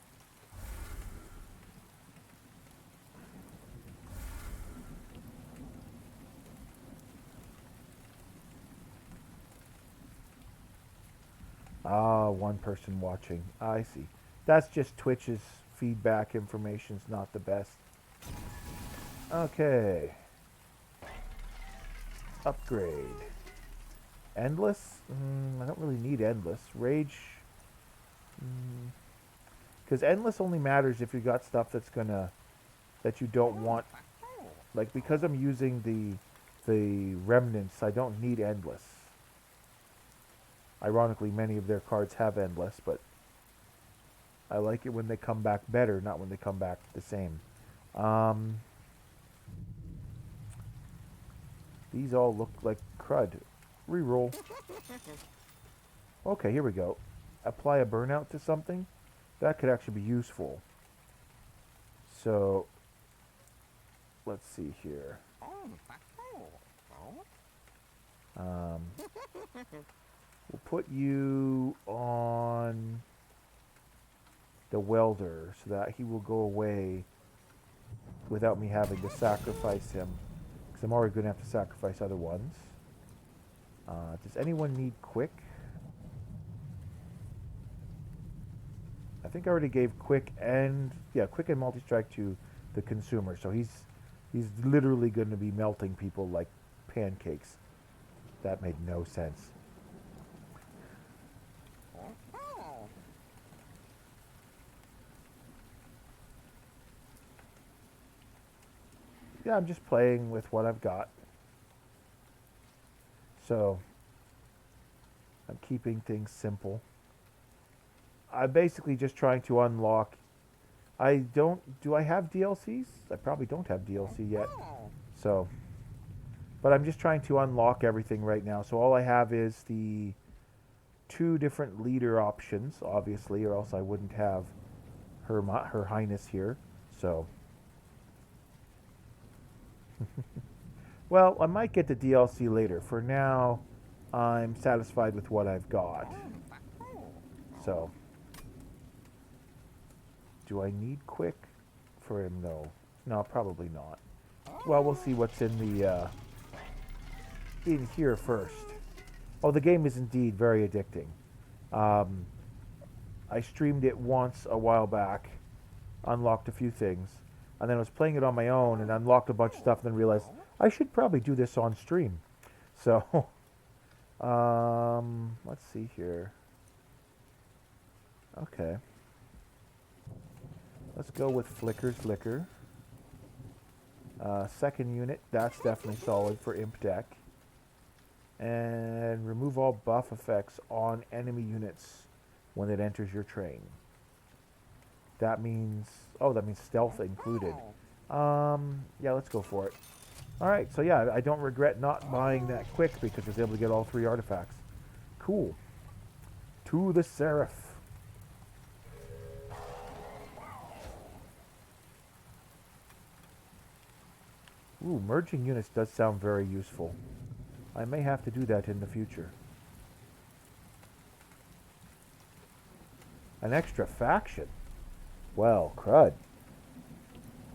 Ah, one person watching. I see. That's just Twitch's feedback. Information's not the best. Okay. Upgrade. Endless? I don't really need endless. Rage? Because endless only matters if you got stuff that's gonna... that you don't want. Like, because I'm using the remnants, I don't need endless. Ironically, many of their cards have endless, but I like it when they come back better, not when they come back the same. These all look like crud. Reroll. Okay, here we go. Apply a burnout to something. That could actually be useful. So, let's see here. We'll put you on the welder so that he will go away without me having to sacrifice him. Because I'm already going to have to sacrifice other ones. Does anyone need quick? I think I already gave quick and multi-strike to the consumer. So he's literally going to be melting people like pancakes. That made no sense. Yeah, I'm just playing with what I've got. So, I'm keeping things simple. I'm basically just trying to unlock... Do I have DLCs? I probably don't have DLC yet. So, but I'm just trying to unlock everything right now. So all I have is the 2 different leader options, obviously, or else I wouldn't have Her Highness here. So... Well, I might get the DLC later. For now, I'm satisfied with what I've got. So, do I need quick? for him, though. No, probably not. Well, we'll see what's in here first. Oh, the game is indeed very addicting. Um, I streamed it once a while back, unlocked a few things, and then I was playing it on my own and unlocked a bunch of stuff, and then realized I should probably do this on stream. So, let's see here. Okay. Let's go with Flicker's Liquor. Second unit, that's definitely solid for Imp Deck. And remove all buff effects on enemy units when it enters your train. That means, oh, that means stealth included. Yeah, let's go for it. Alright, so yeah, I don't regret not buying that quick because I was able to get all 3 artifacts. Cool. To the Seraph. Ooh, merging units does sound very useful. I may have to do that in the future. An extra faction? Well, crud.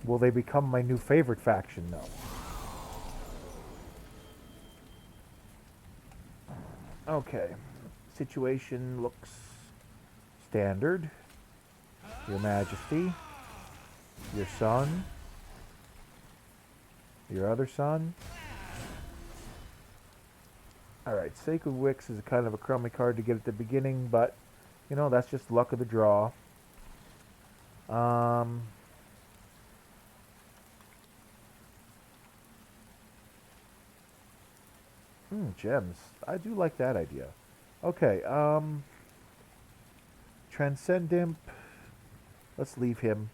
Will they become my new favorite faction, though? Okay. Situation looks standard. Your Majesty. Your son. Your other son. Alright, Sacred Wicks is kind of a crummy card to get at the beginning, but, you know, that's just luck of the draw. Gems. I do like that idea. Okay, Transcend Imp. Let's leave him.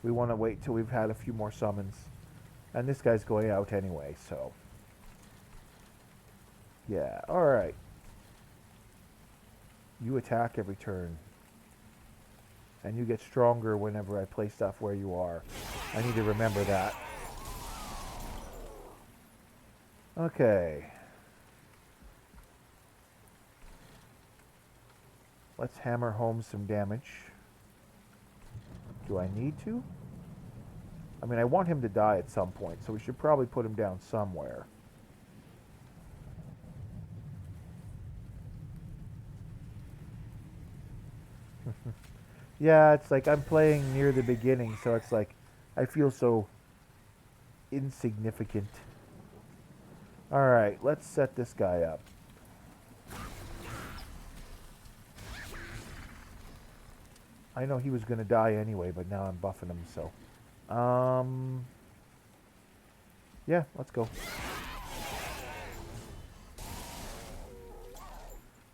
We want to wait till we've had a few more summons. And this guy's going out anyway, so... yeah, alright. You attack every turn. And you get stronger whenever I play stuff where you are. I need to remember that. Okay. Let's hammer home some damage. Do I need to? I mean, I want him to die at some point, so we should probably put him down somewhere. Yeah, it's like I'm playing near the beginning, so it's like I feel so insignificant. Alright, let's set this guy up. I know he was going to die anyway, but now I'm buffing him, so... yeah, let's go.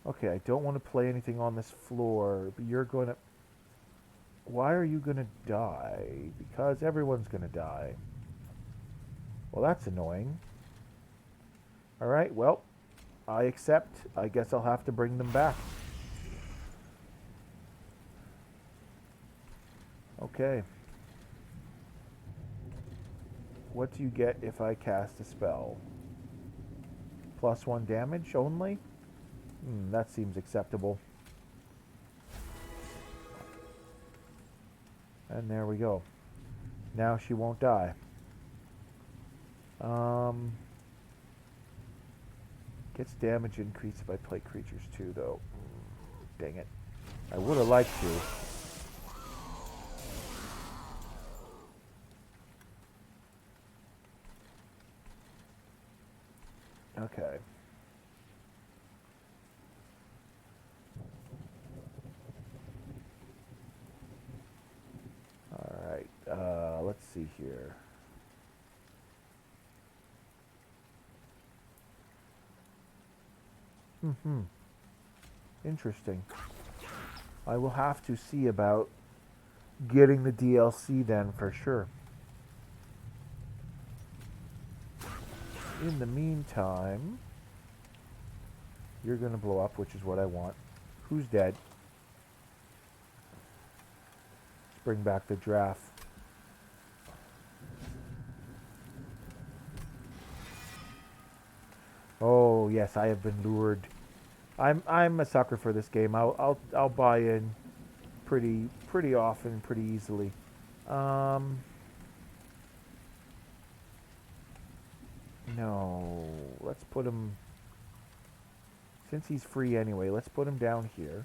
Okay, I don't want to play anything on this floor, but you're going to... why are you going to die? Because everyone's going to die. Well, that's annoying. Alright, well, I accept. I guess I'll have to bring them back. Okay. What do you get if I cast a spell? +1 damage only? That seems acceptable. And there we go. Now she won't die. Gets damage increased if I play creatures too, though. Dang it. I would have liked to. Okay. Alright, let's see here. Interesting. I will have to see about getting the DLC then for sure. In the meantime, you're going to blow up, which is what I want. Who's dead? Let's bring back the draft. Oh yes, I have been lured. I'm a sucker for this game. I'll buy in pretty often, pretty easily. No. Let's put him... Since he's free anyway, let's put him down here.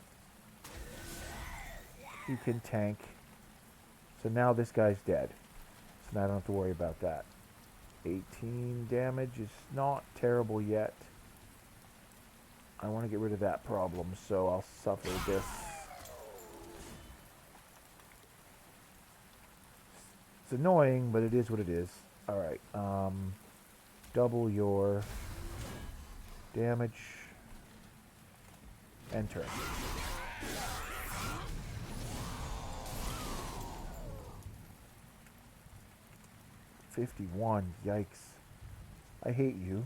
He can tank. So now this guy's dead. So now I don't have to worry about that. 18 damage is not terrible yet. I want to get rid of that problem, so I'll suffer this. It's annoying, but it is what it is. Alright, double your damage. Enter. $51. Yikes. I hate you.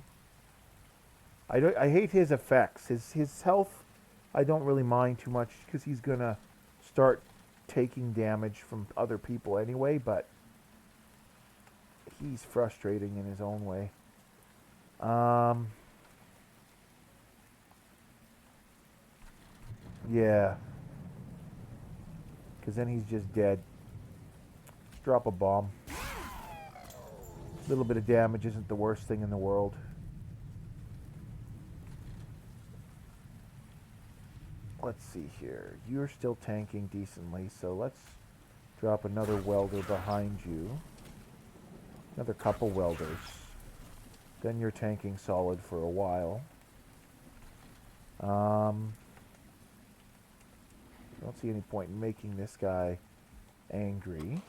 I hate his effects. His health, I don't really mind too much because he's gonna start taking damage from other people anyway, but he's frustrating in his own way. Yeah. Because then he's just dead. Drop a bomb. A little bit of damage isn't the worst thing in the world. Let's see here. You're still tanking decently, so let's drop another welder behind you. Another couple welders. Then you're tanking solid for a while. I don't see any point in making this guy angry.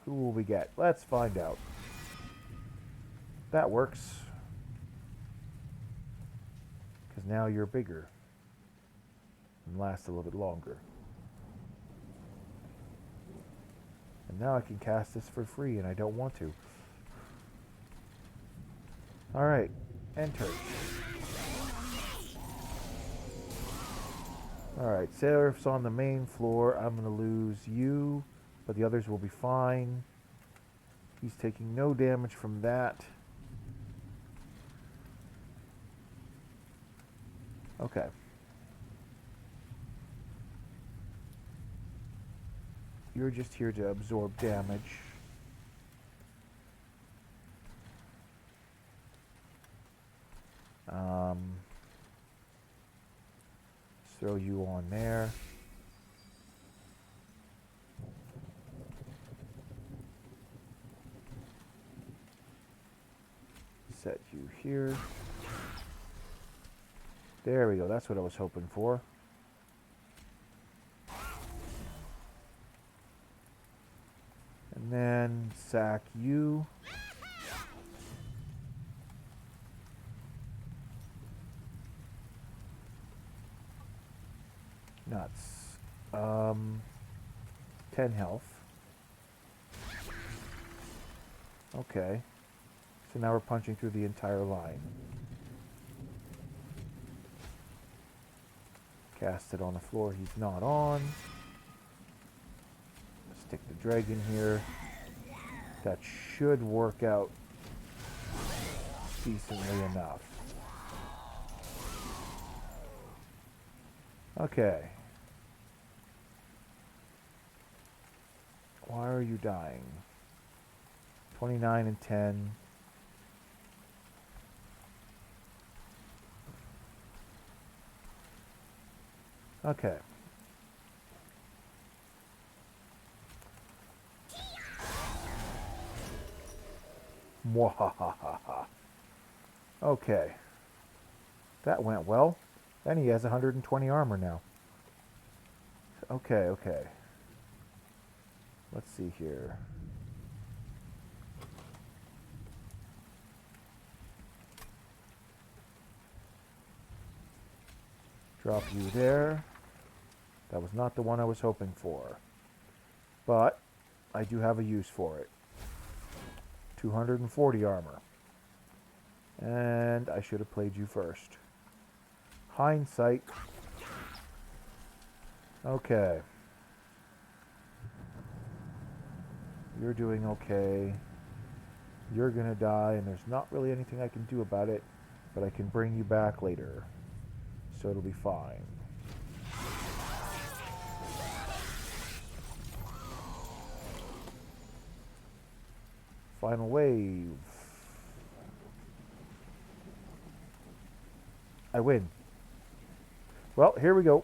Who will we get? Let's find out. That works. Because now you're bigger. And last a little bit longer. And now I can cast this for free, and I don't want to. Alright. Enter. Alright, Seraph's on the main floor. I'm going to lose you, but the others will be fine. He's taking no damage from that. Okay. You're just here to absorb damage. Let's throw you on there. Set you here. There we go. That's what I was hoping for. And then sack you. Nuts. 10 health. Okay. So now we're punching through the entire line. Cast it on the floor he's not on. Stick the dragon here. That should work out decently enough. Okay. Why are you dying? 29 and 10. Okay. Mwahaha. Okay. That went well. And he has 120 armor now. Okay, okay. Let's see here. Drop you there. That was not the one I was hoping for. But I do have a use for it. 240 armor. And I should have played you first. Hindsight. Okay. You're doing okay. You're gonna die, and there's not really anything I can do about it, but I can bring you back later. So it'll be fine. Final wave. I win. Well, here we go.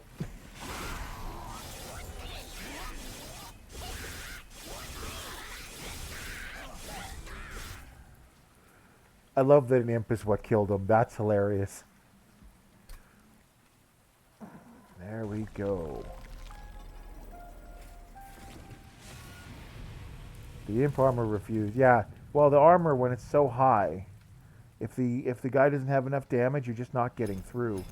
I love that an imp is what killed him. That's hilarious. There we go. The imp armor refused. Yeah. Well, the armor when it's so high, if the guy doesn't have enough damage, you're just not getting through.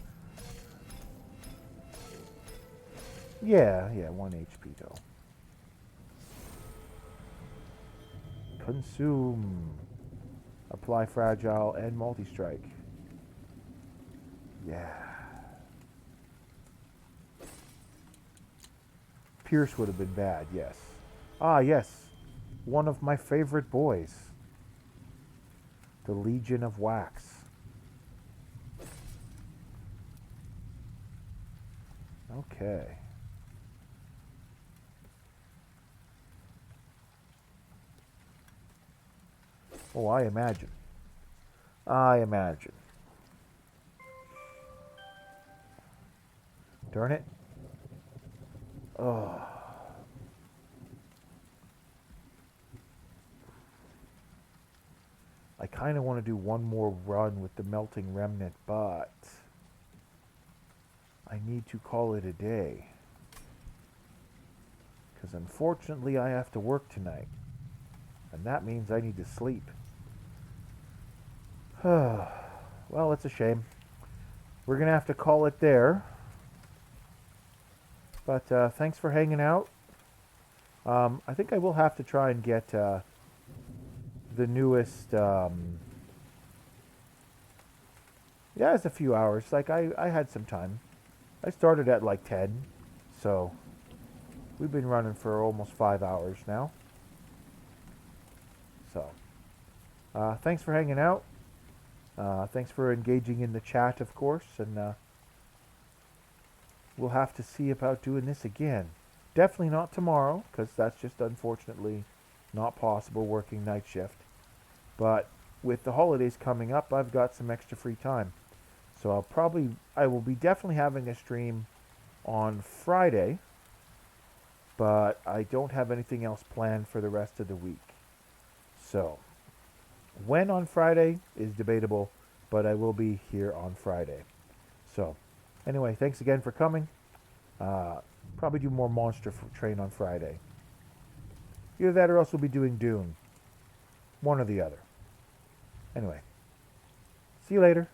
Yeah, 1 HP though. Consume. Apply fragile and multi-strike. Yeah. Pierce would have been bad, yes. Ah, yes. One of my favorite boys. The Legion of Wax. Okay. Oh, I imagine. I imagine. Darn it. Oh. I kind of want to do one more run with the Melting Remnant, but I need to call it a day. Because unfortunately I have to work tonight. And that means I need to sleep. Well, it's a shame. We're going to have to call it there. But thanks for hanging out. I think I will have to try and get the newest... yeah, it's a few hours. Like, I had some time. I started at like 10. So, we've been running for almost 5 hours now. So, thanks for hanging out. Thanks for engaging in the chat, of course. And we'll have to see about doing this again. Definitely not tomorrow, because that's just unfortunately not possible working night shift. But with the holidays coming up, I've got some extra free time. So I will be definitely having a stream on Friday, but I don't have anything else planned for the rest of the week. So, when on Friday is debatable, but I will be here on Friday. So, anyway, thanks again for coming. Probably do more Monster Train on Friday. Either that or else we'll be doing Dune. One or the other. Anyway, see you later.